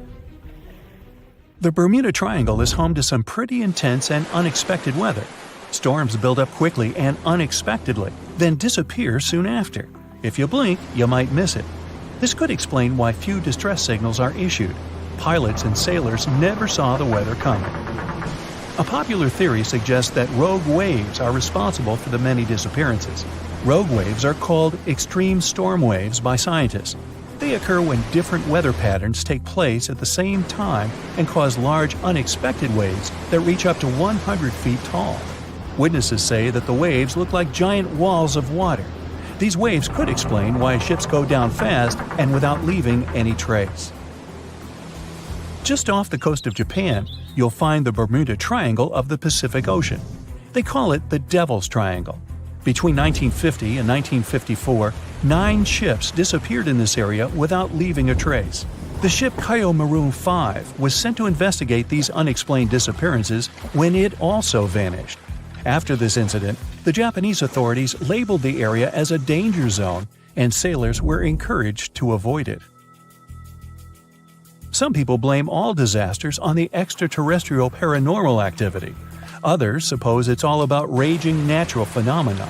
The Bermuda Triangle is home to some pretty intense and unexpected weather. Storms build up quickly and unexpectedly, then disappear soon after. If you blink, you might miss it. This could explain why few distress signals are issued. Pilots and sailors never saw the weather coming. A popular theory suggests that rogue waves are responsible for the many disappearances. Rogue waves are called extreme storm waves by scientists. They occur when different weather patterns take place at the same time and cause large unexpected waves that reach up to 100 feet tall. Witnesses say that the waves look like giant walls of water. These waves could explain why ships go down fast and without leaving any trace. Just off the coast of Japan, you'll find the Bermuda Triangle of the Pacific Ocean. They call it the Devil's Triangle. Between 1950 and 1954, 9 ships disappeared in this area without leaving a trace. The ship Maru 5 was sent to investigate these unexplained disappearances when it also vanished. After this incident, the Japanese authorities labeled the area as a danger zone, and sailors were encouraged to avoid it. Some people blame all disasters on the extraterrestrial paranormal activity. Others suppose it's all about raging natural phenomena.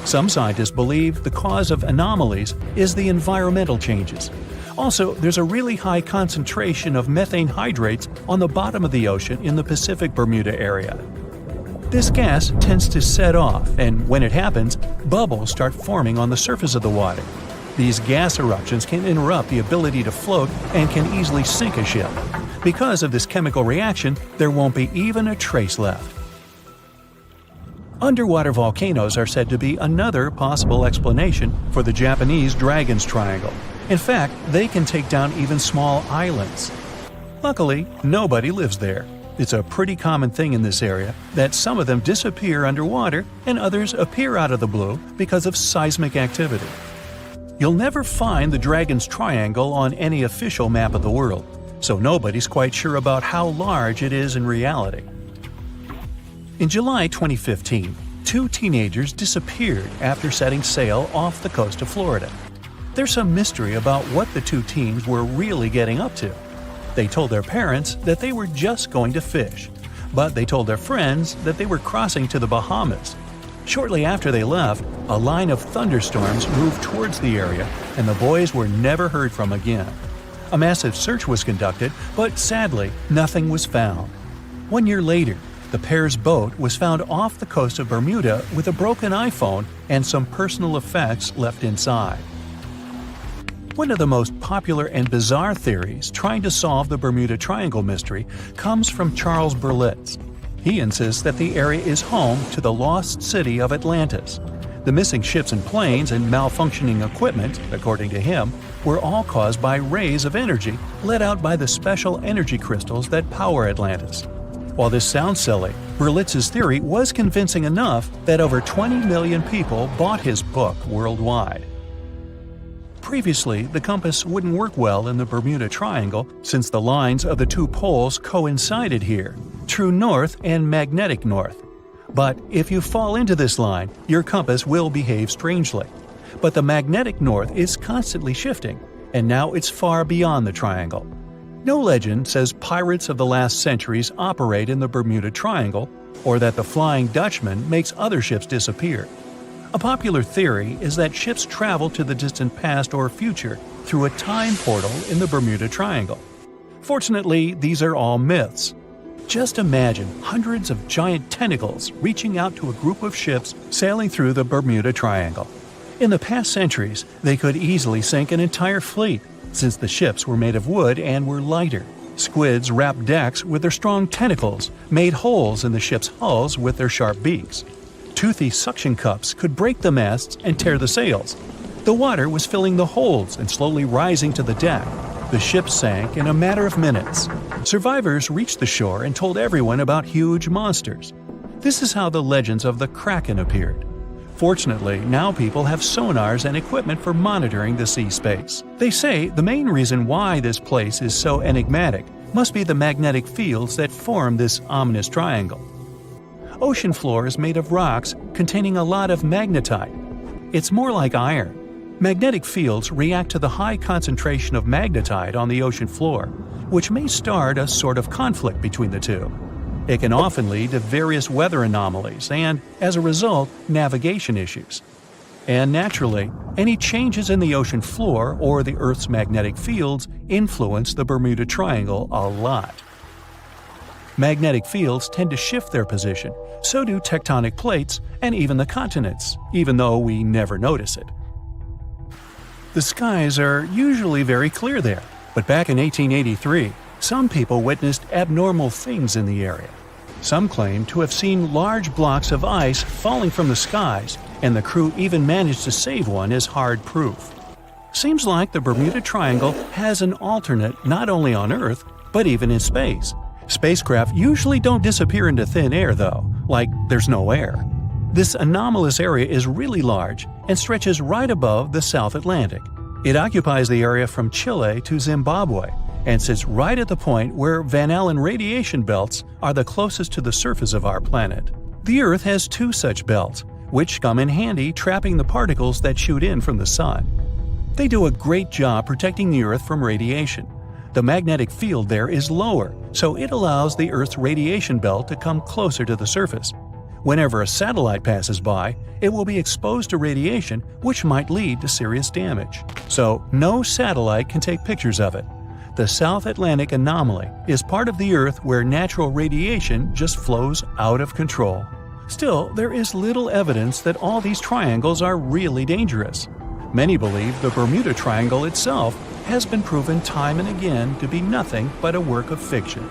Some scientists believe the cause of anomalies is the environmental changes. Also, there's a really high concentration of methane hydrates on the bottom of the ocean in the Pacific Bermuda area. This gas tends to set off, and when it happens, bubbles start forming on the surface of the water. These gas eruptions can interrupt the ability to float and can easily sink a ship. Because of this chemical reaction, there won't be even a trace left. Underwater volcanoes are said to be another possible explanation for the Japanese Dragon's Triangle. In fact, they can take down even small islands. Luckily, nobody lives there. It's a pretty common thing in this area that some of them disappear underwater and others appear out of the blue because of seismic activity. You'll never find the Dragon's Triangle on any official map of the world, so nobody's quite sure about how large it is in reality. In July 2015, 2 teenagers disappeared after setting sail off the coast of Florida. There's some mystery about what the 2 teens were really getting up to. They told their parents that they were just going to fish, but they told their friends that they were crossing to the Bahamas. Shortly after they left, a line of thunderstorms moved towards the area, and the boys were never heard from again. A massive search was conducted, but sadly, nothing was found. 1 year later, the pair's boat was found off the coast of Bermuda with a broken iPhone and some personal effects left inside. One of the most popular and bizarre theories trying to solve the Bermuda Triangle mystery comes from Charles Berlitz. He insists that the area is home to the lost city of Atlantis. The missing ships and planes and malfunctioning equipment, according to him, were all caused by rays of energy let out by the special energy crystals that power Atlantis. While this sounds silly, Berlitz's theory was convincing enough that over 20 million people bought his book worldwide. Previously, the compass wouldn't work well in the Bermuda Triangle since the lines of the 2 poles coincided here, true north and magnetic north. But if you fall into this line, your compass will behave strangely. But the magnetic north is constantly shifting, and now it's far beyond the triangle. No legend says pirates of the last centuries operate in the Bermuda Triangle, or that the Flying Dutchman makes other ships disappear. A popular theory is that ships travel to the distant past or future through a time portal in the Bermuda Triangle. Fortunately, these are all myths. Just imagine hundreds of giant tentacles reaching out to a group of ships sailing through the Bermuda Triangle. In the past centuries, they could easily sink an entire fleet, since the ships were made of wood and were lighter. Squids wrapped decks with their strong tentacles, made holes in the ship's hulls with their sharp beaks. Toothy suction cups could break the masts and tear the sails. The water was filling the holds and slowly rising to the deck. The ship sank in a matter of minutes. Survivors reached the shore and told everyone about huge monsters. This is how the legends of the Kraken appeared. Fortunately, now people have sonars and equipment for monitoring the sea space. They say the main reason why this place is so enigmatic must be the magnetic fields that form this ominous triangle. ocean floor is made of rocks containing a lot of magnetite. It's more like iron. Magnetic fields react to the high concentration of magnetite on the ocean floor, which may start a sort of conflict between the two. It can often lead to various weather anomalies and, as a result, navigation issues. And naturally, any changes in the ocean floor or the Earth's magnetic fields influence the Bermuda Triangle a lot. Magnetic fields tend to shift their position, so do tectonic plates and even the continents, even though we never notice it. The skies are usually very clear there, but back in 1883, some people witnessed abnormal things in the area. Some claim to have seen large blocks of ice falling from the skies, and the crew even managed to save one as hard proof. Seems like the Bermuda Triangle has an alternate not only on Earth, but even in space. Spacecraft usually don't disappear into thin air though, like there's no air. This anomalous area is really large and stretches right above the South Atlantic. It occupies the area from Chile to Zimbabwe and sits right at the point where Van Allen radiation belts are the closest to the surface of our planet. The Earth has two such belts, which come in handy trapping the particles that shoot in from the Sun. They do a great job protecting the Earth from radiation. The magnetic field there is lower, so it allows the Earth's radiation belt to come closer to the surface. Whenever a satellite passes by, it will be exposed to radiation, which might lead to serious damage. So, no satellite can take pictures of it. The South Atlantic anomaly is part of the Earth where natural radiation just flows out of control. Still, there is little evidence that all these triangles are really dangerous. Many believe the Bermuda Triangle itself has been proven time and again to be nothing but a work of fiction.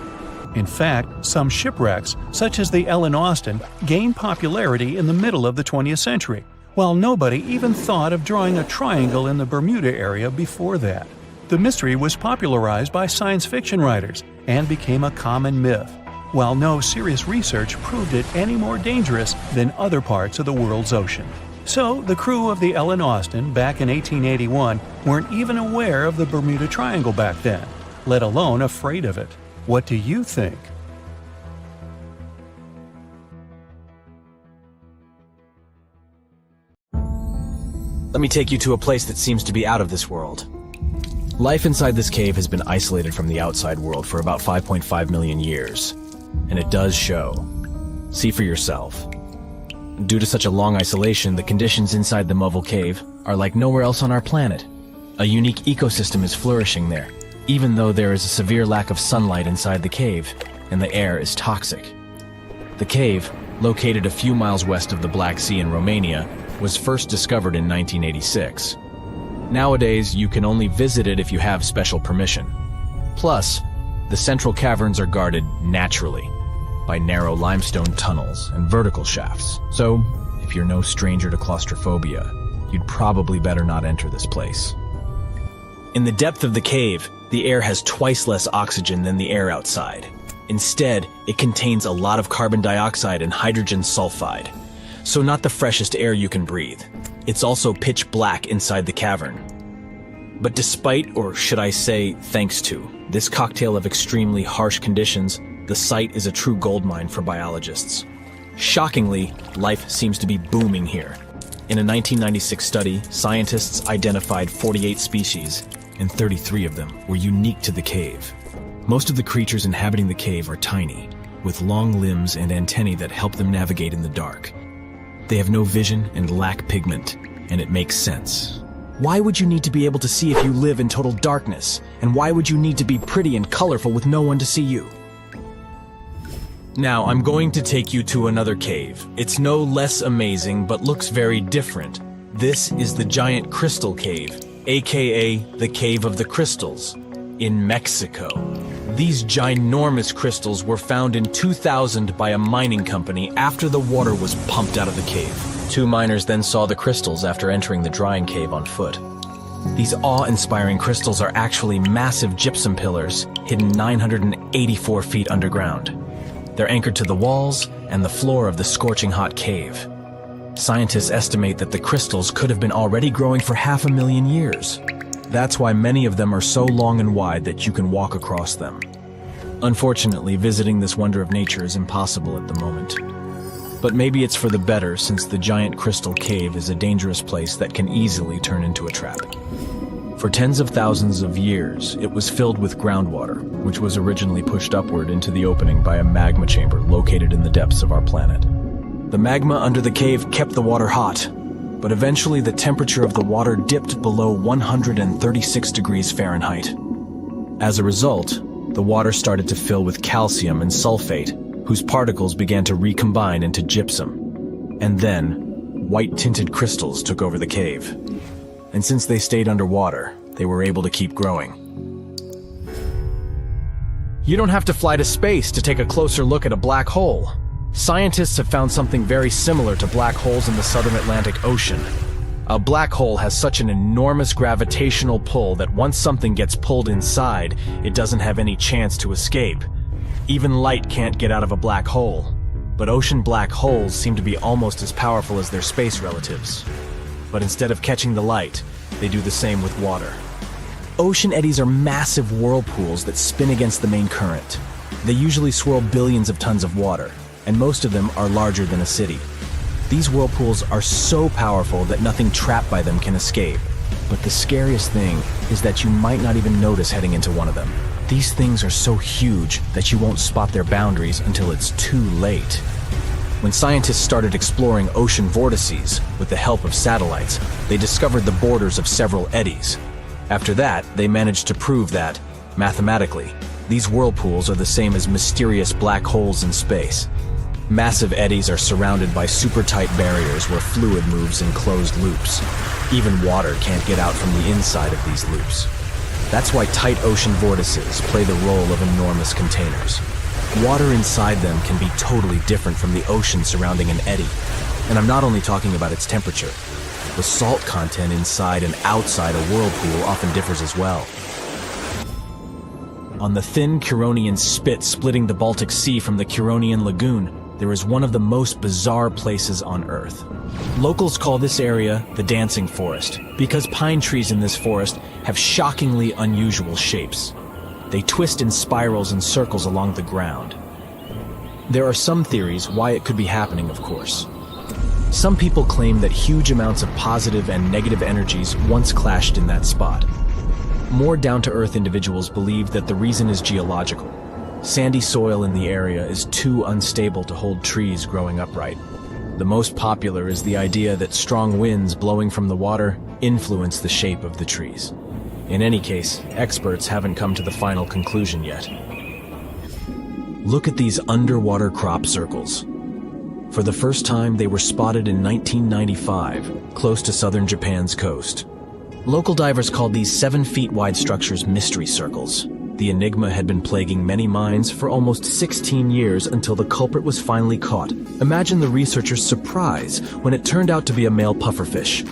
In fact, some shipwrecks, such as the Ellen Austin, gained popularity in the middle of the 20th century, while nobody even thought of drawing a triangle in the Bermuda area before that. The mystery was popularized by science fiction writers and became a common myth, while no serious research proved it any more dangerous than other parts of the world's ocean. So, the crew of the Ellen Austin back in 1881 weren't even aware of the Bermuda Triangle back then, let alone afraid of it. What do you think? Let me take you to a place that seems to be out of this world. Life inside this cave has been isolated from the outside world for about 5.5 million years, and it does show. See for yourself. Due to such a long isolation, the conditions inside the Mobile Cave are like nowhere else on our planet. A unique ecosystem is flourishing there, even though there is a severe lack of sunlight inside the cave, and the air is toxic. The cave, located a few miles west of the Black Sea in Romania, was first discovered in 1986. Nowadays, you can only visit it if you have special permission. Plus, the central caverns are guarded naturally by narrow limestone tunnels and vertical shafts. So, if you're no stranger to claustrophobia, you'd probably better not enter this place. In the depth of the cave, the air has twice less oxygen than the air outside. Instead, it contains a lot of carbon dioxide and hydrogen sulfide, so not the freshest air you can breathe. It's also pitch black inside the cavern. But despite, or should I say thanks to, this cocktail of extremely harsh conditions, the site is a true goldmine for biologists. Shockingly, life seems to be booming here. In a 1996 study, scientists identified 48 species, and 33 of them were unique to the cave. Most of the creatures inhabiting the cave are tiny, with long limbs and antennae that help them navigate in the dark. They have no vision and lack pigment, and it makes sense. Why would you need to be able to see if you live in total darkness? And why would you need to be pretty and colorful with no one to see you? Now, I'm going to take you to another cave. It's no less amazing, but looks very different. This is the Giant Crystal Cave, aka the Cave of the Crystals, in Mexico. These ginormous crystals were found in 2000 by a mining company after the water was pumped out of the cave. Two miners then saw the crystals after entering the drying cave on foot. These awe-inspiring crystals are actually massive gypsum pillars hidden 984 feet underground. They're anchored to the walls and the floor of the scorching hot cave. Scientists estimate that the crystals could have been already growing for 500,000 years. That's why many of them are so long and wide that you can walk across them. Unfortunately, visiting this wonder of nature is impossible at the moment. But maybe it's for the better, since the giant crystal cave is a dangerous place that can easily turn into a trap. For tens of thousands of years, it was filled with groundwater, which was originally pushed upward into the opening by a magma chamber located in the depths of our planet. The magma under the cave kept the water hot, but eventually the temperature of the water dipped below 136 degrees Fahrenheit. As a result, the water started to fill with calcium and sulfate, whose particles began to recombine into gypsum. And then, white-tinted crystals took over the cave. And since they stayed underwater, they were able to keep growing. You don't have to fly to space to take a closer look at a black hole. Scientists have found something very similar to black holes in the southern Atlantic Ocean. A black hole has such an enormous gravitational pull that once something gets pulled inside, it doesn't have any chance to escape. Even light can't get out of a black hole. But ocean black holes seem to be almost as powerful as their space relatives. But instead of catching the light, they do the same with water. Ocean eddies are massive whirlpools that spin against the main current. They usually swirl billions of tons of water, and most of them are larger than a city. These whirlpools are so powerful that nothing trapped by them can escape. But the scariest thing is that you might not even notice heading into one of them. These things are so huge that you won't spot their boundaries until it's too late. When scientists started exploring ocean vortices with the help of satellites, they discovered the borders of several eddies. After that, they managed to prove that, mathematically, these whirlpools are the same as mysterious black holes in space. Massive eddies are surrounded by super-tight barriers where fluid moves in closed loops. Even water can't get out from the inside of these loops. That's why tight ocean vortices play the role of enormous containers. Water inside them can be totally different from the ocean surrounding an eddy. And I'm not only talking about its temperature. The salt content inside and outside a whirlpool often differs as well. On the thin Curonian spit splitting the Baltic Sea from the Curonian Lagoon, there is one of the most bizarre places on Earth. Locals call this area the Dancing Forest because pine trees in this forest have shockingly unusual shapes. They twist in spirals and circles along the ground. There are some theories why it could be happening, of course. Some people claim that huge amounts of positive and negative energies once clashed in that spot. More down-to-earth individuals believe that the reason is geological. Sandy soil in the area is too unstable to hold trees growing upright. The most popular is the idea that strong winds blowing from the water influence the shape of the trees. In any case, experts haven't come to the final conclusion yet. Look at these underwater crop circles. For the first time, they were spotted in 1995, close to southern Japan's coast. Local divers called these 7-feet-wide structures mystery circles. The enigma had been plaguing many minds for almost 16 years until the culprit was finally caught. Imagine the researchers' surprise when it turned out to be a male pufferfish.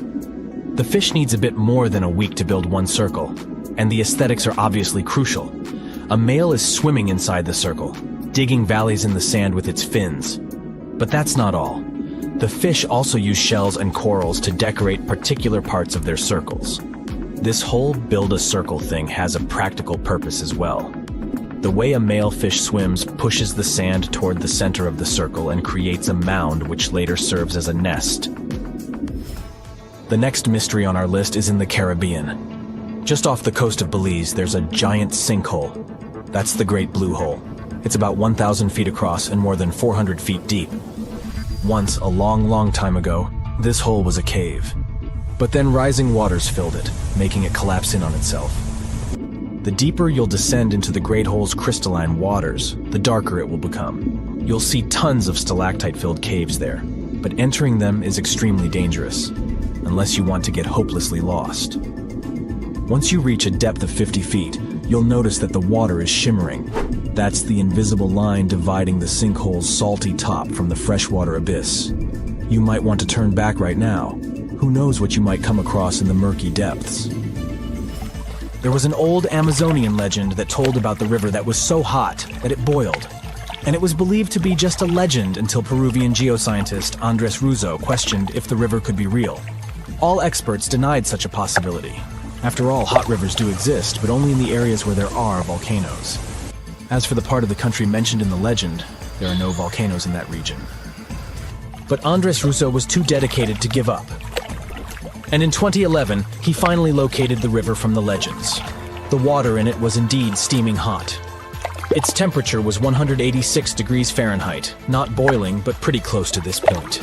The fish needs a bit more than a week to build one circle, and the aesthetics are obviously crucial. A male is swimming inside the circle, digging valleys in the sand with its fins. But that's not all. The fish also use shells and corals to decorate particular parts of their circles. This whole build-a-circle thing has a practical purpose as well. The way a male fish swims pushes the sand toward the center of the circle and creates a mound which later serves as a nest. The next mystery on our list is in the Caribbean. Just off the coast of Belize, there's a giant sinkhole. That's the Great Blue Hole. It's about 1,000 feet across and more than 400 feet deep. Once, a long, long time ago, this hole was a cave. But then rising waters filled it, making it collapse in on itself. The deeper you'll descend into the Great Hole's crystalline waters, the darker it will become. You'll see tons of stalactite-filled caves there, but entering them is extremely dangerous, unless you want to get hopelessly lost. Once you reach a depth of 50 feet, you'll notice that the water is shimmering. That's the invisible line dividing the sinkhole's salty top from the freshwater abyss. You might want to turn back right now. Who knows what you might come across in the murky depths. There was an old Amazonian legend that told about the river that was so hot that it boiled. And it was believed to be just a legend until Peruvian geoscientist Andres Ruzo questioned if the river could be real. All experts denied such a possibility. After all, hot rivers do exist, but only in the areas where there are volcanoes. As for the part of the country mentioned in the legend, there are no volcanoes in that region. but Andres Russo was too dedicated to give up. And in 2011, he finally located the river from the legends. The water in it was indeed steaming hot. Its temperature was 186 degrees Fahrenheit, not boiling, but pretty close to this point.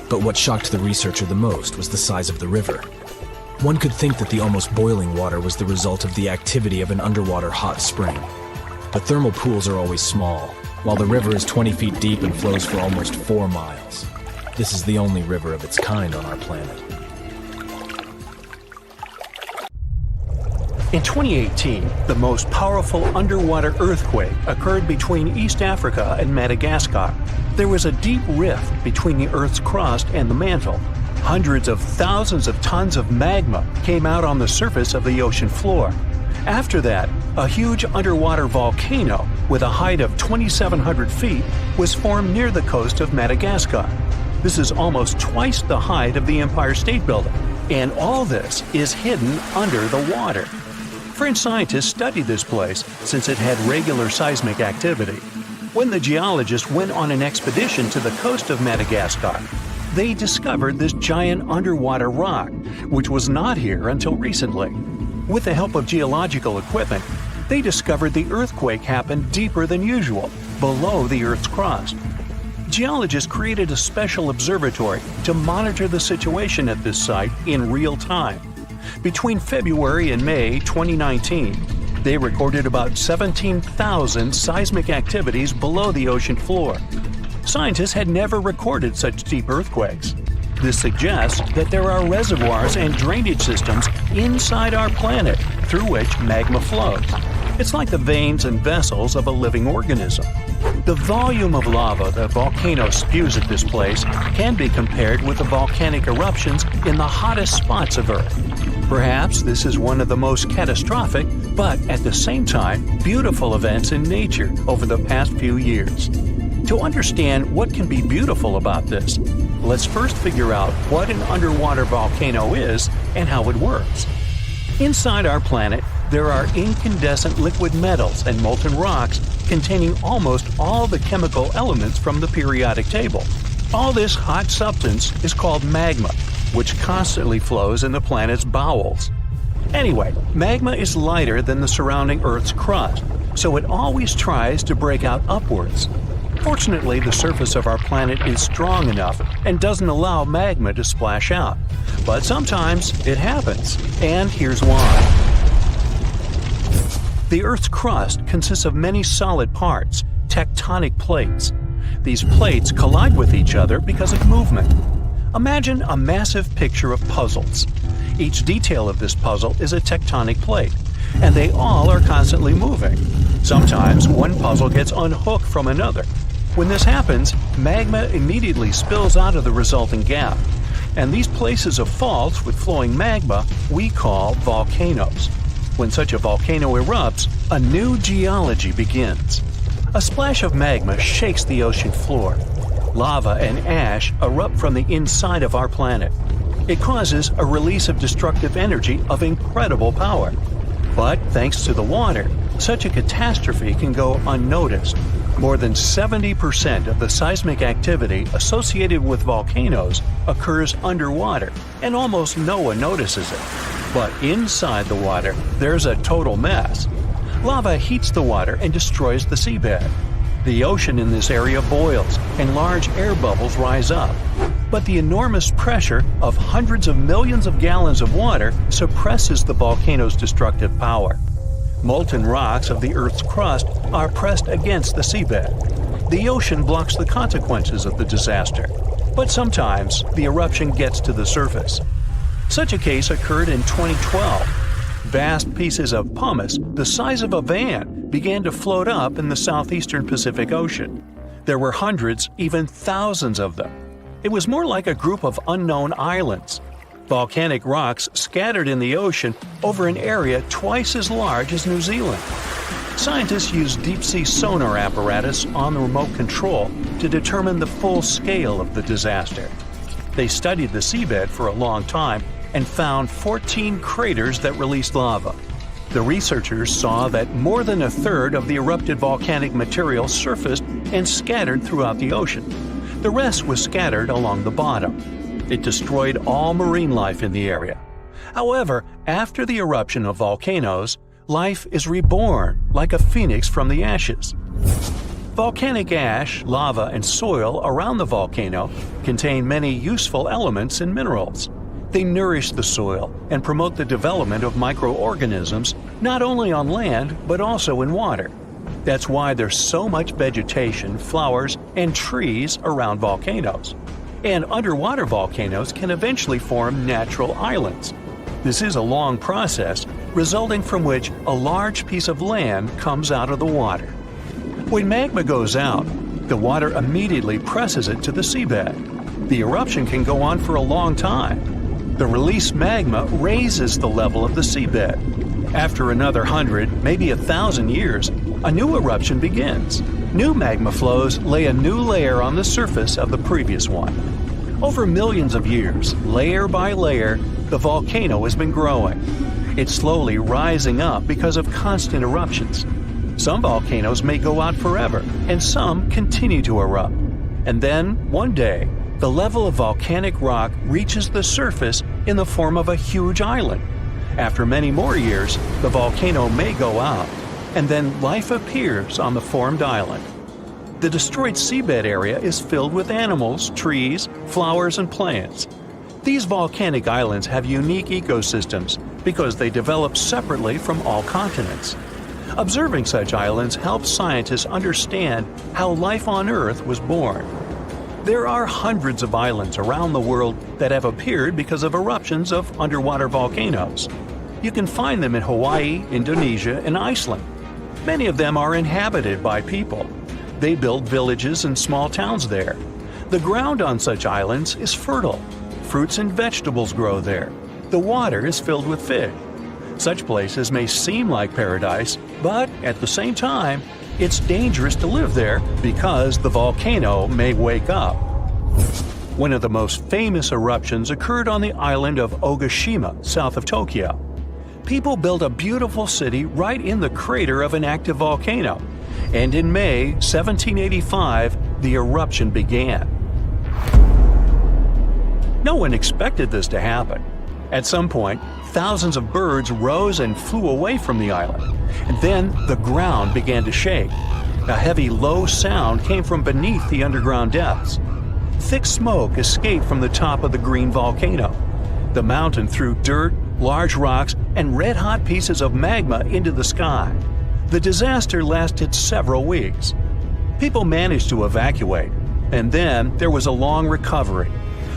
But what shocked the researcher the most was the size of the river. One could think that the almost boiling water was the result of the activity of an underwater hot spring. But thermal pools are always small, while the river is 20 feet deep and flows for almost 4 miles. This is the only river of its kind on our planet. In 2018, the most powerful underwater earthquake occurred between East Africa and Madagascar. There was a deep rift between the Earth's crust and the mantle. Hundreds of thousands of tons of magma came out on the surface of the ocean floor. After that, a huge underwater volcano with a height of 2,700 feet was formed near the coast of Madagascar. This is almost twice the height of the Empire State Building, and all this is hidden under the water. French scientists studied this place since it had regular seismic activity. When the geologists went on an expedition to the coast of Madagascar, they discovered this giant underwater rock, which was not here until recently. With the help of geological equipment, they discovered the earthquake happened deeper than usual, below the Earth's crust. Geologists created a special observatory to monitor the situation at this site in real time. Between February and May 2019, they recorded about 17,000 seismic activities below the ocean floor. Scientists had never recorded such deep earthquakes. This suggests that there are reservoirs and drainage systems inside our planet through which magma flows. It's like the veins and vessels of a living organism. The volume of lava the volcano spews at this place can be compared with the volcanic eruptions in the hottest spots of Earth. Perhaps this is one of the most catastrophic, but at the same time, beautiful events in nature over the past few years. To understand what can be beautiful about this, let's first figure out what an underwater volcano is and how it works. Inside our planet, there are incandescent liquid metals and molten rocks containing almost all the chemical elements from the periodic table. All this hot substance is called magma, which constantly flows in the planet's bowels. Anyway, magma is lighter than the surrounding Earth's crust, so it always tries to break out upwards. Fortunately, the surface of our planet is strong enough and doesn't allow magma to splash out. But sometimes it happens, and here's why. The Earth's crust consists of many solid parts, tectonic plates. These plates collide with each other because of movement. Imagine a massive picture of puzzles. Each detail of this puzzle is a tectonic plate, and they all are constantly moving. Sometimes one puzzle gets unhooked from another. When this happens, magma immediately spills out of the resulting gap. And these places of faults with flowing magma we call volcanoes. When such a volcano erupts, a new geology begins. A splash of magma shakes the ocean floor. Lava and ash erupt from the inside of our planet. It causes a release of destructive energy of incredible power. But thanks to the water, such a catastrophe can go unnoticed. More than 70% of the seismic activity associated with volcanoes occurs underwater, and almost no one notices it. But inside the water, there's a total mess. Lava heats the water and destroys the seabed. The ocean in this area boils, and large air bubbles rise up. But the enormous pressure of hundreds of millions of gallons of water suppresses the volcano's destructive power. Molten rocks of the Earth's crust are pressed against the seabed. The ocean blocks the consequences of the disaster, but sometimes the eruption gets to the surface. Such a case occurred in 2012. Vast pieces of pumice, the size of a van, began to float up in the southeastern Pacific Ocean. There were hundreds, even thousands of them. It was more like a group of unknown islands. Volcanic rocks scattered in the ocean over an area twice as large as New Zealand. Scientists used deep-sea sonar apparatus on the remote control to determine the full scale of the disaster. They studied the seabed for a long time and found 14 craters that released lava. The researchers saw that more than a third of the erupted volcanic material surfaced and scattered throughout the ocean. The rest was scattered along the bottom. It destroyed all marine life in the area. However, after the eruption of volcanoes, life is reborn like a phoenix from the ashes. Volcanic ash, lava, and soil around the volcano contain many useful elements and minerals. They nourish the soil and promote the development of microorganisms not only on land but also in water. That's why there's so much vegetation, flowers, and trees around volcanoes. And underwater volcanoes can eventually form natural islands. This is a long process, resulting from which a large piece of land comes out of the water. When magma goes out, the water immediately presses it to the seabed. The eruption can go on for a long time. The released magma raises the level of the seabed. After another 100, maybe 1,000 years, a new eruption begins. New magma flows lay a new layer on the surface of the previous one. Over millions of years, layer by layer, the volcano has been growing. It's slowly rising up because of constant eruptions. Some volcanoes may go out forever, and some continue to erupt. And then, one day, the level of volcanic rock reaches the surface in the form of a huge island. After many more years, the volcano may go out, and then life appears on the formed island. The destroyed seabed area is filled with animals, trees, flowers, and plants. These volcanic islands have unique ecosystems because they develop separately from all continents. Observing such islands helps scientists understand how life on Earth was born. There are hundreds of islands around the world that have appeared because of eruptions of underwater volcanoes. You can find them in Hawaii, Indonesia, and Iceland. Many of them are inhabited by people. They build villages and small towns there. The ground on such islands is fertile. Fruits and vegetables grow there. The water is filled with fish. Such places may seem like paradise, but at the same time, it's dangerous to live there because the volcano may wake up. One of the most famous eruptions occurred on the island of Ogashima, south of Tokyo. People built a beautiful city right in the crater of an active volcano, and in May 1785, the eruption began. No one expected this to happen. At some point, thousands of birds rose and flew away from the island, and then the ground began to shake. A heavy, low sound came from beneath the underground depths. Thick smoke escaped from the top of the green volcano. The mountain threw dirt, large rocks, and red-hot pieces of magma into the sky. The disaster lasted several weeks. People managed to evacuate, and then there was a long recovery.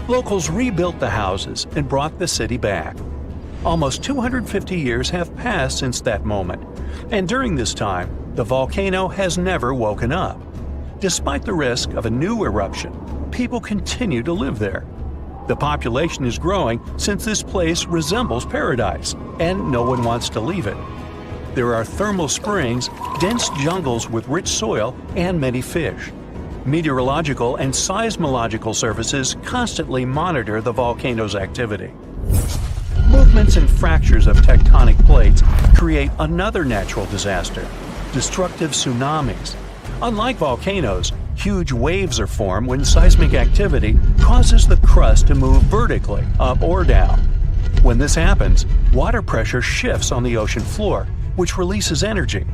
Locals rebuilt the houses and brought the city back. Almost 250 years have passed since that moment, and during this time, the volcano has never woken up. Despite the risk of a new eruption, people continue to live there. The population is growing since this place resembles paradise, and no one wants to leave it. There are thermal springs, dense jungles with rich soil, and many fish. Meteorological and seismological services constantly monitor the volcano's activity. Movements and fractures of tectonic plates create another natural disaster, destructive tsunamis. Unlike volcanoes, huge waves are formed when seismic activity causes the crust to move vertically, up or down. When this happens, water pressure shifts on the ocean floor, which releases energy.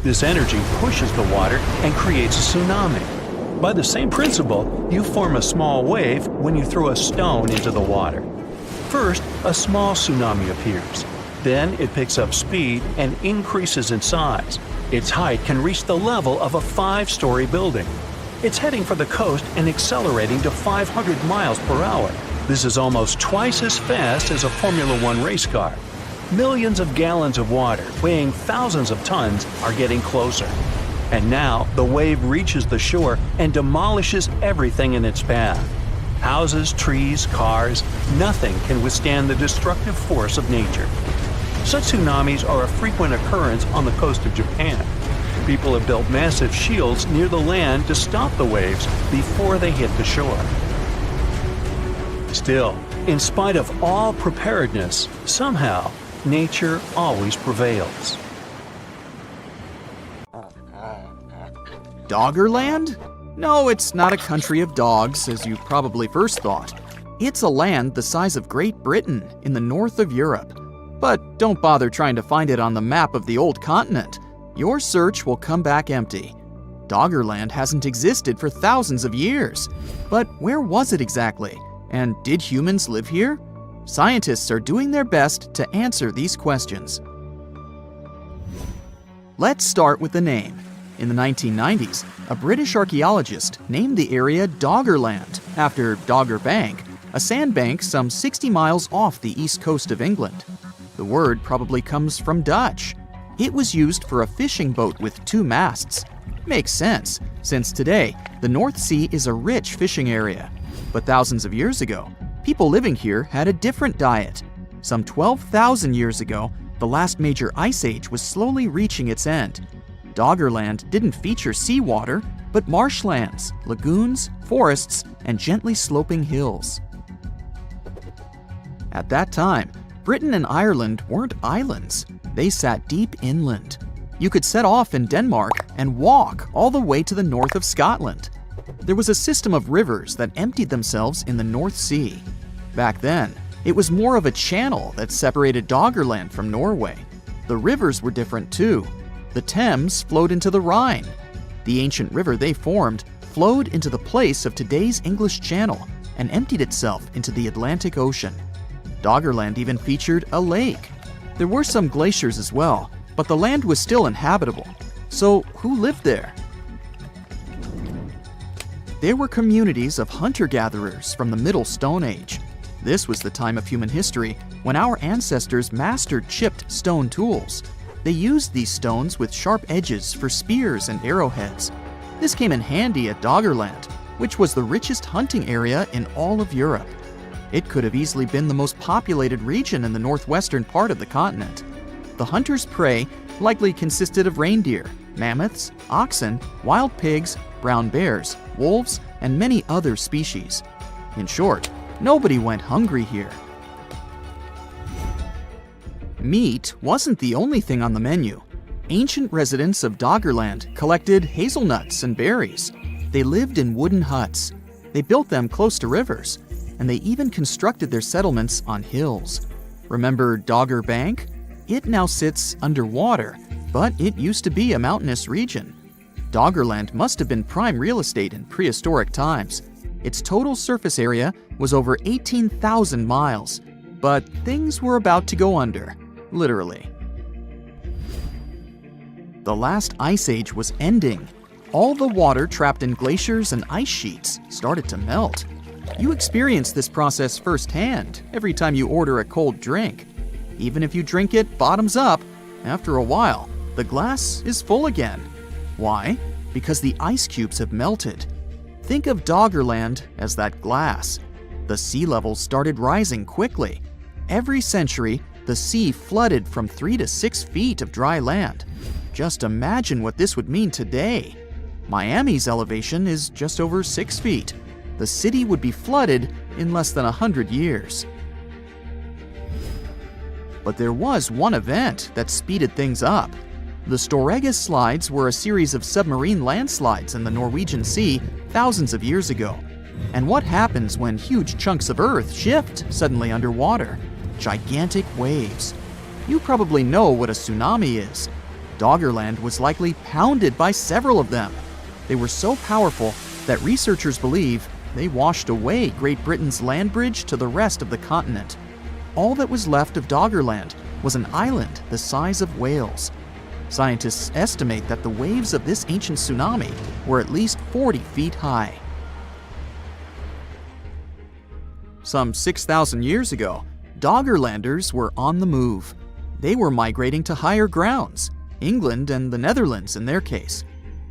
This energy pushes the water and creates a tsunami. By the same principle, you form a small wave when you throw a stone into the water. First, a small tsunami appears. Then it picks up speed and increases in size. Its height can reach the level of a 5-story building. It's heading for the coast and accelerating to 500 miles per hour. This is almost twice as fast as a Formula One race car. Millions of gallons of water, weighing thousands of tons, are getting closer. And now the wave reaches the shore and demolishes everything in its path. Houses, trees, cars, nothing can withstand the destructive force of nature. Such tsunamis are a frequent occurrence on the coast of Japan. People have built massive shields near the land to stop the waves before they hit the shore. Still, in spite of all preparedness, somehow, nature always prevails. Doggerland? No, it's not a country of dogs, as you probably first thought. It's a land the size of Great Britain in the north of Europe. But don't bother trying to find it on the map of the old continent. Your search will come back empty. Doggerland hasn't existed for thousands of years. But where was it exactly? And did humans live here? Scientists are doing their best to answer these questions. Let's start with the name. In the 1990s, a British archaeologist named the area Doggerland after Dogger Bank, a sandbank some 60 miles off the east coast of England. The word probably comes from Dutch. It was used for a fishing boat with 2 masts. Makes sense, since today, the North Sea is a rich fishing area. But thousands of years ago, people living here had a different diet. Some 12,000 years ago, the last major ice age was slowly reaching its end. Doggerland didn't feature seawater, but marshlands, lagoons, forests, and gently sloping hills. At that time, Britain and Ireland weren't islands. They sat deep inland. You could set off in Denmark and walk all the way to the north of Scotland. There was a system of rivers that emptied themselves in the North Sea. Back then, it was more of a channel that separated Doggerland from Norway. The rivers were different too. The Thames flowed into the Rhine. The ancient river they formed flowed into the place of today's English Channel and emptied itself into the Atlantic Ocean. Doggerland even featured a lake. There were some glaciers as well, but the land was still inhabitable. So who lived there? There were communities of hunter-gatherers from the Middle Stone Age. This was the time of human history when our ancestors mastered chipped stone tools. They used these stones with sharp edges for spears and arrowheads. This came in handy at Doggerland, which was the richest hunting area in all of Europe. It could have easily been the most populated region in the northwestern part of the continent. The hunters' prey likely consisted of reindeer, mammoths, oxen, wild pigs, brown bears, wolves, and many other species. In short, nobody went hungry here. Meat wasn't the only thing on the menu. Ancient residents of Doggerland collected hazelnuts and berries. They lived in wooden huts. They built them close to rivers, and they even constructed their settlements on hills. Remember Dogger Bank? It now sits underwater, but it used to be a mountainous region. Doggerland must have been prime real estate in prehistoric times. Its total surface area was over 18,000 miles, but things were about to go under. Literally. The last ice age was ending. All the water trapped in glaciers and ice sheets started to melt. You experience this process firsthand every time you order a cold drink. Even if you drink it bottoms up, after a while, the glass is full again. Why? Because the ice cubes have melted. Think of Doggerland as that glass. The sea levels started rising quickly. Every century, the sea flooded from 3 to 6 feet of dry land. Just imagine what this would mean today. Miami's elevation is just over 6 feet. The city would be flooded in less than 100 years. But there was one event that speeded things up. The Storegga Slides were a series of submarine landslides in the Norwegian Sea thousands of years ago. And what happens when huge chunks of Earth shift suddenly underwater? Gigantic waves. You probably know what a tsunami is. Doggerland was likely pounded by several of them. They were so powerful that researchers believe they washed away Great Britain's land bridge to the rest of the continent. All that was left of Doggerland was an island the size of Wales. Scientists estimate that the waves of this ancient tsunami were at least 40 feet high. Some 6,000 years ago, Doggerlanders were on the move. They were migrating to higher grounds, England and the Netherlands in their case.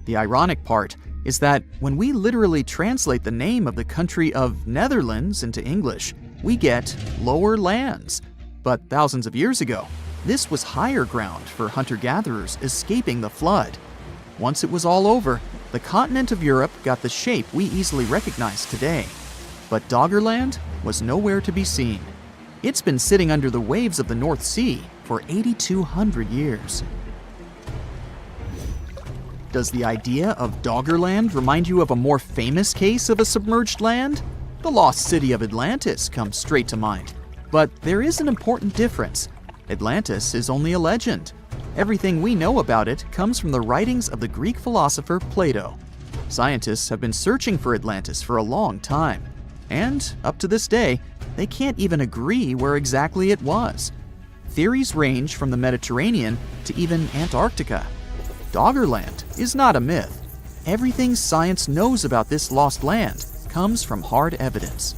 The ironic part is that when we literally translate the name of the country of Netherlands into English, we get lower lands. But thousands of years ago, this was higher ground for hunter-gatherers escaping the flood. Once it was all over, the continent of Europe got the shape we easily recognize today. But Doggerland was nowhere to be seen. It's been sitting under the waves of the North Sea for 8,200 years. Does the idea of Doggerland remind you of a more famous case of a submerged land? The lost city of Atlantis comes straight to mind. But there is an important difference. Atlantis is only a legend. Everything we know about it comes from the writings of the Greek philosopher Plato. Scientists have been searching for Atlantis for a long time. And, up to this day, they can't even agree where exactly it was. Theories range from the Mediterranean to even Antarctica. Doggerland is not a myth. Everything science knows about this lost land comes from hard evidence.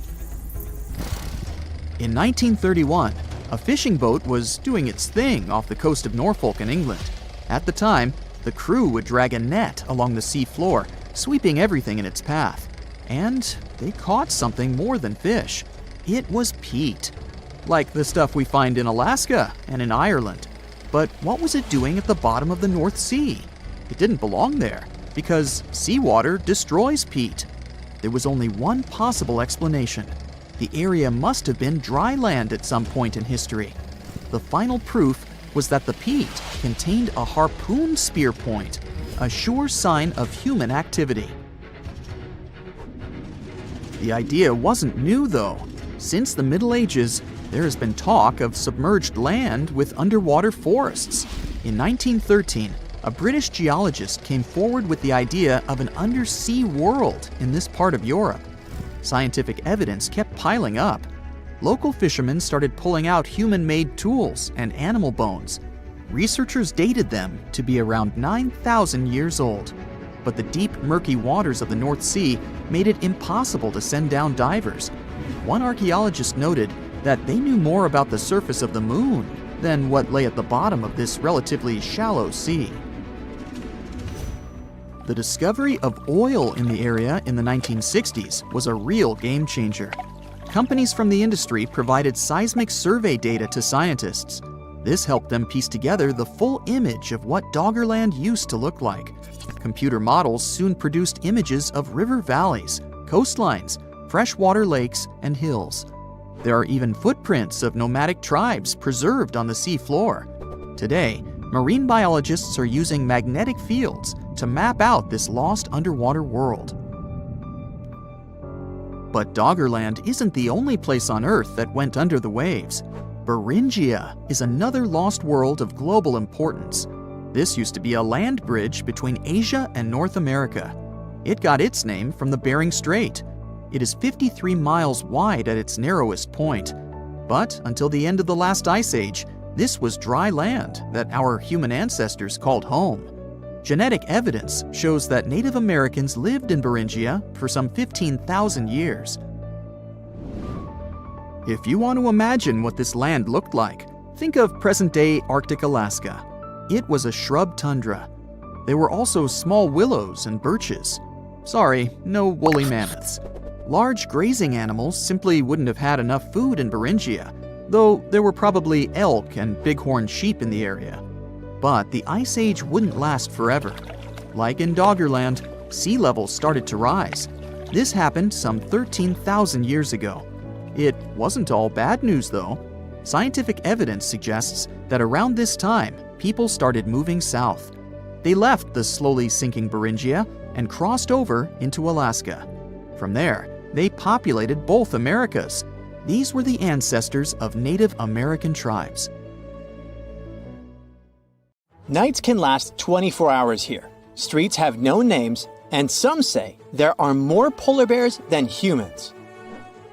In 1931, a fishing boat was doing its thing off the coast of Norfolk in England. At the time, the crew would drag a net along the sea floor, sweeping everything in its path. And they caught something more than fish. It was peat. Like the stuff we find in Alaska and in Ireland. But what was it doing at the bottom of the North Sea? It didn't belong there, because seawater destroys peat. There was only one possible explanation. The area must have been dry land at some point in history. The final proof was that the peat contained a harpoon spear point, a sure sign of human activity. The idea wasn't new, though. Since the Middle Ages, there has been talk of submerged land with underwater forests. In 1913, a British geologist came forward with the idea of an undersea world in this part of Europe. Scientific evidence kept piling up. Local fishermen started pulling out human-made tools and animal bones. Researchers dated them to be around 9,000 years old. But the deep, murky waters of the North Sea made it impossible to send down divers. One archaeologist noted that they knew more about the surface of the moon than what lay at the bottom of this relatively shallow sea. The discovery of oil in the area in the 1960s was a real game changer. Companies from the industry provided seismic survey data to scientists. This helped them piece together the full image of what Doggerland used to look like. Computer models soon produced images of river valleys, coastlines, freshwater lakes, and hills. There are even footprints of nomadic tribes preserved on the sea floor. Today, marine biologists are using magnetic fields to map out this lost underwater world. But Doggerland isn't the only place on Earth that went under the waves. Beringia is another lost world of global importance. This used to be a land bridge between Asia and North America. It got its name from the Bering Strait. It is 53 miles wide at its narrowest point. But until the end of the last ice age, this was dry land that our human ancestors called home. Genetic evidence shows that Native Americans lived in Beringia for some 15,000 years. If you want to imagine what this land looked like, think of present-day Arctic Alaska. It was a shrub tundra. There were also small willows and birches. Sorry, no woolly mammoths. Large grazing animals simply wouldn't have had enough food in Beringia, though there were probably elk and bighorn sheep in the area. But the Ice Age wouldn't last forever. Like in Doggerland, sea levels started to rise. This happened some 13,000 years ago. It wasn't all bad news, though. Scientific evidence suggests that around this time, people started moving south. They left the slowly sinking Beringia and crossed over into Alaska. From there, they populated both Americas. These were the ancestors of Native American tribes. Nights can last 24 hours here. Streets have no names, and some say there are more polar bears than humans.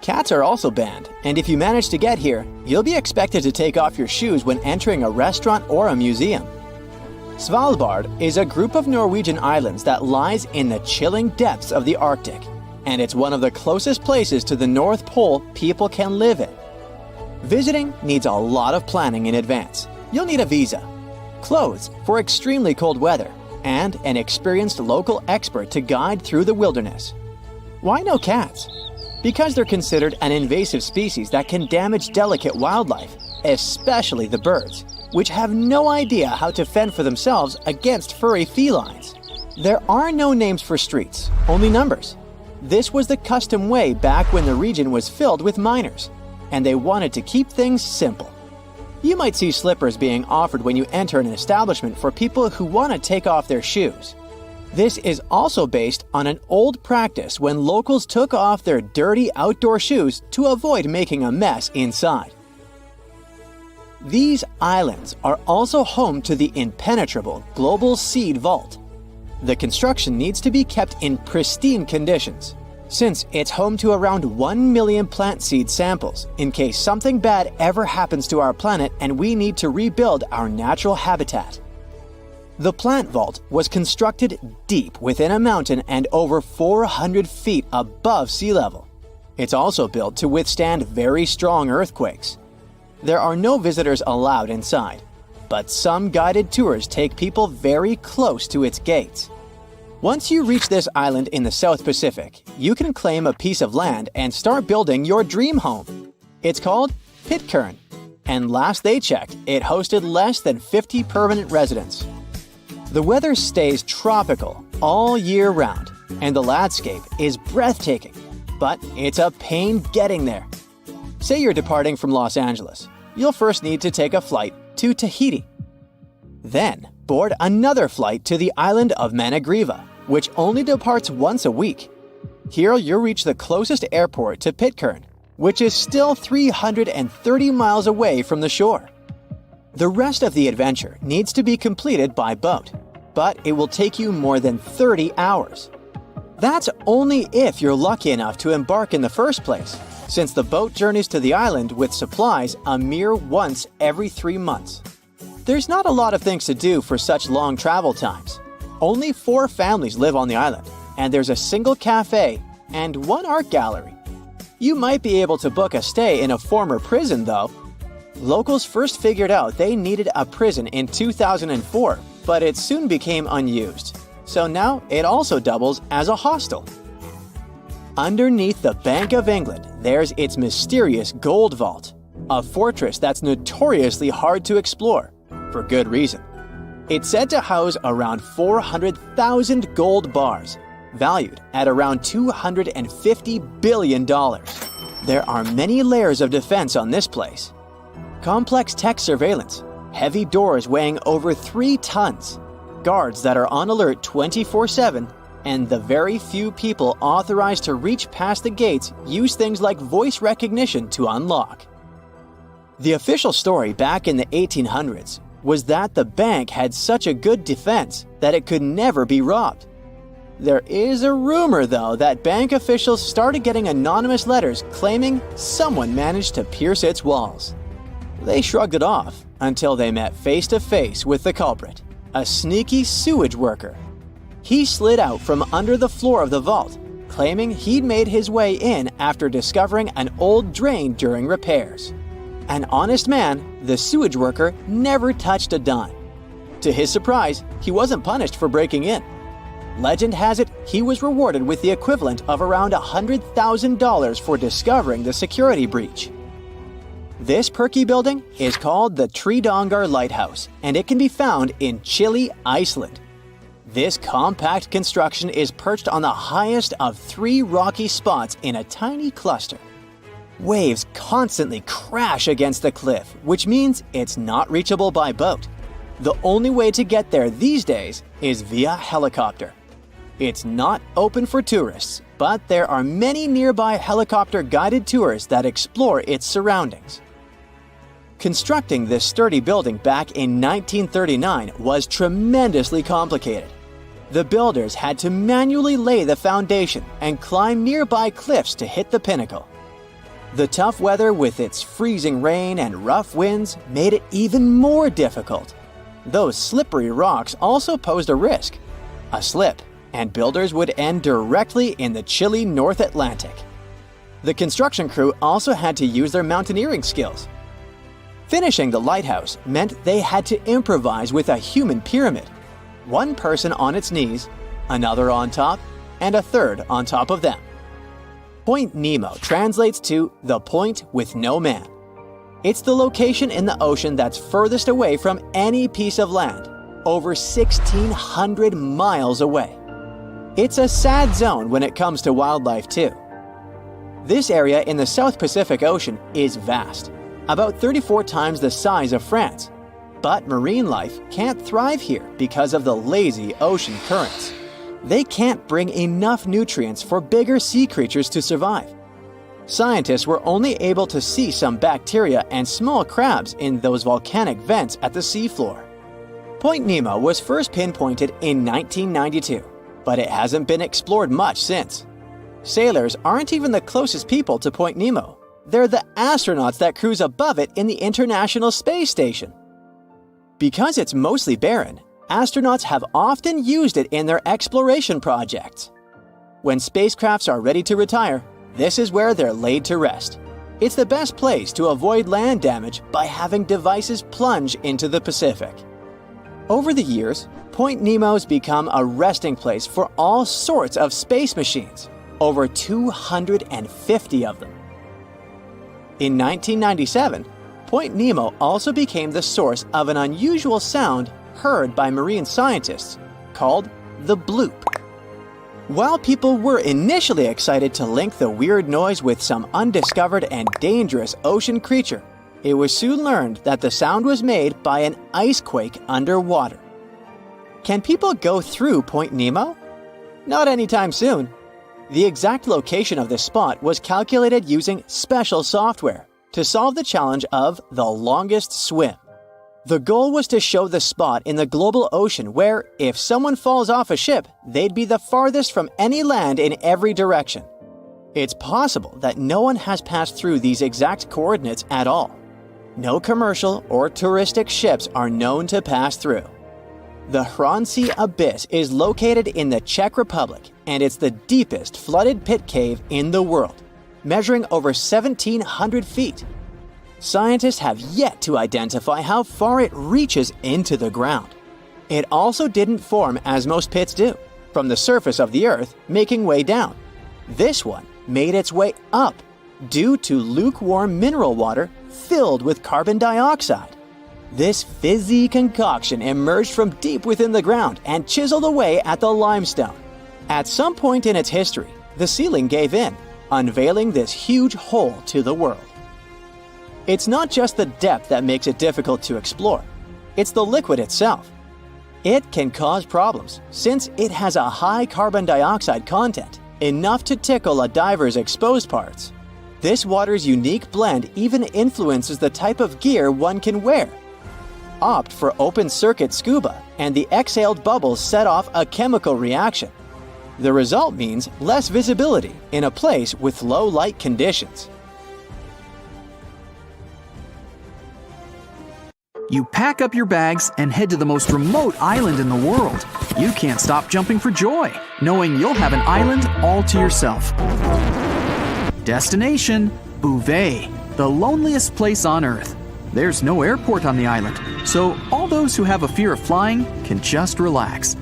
Cats are also banned, and if you manage to get here, you'll be expected to take off your shoes when entering a restaurant or a museum. Svalbard is a group of Norwegian islands that lies in the chilling depths of the Arctic, and it's one of the closest places to the North Pole people can live in. Visiting needs a lot of planning in advance. You'll need a visa, clothes for extremely cold weather, and an experienced local expert to guide through the wilderness. Why no cats? Because they're considered an invasive species that can damage delicate wildlife, especially the birds, which have no idea how to fend for themselves against furry felines. There are no names for streets, only numbers. This was the custom way back when the region was filled with miners, and they wanted to keep things simple. You might see slippers being offered when you enter an establishment for people who want to take off their shoes. This is also based on an old practice when locals took off their dirty outdoor shoes to avoid making a mess inside. These islands are also home to the impenetrable Global Seed Vault. The construction needs to be kept in pristine conditions, since it's home to around 1 million plant seed samples in case something bad ever happens to our planet and we need to rebuild our natural habitat. The plant vault was constructed deep within a mountain and over 400 feet above sea level. It's also built to withstand very strong earthquakes. There are no visitors allowed inside, but some guided tours take people very close to its gates. Once you reach this island in the South Pacific, you can claim a piece of land and start building your dream home. It's called Pitcairn, and last they checked, it hosted less than 50 permanent residents. The weather stays tropical all year round, and the landscape is breathtaking, but it's a pain getting there. Say you're departing from Los Angeles. You'll first need to take a flight to Tahiti. Then, board another flight to the island of Managriva, which only departs once a week. Here you'll reach the closest airport to Pitcairn, which is still 330 miles away from the shore. The rest of the adventure needs to be completed by boat, but it will take you more than 30 hours. That's only if you're lucky enough to embark in the first place, since the boat journeys to the island with supplies a mere once every 3 months. There's not a lot of things to do for such long travel times. Only 4 families live on the island, and there's a single cafe and 1 art gallery. You might be able to book a stay in a former prison, though. Locals first figured out they needed a prison in 2004, but it soon became unused. So now it also doubles as a hostel. Underneath the Bank of England, there's its mysterious gold vault, a fortress that's notoriously hard to explore, for good reason. It's said to house around 400,000 gold bars, valued at around $250 billion. There are many layers of defense on this place. Complex tech surveillance, heavy doors weighing over 3 tons, guards that are on alert 24/7, and the very few people authorized to reach past the gates use things like voice recognition to unlock. The official story back in the 1800s was that the bank had such a good defense that it could never be robbed. There is a rumor, though, that bank officials started getting anonymous letters claiming someone managed to pierce its walls. They shrugged it off until they met face to face with the culprit, a sneaky sewage worker. He slid out from under the floor of the vault, claiming he'd made his way in after discovering an old drain during repairs. An honest man, the sewage worker never touched a dime. To his surprise, he wasn't punished for breaking in. Legend has it he was rewarded with the equivalent of around $100,000 for discovering the security breach. This perky building is called the Tridongar Lighthouse, and it can be found in Chile, Iceland. This compact construction is perched on the highest of 3 rocky spots in a tiny cluster. Waves constantly crash against the cliff, which means it's not reachable by boat. The only way to get there these days is via helicopter. It's not open for tourists, but there are many nearby helicopter-guided tours that explore its surroundings. Constructing this sturdy building back in 1939 was tremendously complicated. The builders had to manually lay the foundation and climb nearby cliffs to hit the pinnacle. The tough weather with its freezing rain and rough winds made it even more difficult. Those slippery rocks also posed a risk. A slip, and builders would end directly in the chilly North Atlantic. The construction crew also had to use their mountaineering skills. Finishing the lighthouse meant they had to improvise with a human pyramid. 1 person on its knees, another on top, and a third on top of them. Point Nemo translates to the point with no man. It's the location in the ocean that's furthest away from any piece of land, over 1,600 miles away. It's a sad zone when it comes to wildlife too. This area in the South Pacific Ocean is vast, about 34 times the size of France, but marine life can't thrive here because of the lazy ocean currents. they can't bring enough nutrients for bigger sea creatures to survive. Scientists were only able to see some bacteria and small crabs in those volcanic vents at the seafloor. Point Nemo was first pinpointed in 1992, but it hasn't been explored much since. Sailors aren't even the closest people to Point Nemo. They're the astronauts that cruise above it in the International Space Station. Because it's mostly barren, astronauts have often used it in their exploration projects. When spacecrafts are ready to retire, this is where they're laid to rest. It's the best place to avoid land damage by having devices plunge into the Pacific. Over the years, Point Nemo's become a resting place for all sorts of space machines, over 250 of them. In 1997, Point Nemo also became the source of an unusual sound heard by marine scientists called the bloop. While people were initially excited to link the weird noise with some undiscovered and dangerous ocean creature, it was soon learned that the sound was made by an ice quake underwater. Can people go through Point Nemo? Not anytime soon. The exact location of this spot was calculated using special software to solve the challenge of the longest swim. The goal was to show the spot in the global ocean where, if someone falls off a ship, they'd be the farthest from any land in every direction. It's possible that no one has passed through these exact coordinates at all. No commercial or touristic ships are known to pass through. The Hronci Abyss is located in the Czech Republic, and it's the deepest flooded pit cave in the world, measuring over 1,700 feet. Scientists have yet to identify how far it reaches into the ground. It also didn't form as most pits do, from the surface of the Earth making way down. This one made its way up due to lukewarm mineral water filled with carbon dioxide. This fizzy concoction emerged from deep within the ground and chiseled away at the limestone. At some point in its history, the ceiling gave in, unveiling this huge hole to the world. It's not just the depth that makes it difficult to explore, it's the liquid itself. It can cause problems since it has a high carbon dioxide content, enough to tickle a diver's exposed parts. This water's unique blend even influences the type of gear one can wear. Opt for open-circuit scuba, and the exhaled bubbles set off a chemical reaction. The result means less visibility in a place with low light conditions. You pack up your bags and head to the most remote island in the world. You can't stop jumping for joy, knowing you'll have an island all to yourself. Destination: Bouvet, the loneliest place on Earth. There's no airport on the island, so all those who have a fear of flying can just relax.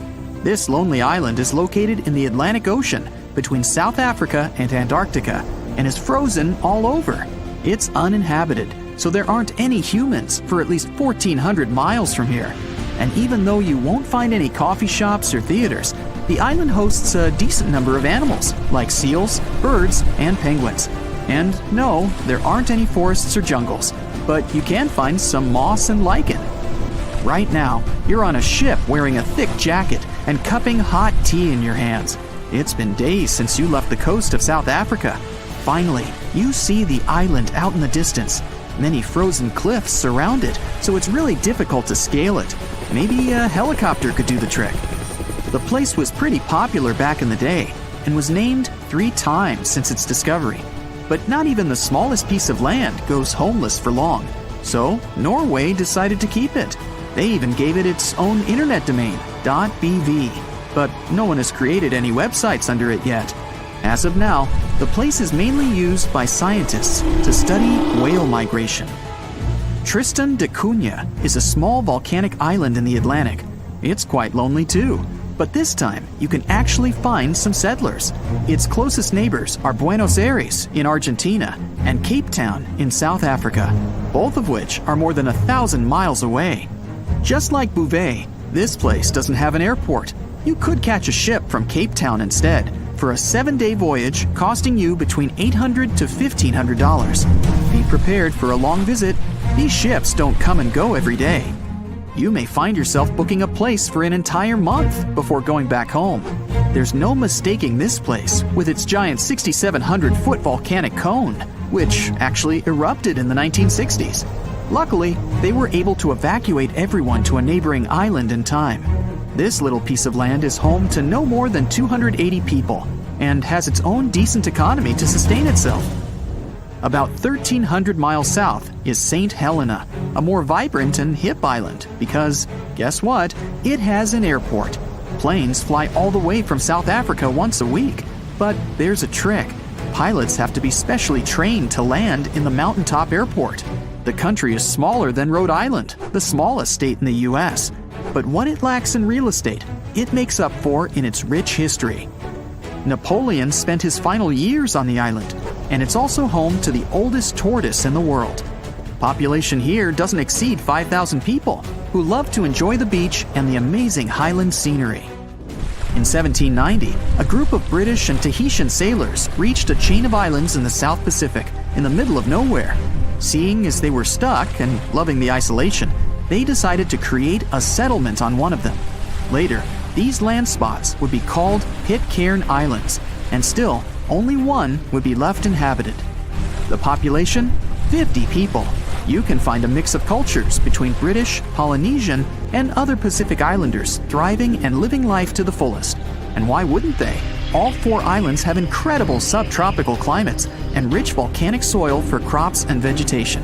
This lonely island is located in the Atlantic Ocean between South Africa and Antarctica and is frozen all over. It's uninhabited, so there aren't any humans for at least 1,400 miles from here. And even though you won't find any coffee shops or theaters, the island hosts a decent number of animals, like seals, birds, and penguins. And no, there aren't any forests or jungles, but you can find some moss and lichen. Right now, you're on a ship wearing a thick jacket and cupping hot tea in your hands. It's been days since you left the coast of South Africa. Finally, you see the island out in the distance. Many frozen cliffs surround it, so it's really difficult to scale it. Maybe a helicopter could do the trick. The place was pretty popular back in the day and was named 3 times since its discovery. But not even the smallest piece of land goes homeless for long. So Norway decided to keep it. They even gave it its own internet domain, .bv. But no one has created any websites under it yet. As of now, the place is mainly used by scientists to study whale migration. Tristan da Cunha is a small volcanic island in the Atlantic. It's quite lonely too. But this time, you can actually find some settlers. Its closest neighbors are Buenos Aires in Argentina and Cape Town in South Africa, both of which are more than 1,000 miles away. Just like Bouvet, this place doesn't have an airport. You could catch a ship from Cape Town instead for a 7-day voyage costing you between $800 to $1,500. Be prepared for a long visit. These ships don't come and go every day. You may find yourself booking a place for an entire month before going back home. there's no mistaking this place with its giant 6,700-foot volcanic cone, which actually erupted in the 1960s. Luckily, they were able to evacuate everyone to a neighboring island in time. This little piece of land is home to no more than 280 people and has its own decent economy to sustain itself. About 1,300 miles south is St. Helena, a more vibrant and hip island because, guess what? It has an airport. Planes fly all the way from South Africa once a week. But there's a trick. Pilots have to be specially trained to land in the mountaintop airport. The country is smaller than Rhode Island, the smallest state in the U.S. But what it lacks in real estate, it makes up for in its rich history. Napoleon spent his final years on the island, and it's also home to the oldest tortoise in the world. Population here doesn't exceed 5,000 people who love to enjoy the beach and the amazing highland scenery. In 1790, a group of British and Tahitian sailors reached a chain of islands in the South Pacific in the middle of nowhere. Seeing as they were stuck and loving the isolation, they decided to create a settlement on one of them. Later, these land spots would be called Pitcairn Islands, and still, only one would be left inhabited. The population? 50 people. You can find a mix of cultures between British, Polynesian, and other Pacific Islanders thriving and living life to the fullest. And why wouldn't they? All 4 islands have incredible subtropical climates and rich volcanic soil for crops and vegetation.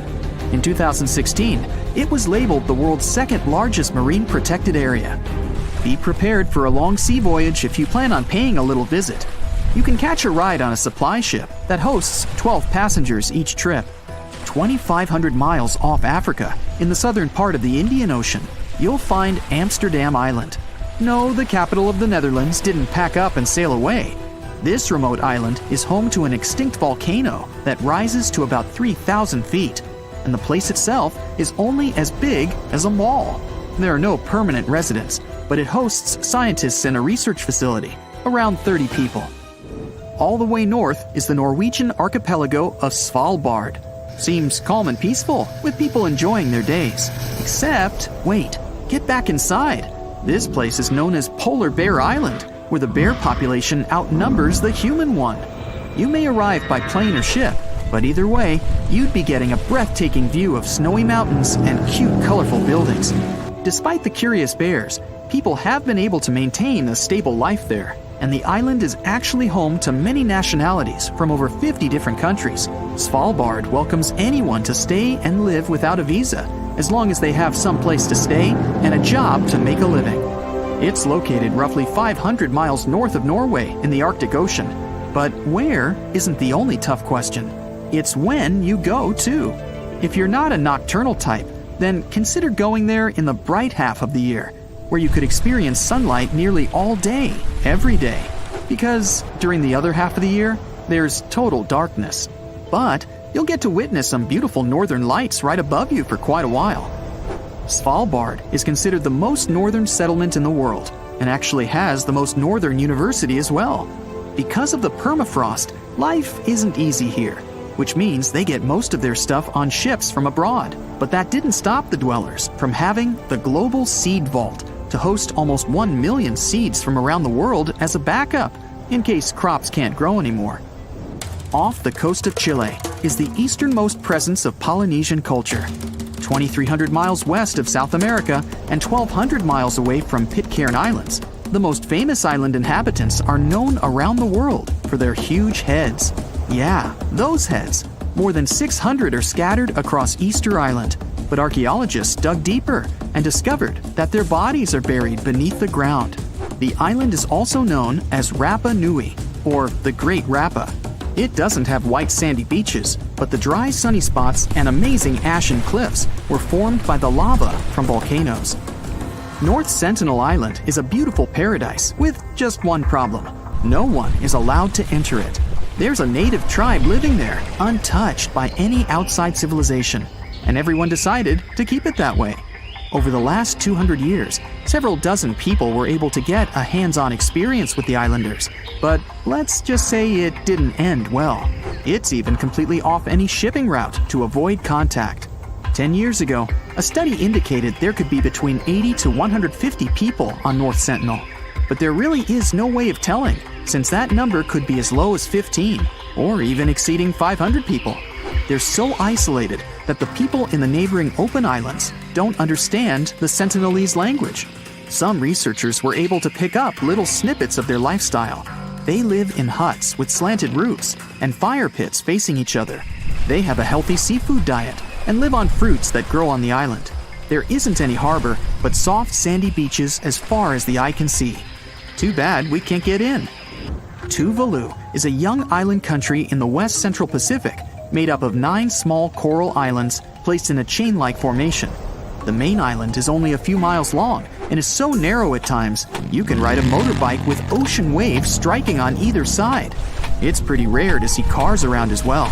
In 2016, it was labeled the world's second largest marine protected area. Be prepared for a long sea voyage if you plan on paying a little visit. You can catch a ride on a supply ship that hosts 12 passengers each trip. 2,500 miles off Africa, in the southern part of the Indian Ocean, you'll find Amsterdam Island. No, the capital of the Netherlands didn't pack up and sail away. This remote island is home to an extinct volcano that rises to about 3,000 feet, and the place itself is only as big as a mall. There are no permanent residents, but it hosts scientists and a research facility, around 30 people. All the way north is the Norwegian archipelago of Svalbard. Seems calm and peaceful, with people enjoying their days. Except, wait, get back inside. This place is known as Polar Bear Island, where the bear population outnumbers the human one. You may arrive by plane or ship, but either way, you'd be getting a breathtaking view of snowy mountains and cute, colorful buildings. Despite the curious bears, people have been able to maintain a stable life there, and the island is actually home to many nationalities from over 50 different countries. Svalbard welcomes anyone to stay and live without a visa, as long as they have some place to stay and a job to make a living. It's located roughly 500 miles north of Norway in the Arctic Ocean. But where isn't the only tough question. It's when you go, too. If you're not a nocturnal type, then consider going there in the bright half of the year, where you could experience sunlight nearly all day, every day. Because during the other half of the year, there's total darkness. But you'll get to witness some beautiful northern lights right above you for quite a while. Svalbard is considered the most northern settlement in the world, and actually has the most northern university as well. Because of the permafrost, life isn't easy here, which means they get most of their stuff on ships from abroad. But that didn't stop the dwellers from having the global seed vault to host almost 1 million seeds from around the world as a backup, in case crops can't grow anymore. Off the coast of Chile is the easternmost presence of Polynesian culture. 2,300 miles west of South America and 1,200 miles away from Pitcairn Islands, the most famous island inhabitants are known around the world for their huge heads. Yeah, those heads. More than 600 are scattered across Easter Island, but archaeologists dug deeper and discovered that their bodies are buried beneath the ground. The island is also known as Rapa Nui, or the Great Rapa. It doesn't have white sandy beaches, but the dry sunny spots and amazing ashen cliffs were formed by the lava from volcanoes. North Sentinel Island is a beautiful paradise with just one problem. No one is allowed to enter it. There's a native tribe living there, untouched by any outside civilization, and everyone decided to keep it that way. Over the last 200 years, several dozen people were able to get a hands-on experience with the islanders, but let's just say it didn't end well. It's even completely off any shipping route to avoid contact. 10 years ago, a study indicated there could be between 80 to 150 people on North Sentinel. but there really is no way of telling, since that number could be as low as 15, or even exceeding 500 people. They're so isolated that the people in the neighboring open islands don't understand the Sentinelese language. Some researchers were able to pick up little snippets of their lifestyle. They live in huts with slanted roofs and fire pits facing each other. They have a healthy seafood diet and live on fruits that grow on the island. There isn't any harbor, but soft sandy beaches as far as the eye can see. Too bad we can't get in. Tuvalu is a young island country in the west central Pacific, made up of 9 small coral islands placed in a chain-like formation. The main island is only a few miles long and is so narrow at times you can ride a motorbike with ocean waves striking on either side. It's pretty rare to see cars around as well.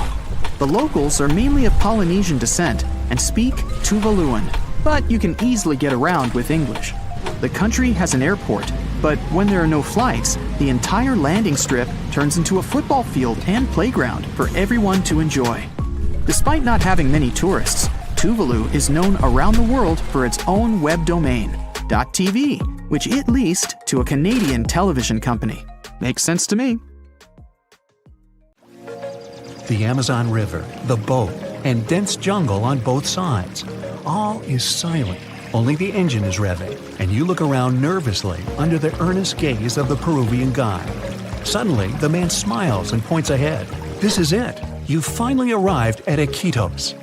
The locals are mainly of Polynesian descent and speak Tuvaluan, but you can easily get around with English. The country has an airport, but when there are no flights, the entire landing strip turns into a football field and playground for everyone to enjoy. Despite not having many tourists, Tuvalu is known around the world for its own web domain, .tv, which it leased to a Canadian television company. Makes sense to me. The Amazon River, the boat, and dense jungle on both sides. All is silent. Only the engine is revving, and you look around nervously under the earnest gaze of the Peruvian guide. Suddenly, the man smiles and points ahead. This is it. You've finally arrived at Iquitos.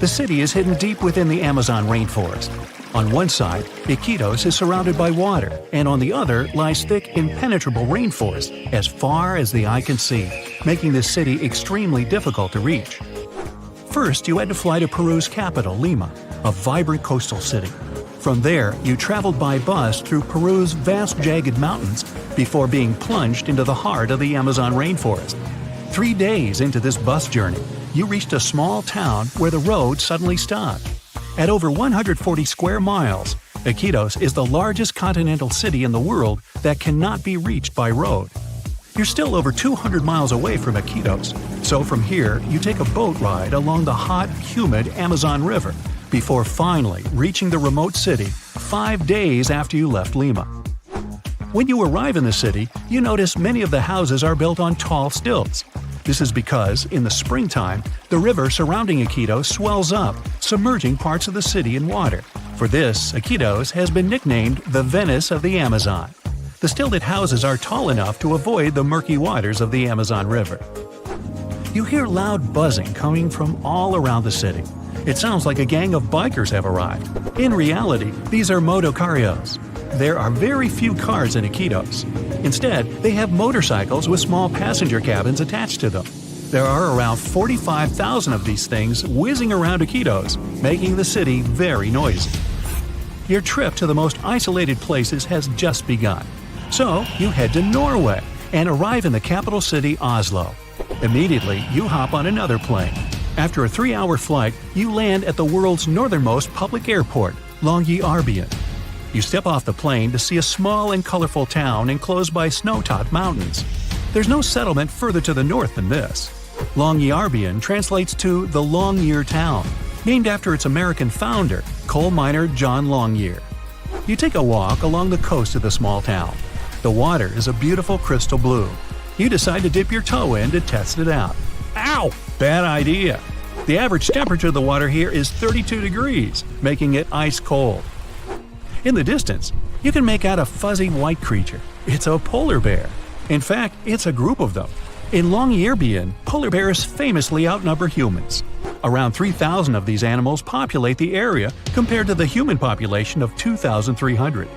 The city is hidden deep within the Amazon rainforest. On one side, Iquitos is surrounded by water, and on the other lies thick, impenetrable rainforest as far as the eye can see, making this city extremely difficult to reach. First, you had to fly to Peru's capital, Lima, a vibrant coastal city. From there, you traveled by bus through Peru's vast jagged mountains before being plunged into the heart of the Amazon rainforest. 3 days into this bus journey, you reached a small town where the road suddenly stopped. At over 140 square miles, Iquitos is the largest continental city in the world that cannot be reached by road. You're still over 200 miles away from Iquitos, so from here you take a boat ride along the hot, humid Amazon River before finally reaching the remote city 5 days after you left Lima. When you arrive in the city, you notice many of the houses are built on tall stilts. This is because, in the springtime, the river surrounding Iquitos swells up, submerging parts of the city in water. For this, Iquitos has been nicknamed the Venice of the Amazon. The stilted houses are tall enough to avoid the murky waters of the Amazon River. You hear loud buzzing coming from all around the city. It sounds like a gang of bikers have arrived. In reality, these are motocarrios. There are very few cars in Iquitos. Instead, they have motorcycles with small passenger cabins attached to them. There are around 45,000 of these things whizzing around Iquitos, making the city very noisy. Your trip to the most isolated places has just begun. So, you head to Norway and arrive in the capital city, Oslo. Immediately, you hop on another plane. After a 3-hour flight, you land at the world's northernmost public airport, Longyearbyen. You step off the plane to see a small and colorful town enclosed by snow-topped mountains. There's no settlement further to the north than this. Longyearbyen translates to the Long Year Town, named after its American founder, coal miner John Longyear. You take a walk along the coast of the small town. The water is a beautiful crystal blue. You decide to dip your toe in to test it out. Ow! Bad idea. The average temperature of the water here is 32 degrees, making it ice cold. In the distance, you can make out a fuzzy white creature. It's a polar bear. In fact, it's a group of them. In Longyearbyen, polar bears famously outnumber humans. Around 3,000 of these animals populate the area compared to the human population of 2,300.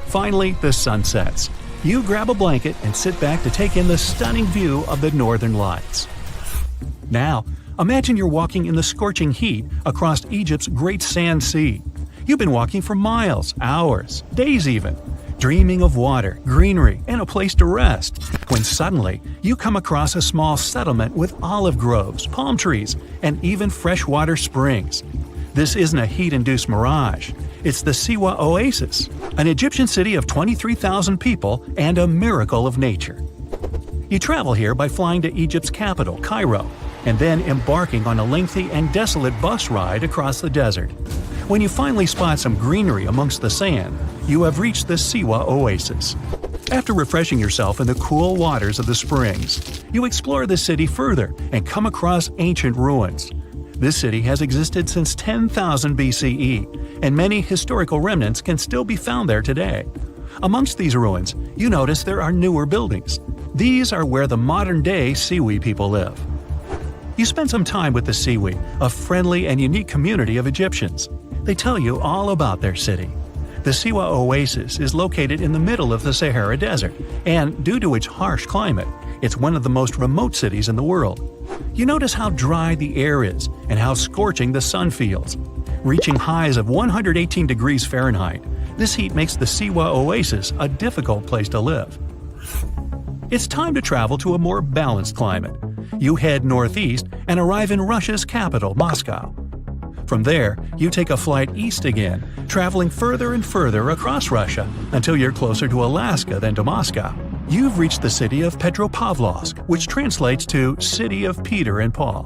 Finally, the sun sets. You grab a blanket and sit back to take in the stunning view of the northern lights. Now, imagine you're walking in the scorching heat across Egypt's Great Sand Sea. You've been walking for miles, hours, days even, dreaming of water, greenery, and a place to rest, when suddenly you come across a small settlement with olive groves, palm trees, and even freshwater springs. This isn't a heat-induced mirage. It's the Siwa Oasis, an Egyptian city of 23,000 people and a miracle of nature. You travel here by flying to Egypt's capital, Cairo, and then embarking on a lengthy and desolate bus ride across the desert. When you finally spot some greenery amongst the sand, you have reached the Siwa Oasis. After refreshing yourself in the cool waters of the springs, you explore the city further and come across ancient ruins. This city has existed since 10,000 BCE, and many historical remnants can still be found there today. Amongst these ruins, you notice there are newer buildings. These are where the modern-day Siwi people live. You spend some time with the Siwi, a friendly and unique community of Egyptians. They tell you all about their city. The Siwa Oasis is located in the middle of the Sahara Desert, and due to its harsh climate, it's one of the most remote cities in the world. You notice how dry the air is and how scorching the sun feels. Reaching highs of 118 degrees Fahrenheit, this heat makes the Siwa Oasis a difficult place to live. It's time to travel to a more balanced climate. You head northeast and arrive in Russia's capital, Moscow. From there, you take a flight east again, traveling further and further across Russia until you're closer to Alaska than to Moscow. You've reached the city of Petropavlovsk, which translates to City of Peter and Paul.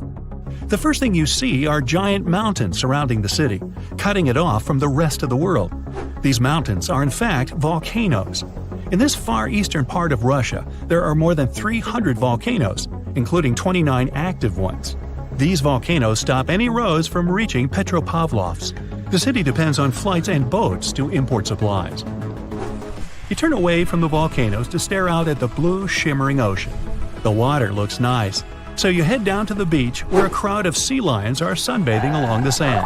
The first thing you see are giant mountains surrounding the city, cutting it off from the rest of the world. These mountains are in fact volcanoes. In this far eastern part of Russia, there are more than 300 volcanoes, including 29 active ones. These volcanoes stop any roads from reaching Petropavlovsk. The city depends on flights and boats to import supplies. You turn away from the volcanoes to stare out at the blue, shimmering ocean. The water looks nice, so you head down to the beach where a crowd of sea lions are sunbathing along the sand.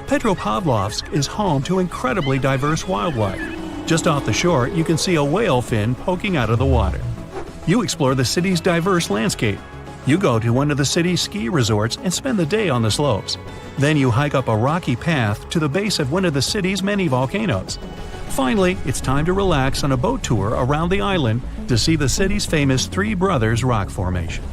Petropavlovsk is home to incredibly diverse wildlife. Just off the shore, you can see a whale fin poking out of the water. You explore the city's diverse landscape. You go to one of the city's ski resorts and spend the day on the slopes. Then you hike up a rocky path to the base of one of the city's many volcanoes. Finally, it's time to relax on a boat tour around the island to see the city's famous Three Brothers rock formation.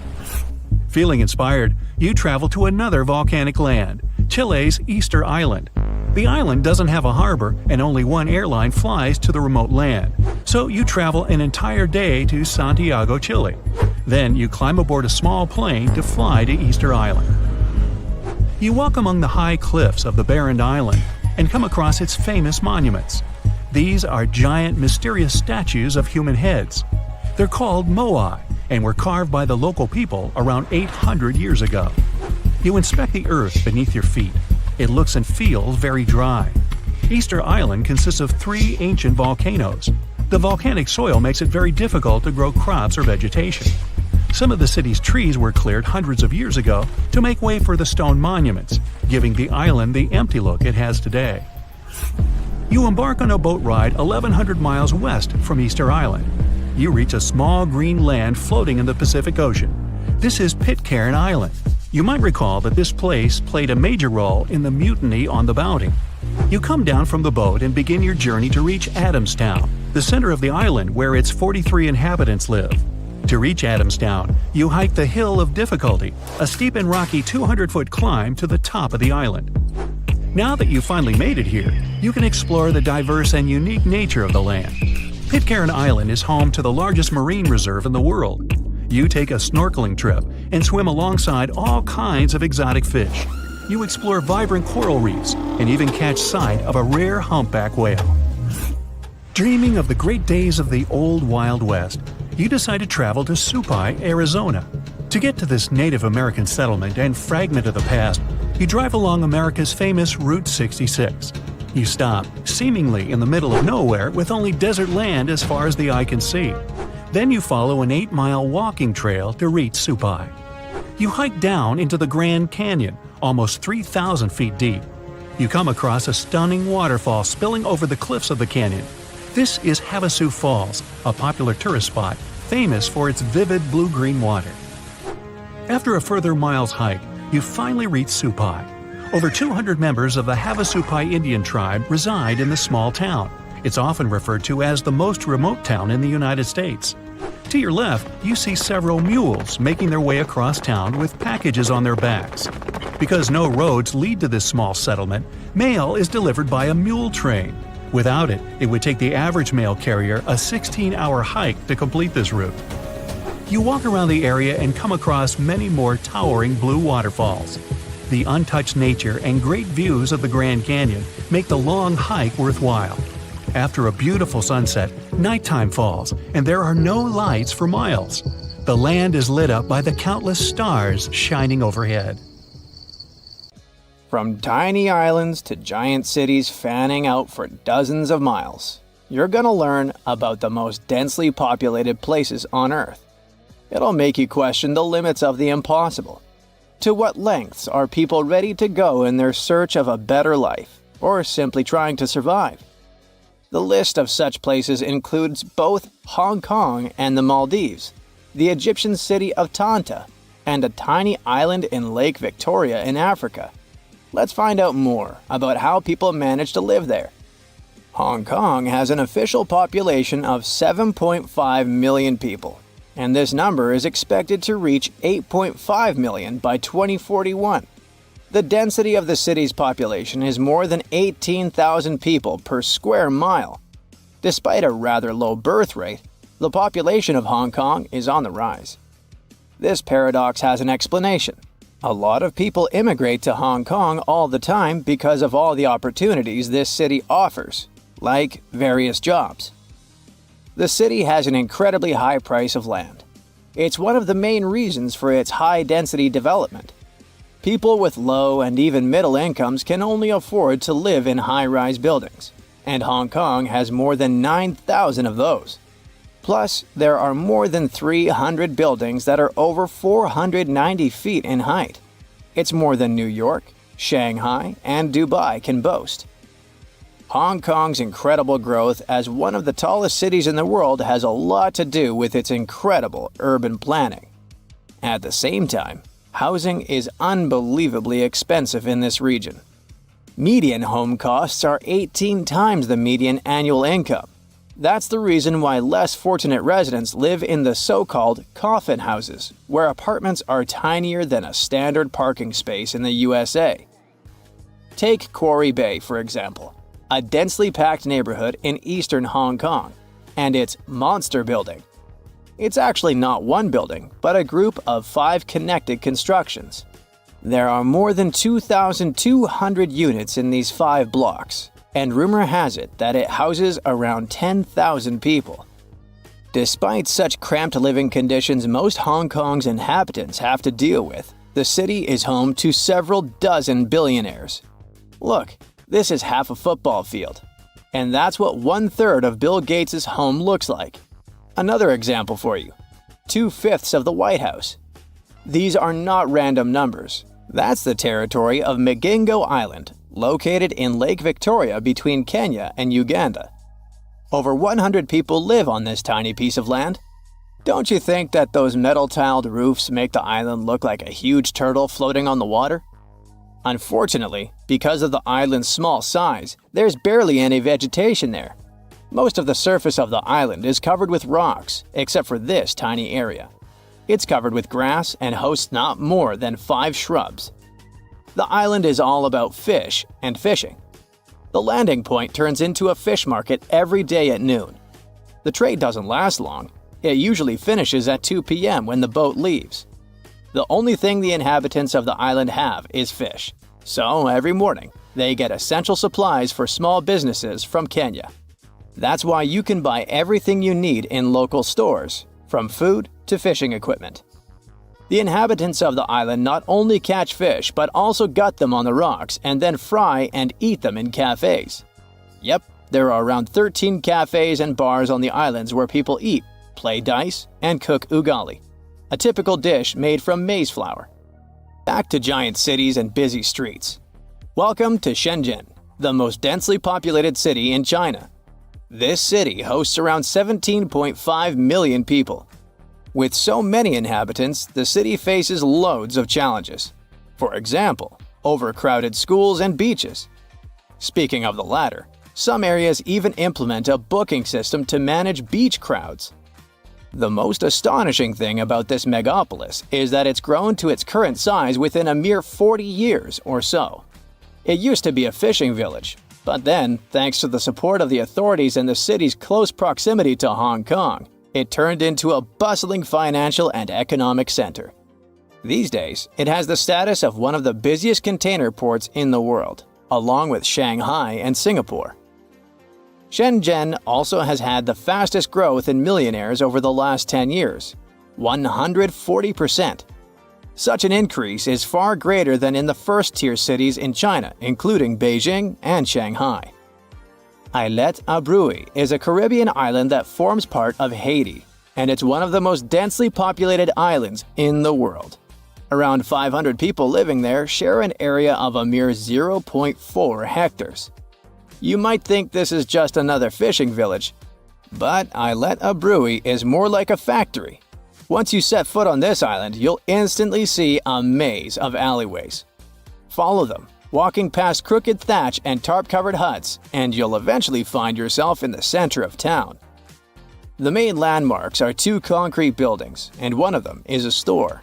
Feeling inspired, you travel to another volcanic land, Chile's Easter Island. The island doesn't have a harbor and only one airline flies to the remote land, so you travel an entire day to Santiago, Chile. Then you climb aboard a small plane to fly to Easter Island. You walk among the high cliffs of the barren island and come across its famous monuments. These are giant, mysterious statues of human heads. They're called moai and were carved by the local people around 800 years ago. You inspect the earth beneath your feet. It looks and feels very dry. Easter Island consists of 3 ancient volcanoes. The volcanic soil makes it very difficult to grow crops or vegetation. Some of the city's trees were cleared hundreds of years ago to make way for the stone monuments, giving the island the empty look it has today. You embark on a boat ride 1,100 miles west from Easter Island. You reach a small green land floating in the Pacific Ocean. This is Pitcairn Island. You might recall that this place played a major role in the mutiny on the Bounty. You come down from the boat and begin your journey to reach Adamstown, the center of the island where its 43 inhabitants live. To reach Adamstown, you hike the Hill of Difficulty, a steep and rocky 200-foot climb to the top of the island. Now that you've finally made it here, you can explore the diverse and unique nature of the land. Pitcairn Island is home to the largest marine reserve in the world. You take a snorkeling trip and swim alongside all kinds of exotic fish. You explore vibrant coral reefs and even catch sight of a rare humpback whale. Dreaming of the great days of the old Wild West, you decide to travel to Supai, Arizona. To get to this Native American settlement and fragment of the past, you drive along America's famous Route 66. You stop, seemingly in the middle of nowhere with only desert land as far as the eye can see. Then you follow an 8-mile walking trail to reach Supai. You hike down into the Grand Canyon, almost 3,000 feet deep. You come across a stunning waterfall spilling over the cliffs of the canyon. This is Havasu Falls, a popular tourist spot famous for its vivid blue-green water. After a further mile's hike, you finally reach Supai. Over 200 members of the Havasupai Indian tribe reside in the small town. It's often referred to as the most remote town in the United States. To your left, you see several mules making their way across town with packages on their backs. Because no roads lead to this small settlement, mail is delivered by a mule train. Without it, it would take the average mail carrier a 16-hour hike to complete this route. You walk around the area and come across many more towering blue waterfalls. The untouched nature and great views of the Grand Canyon make the long hike worthwhile. After a beautiful sunset, nighttime falls, and there are no lights for miles. The land is lit up by the countless stars shining overhead. From tiny islands to giant cities fanning out for dozens of miles, you're gonna learn about the most densely populated places on Earth. It'll make you question the limits of the impossible. To what lengths are people ready to go in their search of a better life, or simply trying to survive? The list of such places includes both Hong Kong and the Maldives, the Egyptian city of Tanta, and a tiny island in Lake Victoria in Africa. Let's find out more about how people manage to live there. Hong Kong has an official population of 7.5 million people, and this number is expected to reach 8.5 million by 2041. The density of the city's population is more than 18,000 people per square mile. Despite a rather low birth rate, the population of Hong Kong is on the rise. This paradox has an explanation. A lot of people immigrate to Hong Kong all the time because of all the opportunities this city offers, like various jobs. The city has an incredibly high price of land. It's one of the main reasons for its high-density development. People with low and even middle incomes can only afford to live in high-rise buildings, and Hong Kong has more than 9,000 of those. Plus, there are more than 300 buildings that are over 490 feet in height. It's more than New York, Shanghai, and Dubai can boast. Hong Kong's incredible growth as one of the tallest cities in the world has a lot to do with its incredible urban planning. At the same time, housing is unbelievably expensive in this region. Median home costs are 18 times the median annual income. That's the reason why less fortunate residents live in the so-called coffin houses, where apartments are tinier than a standard parking space in the USA. Take Quarry Bay, for example, a densely packed neighborhood in eastern Hong Kong, and its monster building. It's actually not one building, but a group of 5 connected constructions. There are more than 2,200 units in these 5 blocks, and rumor has it that it houses around 10,000 people. Despite such cramped living conditions most Hong Kong's inhabitants have to deal with, the city is home to several dozen billionaires. Look, this is half a football field. And that's what 1/3 of Bill Gates' home looks like. Another example for you. 2/5 of the White House. These are not random numbers. That's the territory of Migingo Island, located in Lake Victoria between Kenya and Uganda. Over 100 people live on this tiny piece of land. Don't you think that those metal-tiled roofs make the island look like a huge turtle floating on the water? Unfortunately, because of the island's small size, there's barely any vegetation there. Most of the surface of the island is covered with rocks, except for this tiny area. It's covered with grass and hosts not more than 5 shrubs. The island is all about fish and fishing. The landing point turns into a fish market every day at noon. The trade doesn't last long. It usually finishes at 2 p.m. when the boat leaves. The only thing the inhabitants of the island have is fish. So every morning, they get essential supplies for small businesses from Kenya. That's why you can buy everything you need in local stores, from food to fishing equipment. The inhabitants of the island not only catch fish but also gut them on the rocks and then fry and eat them in cafes. Yep, there are around 13 cafes and bars on the islands where people eat, play dice, and cook ugali, a typical dish made from maize flour. Back to giant cities and busy streets. Welcome to Shenzhen, the most densely populated city in China. This city hosts around 17.5 million people. With so many inhabitants, the city faces loads of challenges. For example, overcrowded schools and beaches. Speaking of the latter, some areas even implement a booking system to manage beach crowds. The most astonishing thing about this megapolis is that it's grown to its current size within a mere 40 years or so. It used to be a fishing village, but then, thanks to the support of the authorities and the city's close proximity to Hong Kong, it turned into a bustling financial and economic center. These days, it has the status of one of the busiest container ports in the world, along with Shanghai and Singapore. Shenzhen also has had the fastest growth in millionaires over the last 10 years, 140%. Such an increase is far greater than in the first-tier cities in China, including Beijing and Shanghai. Islet Abrui is a Caribbean island that forms part of Haiti, and it's one of the most densely populated islands in the world. Around 500 people living there share an area of a mere 0.4 hectares. You might think this is just another fishing village, but Islet Abrui is more like a factory. Once you set foot on this island, you'll instantly see a maze of alleyways. Follow them, walking past crooked thatch and tarp-covered huts, and you'll eventually find yourself in the center of town. The main landmarks are 2 concrete buildings, and one of them is a store.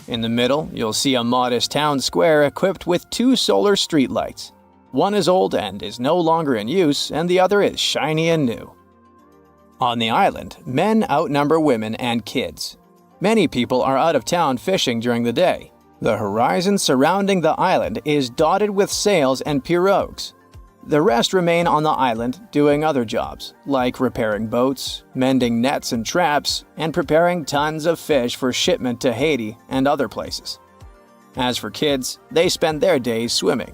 In the middle, you'll see a modest town square equipped with 2 solar streetlights. One is old and is no longer in use, and the other is shiny and new. On the island, men outnumber women and kids. Many people are out of town fishing during the day. The horizon surrounding the island is dotted with sails and pirogues. The rest remain on the island doing other jobs, like repairing boats, mending nets and traps, and preparing tons of fish for shipment to Haiti and other places. As for kids, they spend their days swimming.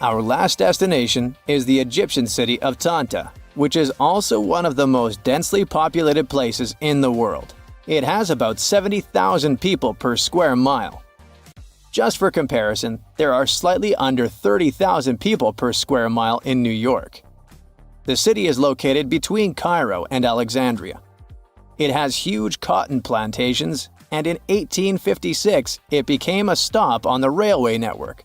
Our last destination is the Egyptian city of Tanta, which is also one of the most densely populated places in the world. It has about 70,000 people per square mile. Just for comparison, there are slightly under 30,000 people per square mile in New York. The city is located between Cairo and Alexandria. It has huge cotton plantations, and in 1856 it became a stop on the railway network,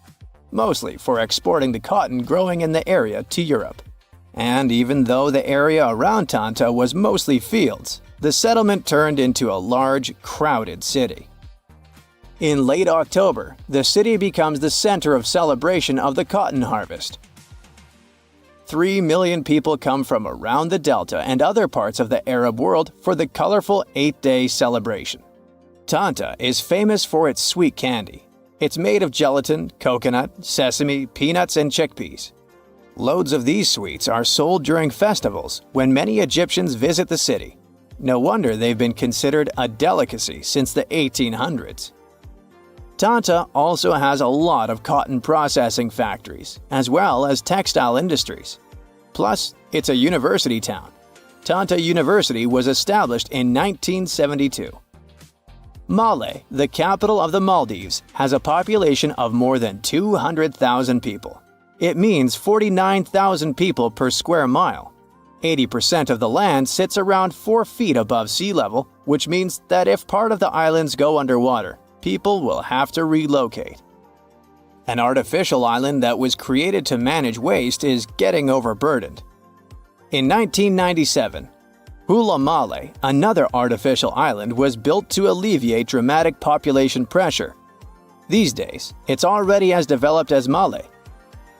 mostly for exporting the cotton growing in the area to Europe. And even though the area around Tanta was mostly fields, the settlement turned into a large, crowded city. In late October, the city becomes the center of celebration of the cotton harvest. 3 million people come from around the Delta and other parts of the Arab world for the colorful 8-day celebration. Tanta is famous for its sweet candy. It's made of gelatin, coconut, sesame, peanuts, and chickpeas. Loads of these sweets are sold during festivals when many Egyptians visit the city. No wonder they've been considered a delicacy since the 1800s. Tanta also has a lot of cotton processing factories, as well as textile industries. Plus, it's a university town. Tanta University was established in 1972. Male, the capital of the Maldives, has a population of more than 200,000 people. It means 49,000 people per square mile. 80% of the land sits around 4 feet above sea level, which means that if part of the islands go underwater, people will have to relocate. An artificial island that was created to manage waste is getting overburdened. In 1997, Hula Male, another artificial island, was built to alleviate dramatic population pressure. These days, it's already as developed as Male.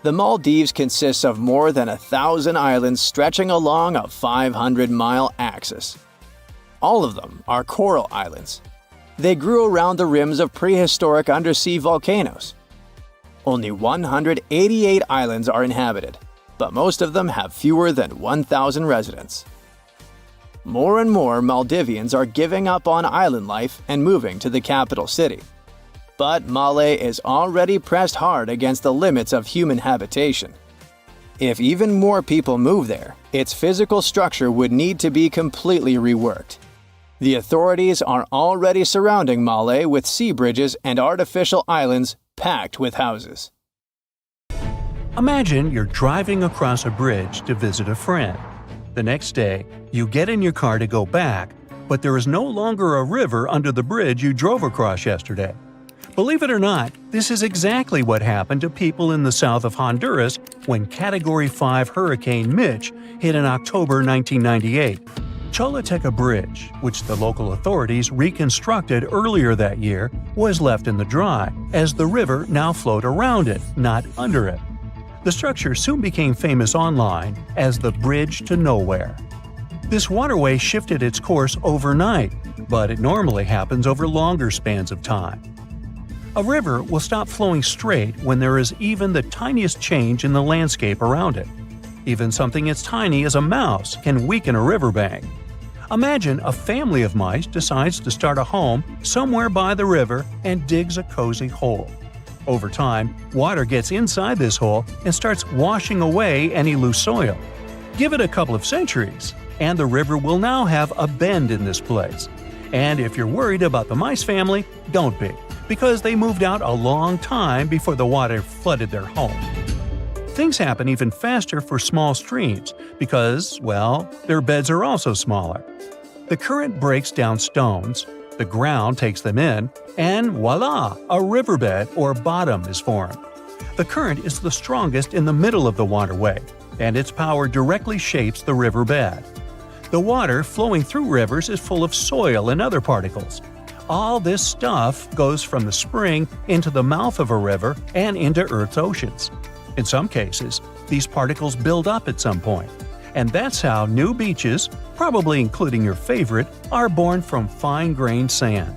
The Maldives consists of more than 1,000 islands stretching along a 500-mile axis. All of them are coral islands. They grew around the rims of prehistoric undersea volcanoes. Only 188 islands are inhabited, but most of them have fewer than 1,000 residents. More and more Maldivians are giving up on island life and moving to the capital city. But Male is already pressed hard against the limits of human habitation. If even more people move there, its physical structure would need to be completely reworked. The authorities are already surrounding Male with sea bridges and artificial islands packed with houses. Imagine you're driving across a bridge to visit a friend. The next day, you get in your car to go back, but there is no longer a river under the bridge you drove across yesterday. Believe it or not, this is exactly what happened to people in the south of Honduras when Category 5 Hurricane Mitch hit in October 1998. Choluteca Bridge, which the local authorities reconstructed earlier that year, was left in the dry, as the river now flowed around it, not under it. The structure soon became famous online as the Bridge to Nowhere. This waterway shifted its course overnight, but it normally happens over longer spans of time. A river will stop flowing straight when there is even the tiniest change in the landscape around it. Even something as tiny as a mouse can weaken a riverbank. Imagine a family of mice decides to start a home somewhere by the river and digs a cozy hole. Over time, water gets inside this hole and starts washing away any loose soil. Give it a couple of centuries, and the river will now have a bend in this place. And if you're worried about the mice family, don't be, because they moved out a long time before the water flooded their home. Things happen even faster for small streams because, well, their beds are also smaller. The current breaks down stones, the ground takes them in, and voila, a riverbed or bottom is formed. The current is the strongest in the middle of the waterway, and its power directly shapes the riverbed. The water flowing through rivers is full of soil and other particles. All this stuff goes from the spring into the mouth of a river and into Earth's oceans. In some cases, these particles build up at some point, and that's how new beaches, probably including your favorite, are born from fine-grained sand.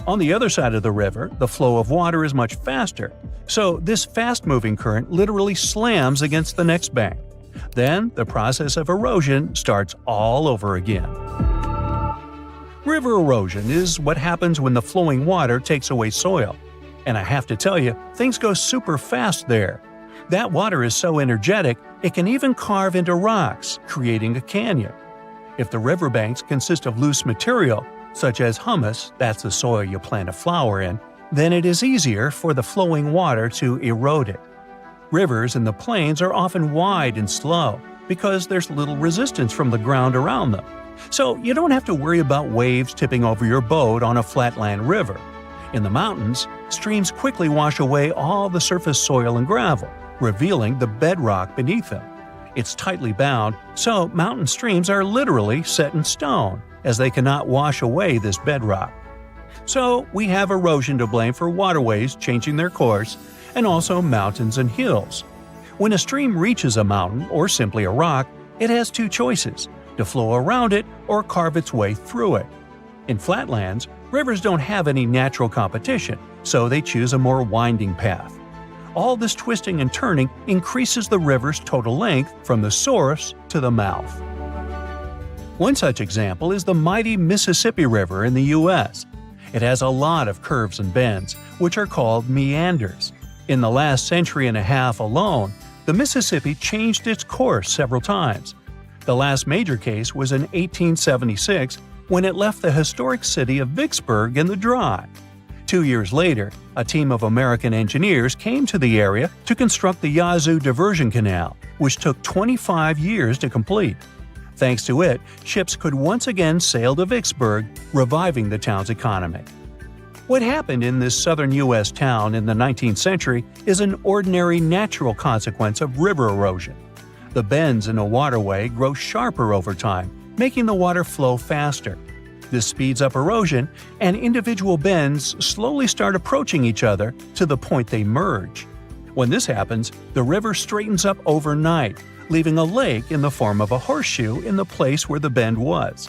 On the other side of the river, the flow of water is much faster, so this fast-moving current literally slams against the next bank. Then, the process of erosion starts all over again. River erosion is what happens when the flowing water takes away soil. And I have to tell you, things go super fast there. That water is so energetic, it can even carve into rocks, creating a canyon. If the riverbanks consist of loose material, such as humus, that's the soil you plant a flower in, then it is easier for the flowing water to erode it. Rivers in the plains are often wide and slow because there's little resistance from the ground around them. So you don't have to worry about waves tipping over your boat on a flatland river. In the mountains, streams quickly wash away all the surface soil and gravel, revealing the bedrock beneath them. It's tightly bound, so mountain streams are literally set in stone, as they cannot wash away this bedrock. So we have erosion to blame for waterways changing their course, and also mountains and hills. When a stream reaches a mountain or simply a rock, it has two choices: to flow around it or carve its way through it. In flatlands, rivers don't have any natural competition, so they choose a more winding path. All this twisting and turning increases the river's total length from the source to the mouth. One such example is the mighty Mississippi River in the U.S. It has a lot of curves and bends, which are called meanders. In the last century and a half alone, the Mississippi changed its course several times. The last major case was in 1876 when it left the historic city of Vicksburg in the dry. 2 years later, a team of American engineers came to the area to construct the Yazoo Diversion Canal, which took 25 years to complete. Thanks to it, ships could once again sail to Vicksburg, reviving the town's economy. What happened in this southern U.S. town in the 19th century is an ordinary natural consequence of river erosion. The bends in a waterway grow sharper over time, making the water flow faster. This speeds up erosion, and individual bends slowly start approaching each other to the point they merge. When this happens, the river straightens up overnight, leaving a lake in the form of a horseshoe in the place where the bend was.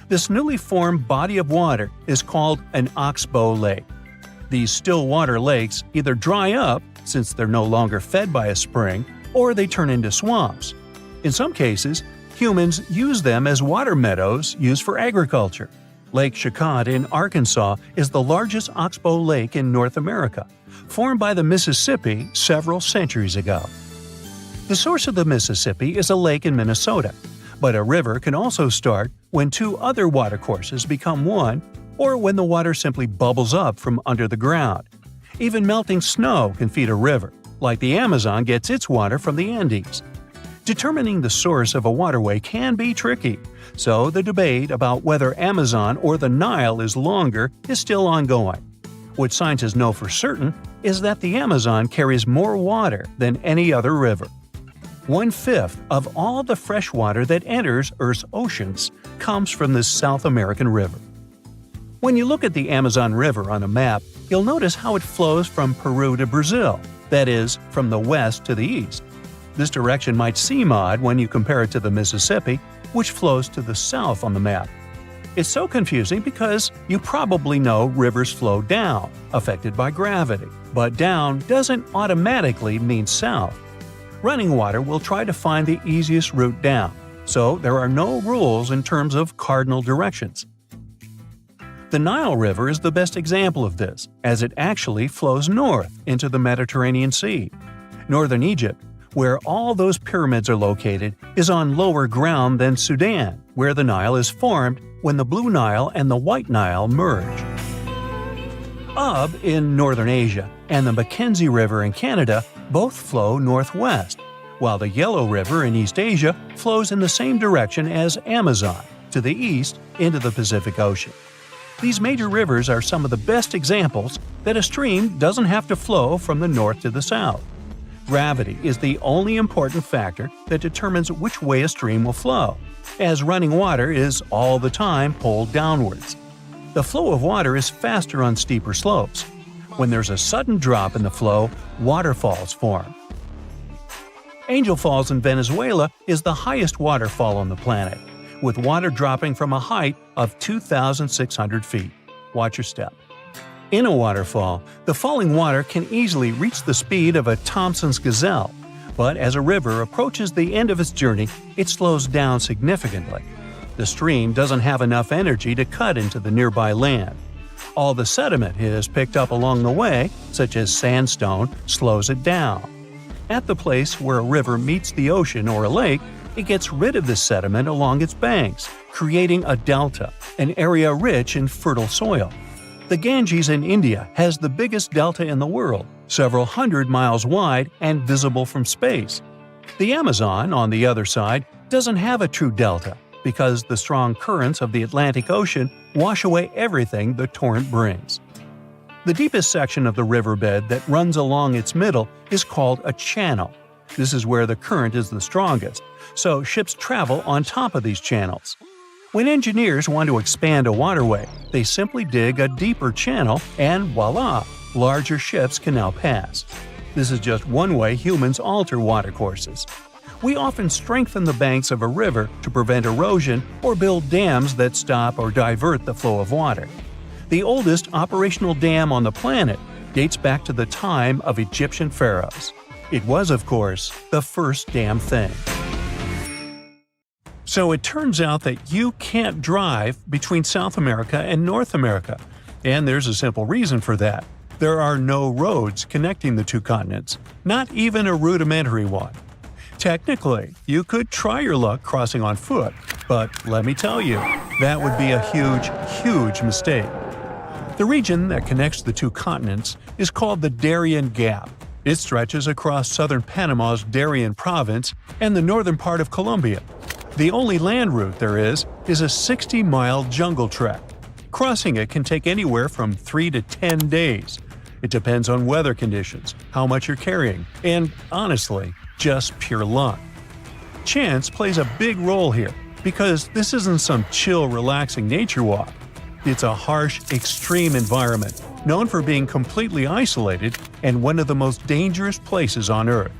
This newly formed body of water is called an oxbow lake. These still water lakes either dry up, since they're no longer fed by a spring, or they turn into swamps. In some cases, humans use them as water meadows used for agriculture. Lake Chicot in Arkansas is the largest oxbow lake in North America, formed by the Mississippi several centuries ago. The source of the Mississippi is a lake in Minnesota, but a river can also start when two other watercourses become one, or when the water simply bubbles up from under the ground. Even melting snow can feed a river, like the Amazon gets its water from the Andes. Determining the source of a waterway can be tricky, so the debate about whether Amazon or the Nile is longer is still ongoing. What scientists know for certain is that the Amazon carries more water than any other river. 1/5 of all the fresh water that enters Earth's oceans comes from this South American river. When you look at the Amazon River on a map, you'll notice how it flows from Peru to Brazil, that is, from the west to the east. This direction might seem odd when you compare it to the Mississippi, which flows to the south on the map. It's so confusing because you probably know rivers flow down, affected by gravity. But down doesn't automatically mean south. Running water will try to find the easiest route down, so there are no rules in terms of cardinal directions. The Nile River is the best example of this, as it actually flows north into the Mediterranean Sea. Northern Egypt, where all those pyramids are located, is on lower ground than Sudan, where the Nile is formed when the Blue Nile and the White Nile merge. Ab in northern Asia and the Mackenzie River in Canada both flow northwest, while the Yellow River in East Asia flows in the same direction as Amazon, to the east into the Pacific Ocean. These major rivers are some of the best examples that a stream doesn't have to flow from the north to the south. Gravity is the only important factor that determines which way a stream will flow, as running water is all the time pulled downwards. The flow of water is faster on steeper slopes. When there's a sudden drop in the flow, waterfalls form. Angel Falls in Venezuela is the highest waterfall on the planet, with water dropping from a height of 2,600 feet. Watch your step. In a waterfall, the falling water can easily reach the speed of a Thompson's gazelle, but as a river approaches the end of its journey, it slows down significantly. The stream doesn't have enough energy to cut into the nearby land. All the sediment it has picked up along the way, such as sandstone, slows it down. At the place where a river meets the ocean or a lake, it gets rid of the sediment along its banks, creating a delta, an area rich in fertile soil. The Ganges in India has the biggest delta in the world, several hundred miles wide and visible from space. The Amazon, on the other side, doesn't have a true delta because the strong currents of the Atlantic Ocean wash away everything the torrent brings. The deepest section of the riverbed that runs along its middle is called a channel. This is where the current is the strongest, so ships travel on top of these channels. When engineers want to expand a waterway, they simply dig a deeper channel and voila, larger ships can now pass. This is just one way humans alter watercourses. We often strengthen the banks of a river to prevent erosion or build dams that stop or divert the flow of water. The oldest operational dam on the planet dates back to the time of Egyptian pharaohs. It was, of course, the first damn thing. So it turns out that you can't drive between South America and North America, and there's a simple reason for that. There are no roads connecting the two continents, not even a rudimentary one. Technically, you could try your luck crossing on foot, but let me tell you, that would be a huge mistake. The region that connects the two continents is called the Darian Gap. It stretches across southern Panama's Darian province and the northern part of Colombia. The only land route there is a 60-mile jungle trek. Crossing it can take anywhere from 3 to 10 days. It depends on weather conditions, how much you're carrying, and honestly, just pure luck. Chance plays a big role here, because this isn't some chill, relaxing nature walk. It's a harsh, extreme environment, known for being completely isolated and one of the most dangerous places on Earth.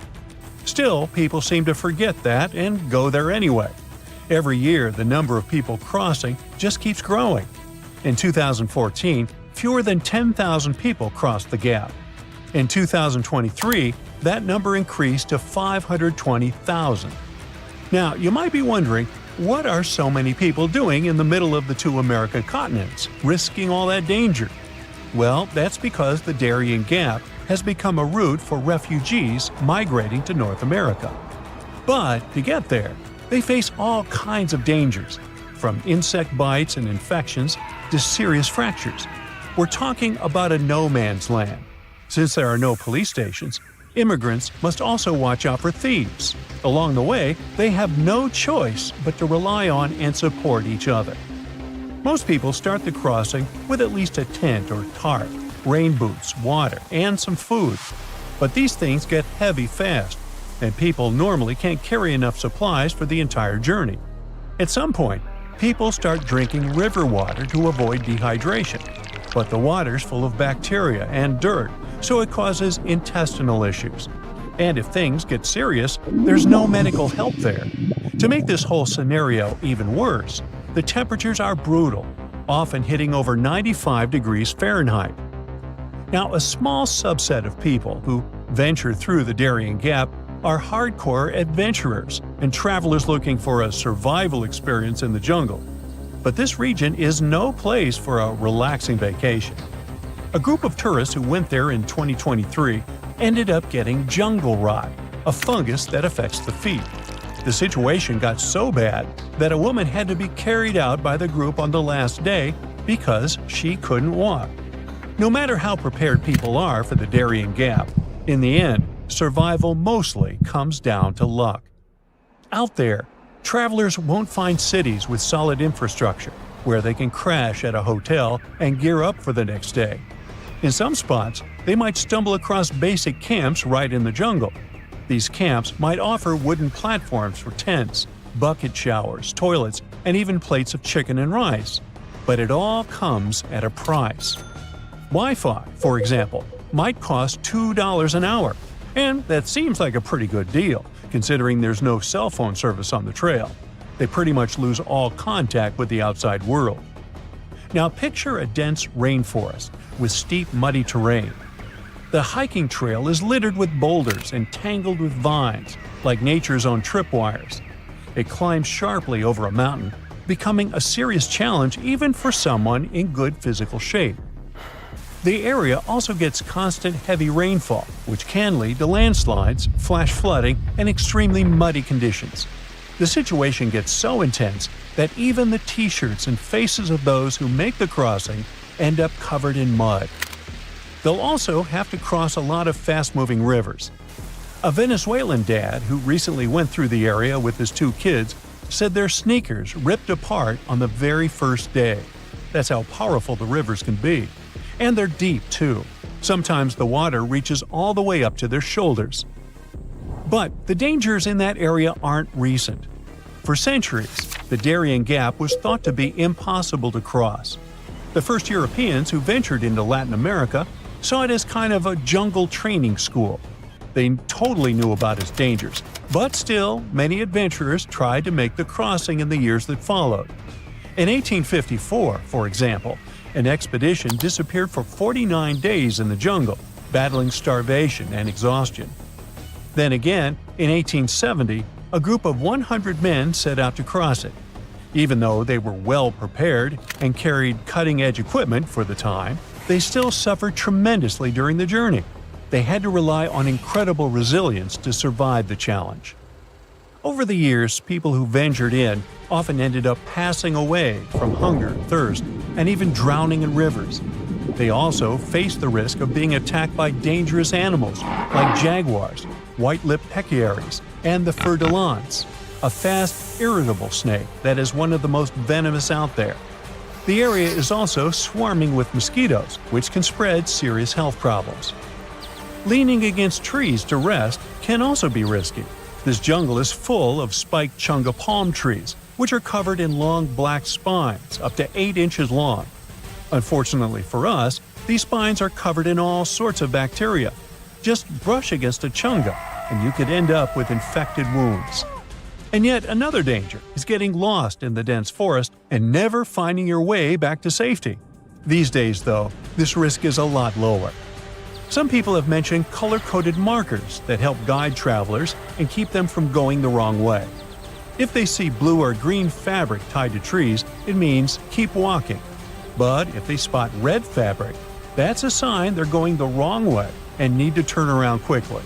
Still, people seem to forget that and go there anyway. Every year, the number of people crossing just keeps growing. In 2014, fewer than 10,000 people crossed the gap. In 2023, that number increased to 520,000. Now, you might be wondering, what are so many people doing in the middle of the two American continents, risking all that danger? Well, that's because the Darian Gap has become a route for refugees migrating to North America. But to get there, they face all kinds of dangers, from insect bites and infections to serious fractures. We're talking about a no-man's land. Since there are no police stations, immigrants must also watch out for thieves. Along the way, they have no choice but to rely on and support each other. Most people start the crossing with at least a tent or tarp, rain boots, water, and some food. But these things get heavy fast, and people normally can't carry enough supplies for the entire journey. At some point, people start drinking river water to avoid dehydration. But the water's full of bacteria and dirt, so it causes intestinal issues. And if things get serious, there's no medical help there. To make this whole scenario even worse, the temperatures are brutal, often hitting over 95 degrees Fahrenheit. Now, a small subset of people who venture through the Darian Gap are hardcore adventurers and travelers looking for a survival experience in the jungle. But this region is no place for a relaxing vacation. A group of tourists who went there in 2023 ended up getting jungle rot, a fungus that affects the feet. The situation got so bad that a woman had to be carried out by the group on the last day because she couldn't walk. No matter how prepared people are for the Darian Gap, in the end, survival mostly comes down to luck. Out there, travelers won't find cities with solid infrastructure where they can crash at a hotel and gear up for the next day. In some spots, they might stumble across basic camps right in the jungle. These camps might offer wooden platforms for tents, bucket showers, toilets, and even plates of chicken and rice. But it all comes at a price. Wi-Fi, for example, might cost $2 an hour, and that seems like a pretty good deal, considering there's no cell phone service on the trail. They pretty much lose all contact with the outside world. Now picture a dense rainforest with steep, muddy terrain. The hiking trail is littered with boulders and tangled with vines, like nature's own tripwires. It climbs sharply over a mountain, becoming a serious challenge even for someone in good physical shape. The area also gets constant heavy rainfall, which can lead to landslides, flash flooding, and extremely muddy conditions. The situation gets so intense that even the t-shirts and faces of those who make the crossing end up covered in mud. They'll also have to cross a lot of fast-moving rivers. A Venezuelan dad who recently went through the area with his 2 kids said their sneakers ripped apart on the very first day. That's how powerful the rivers can be. And they're deep, too. Sometimes the water reaches all the way up to their shoulders. But the dangers in that area aren't recent. For centuries, the Darian Gap was thought to be impossible to cross. The first Europeans who ventured into Latin America saw it as kind of a jungle training school. They totally knew about its dangers, but still, many adventurers tried to make the crossing in the years that followed. In 1854, for example, an expedition disappeared for 49 days in the jungle, battling starvation and exhaustion. Then again, in 1870, a group of 100 men set out to cross it. Even though they were well prepared and carried cutting-edge equipment for the time, they still suffered tremendously during the journey. They had to rely on incredible resilience to survive the challenge. Over the years, people who ventured in often ended up passing away from hunger, thirst, and even drowning in rivers. They also faced the risk of being attacked by dangerous animals like jaguars, white-lipped pecaries, and the fer-de-lance, a fast, irritable snake that is one of the most venomous out there. The area is also swarming with mosquitoes, which can spread serious health problems. Leaning against trees to rest can also be risky. This jungle is full of spiked chunga palm trees, which are covered in long black spines up to 8 inches long. Unfortunately for us, these spines are covered in all sorts of bacteria. Just brush against a chunga, and you could end up with infected wounds. And yet another danger is getting lost in the dense forest and never finding your way back to safety. These days, though, this risk is a lot lower. Some people have mentioned color-coded markers that help guide travelers and keep them from going the wrong way. If they see blue or green fabric tied to trees, it means keep walking. But if they spot red fabric, that's a sign they're going the wrong way and need to turn around quickly.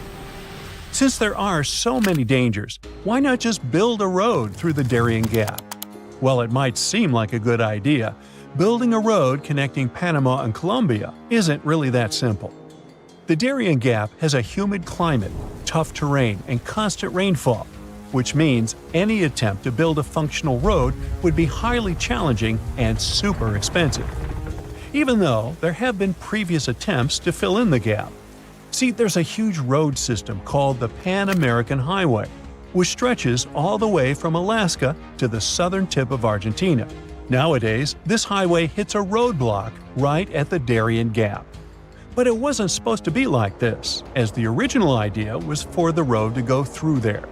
Since there are so many dangers, why not just build a road through the Darian Gap? While it might seem like a good idea, building a road connecting Panama and Colombia isn't really that simple. The Darian Gap has a humid climate, tough terrain, and constant rainfall, which means any attempt to build a functional road would be highly challenging and super expensive. Even though there have been previous attempts to fill in the gap. See, there's a huge road system called the Pan-American Highway, which stretches all the way from Alaska to the southern tip of Argentina. Nowadays, this highway hits a roadblock right at the Darian Gap. But it wasn't supposed to be like this, as the original idea was for the road to go through there.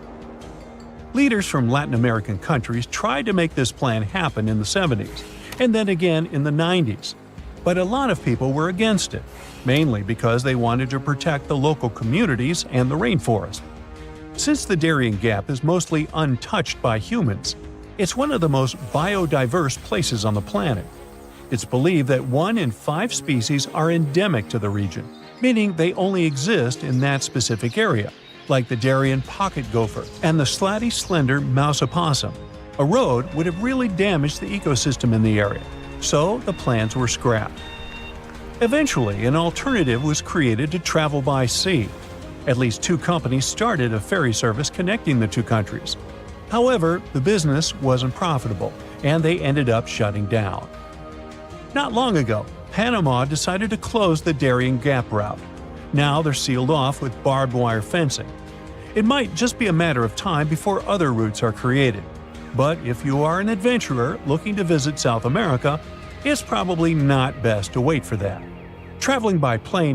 Leaders from Latin American countries tried to make this plan happen in the 70s, and then again in the 90s. But a lot of people were against it, mainly because they wanted to protect the local communities and the rainforest. Since the Darian Gap is mostly untouched by humans, it's one of the most biodiverse places on the planet. It's believed that 1 in 5 species are endemic to the region, meaning they only exist in that specific area, like the Darian pocket gopher and the slatty slender mouse opossum. A road would have really damaged the ecosystem in the area, so the plans were scrapped. Eventually, an alternative was created to travel by sea. At least 2 companies started a ferry service connecting the 2 countries. However, the business wasn't profitable, and they ended up shutting down. Not long ago, Panama decided to close the Darian Gap route. Now they're sealed off with barbed wire fencing. It might just be a matter of time before other routes are created. But if you are an adventurer looking to visit South America, it's probably not best to wait for that. Traveling by plane to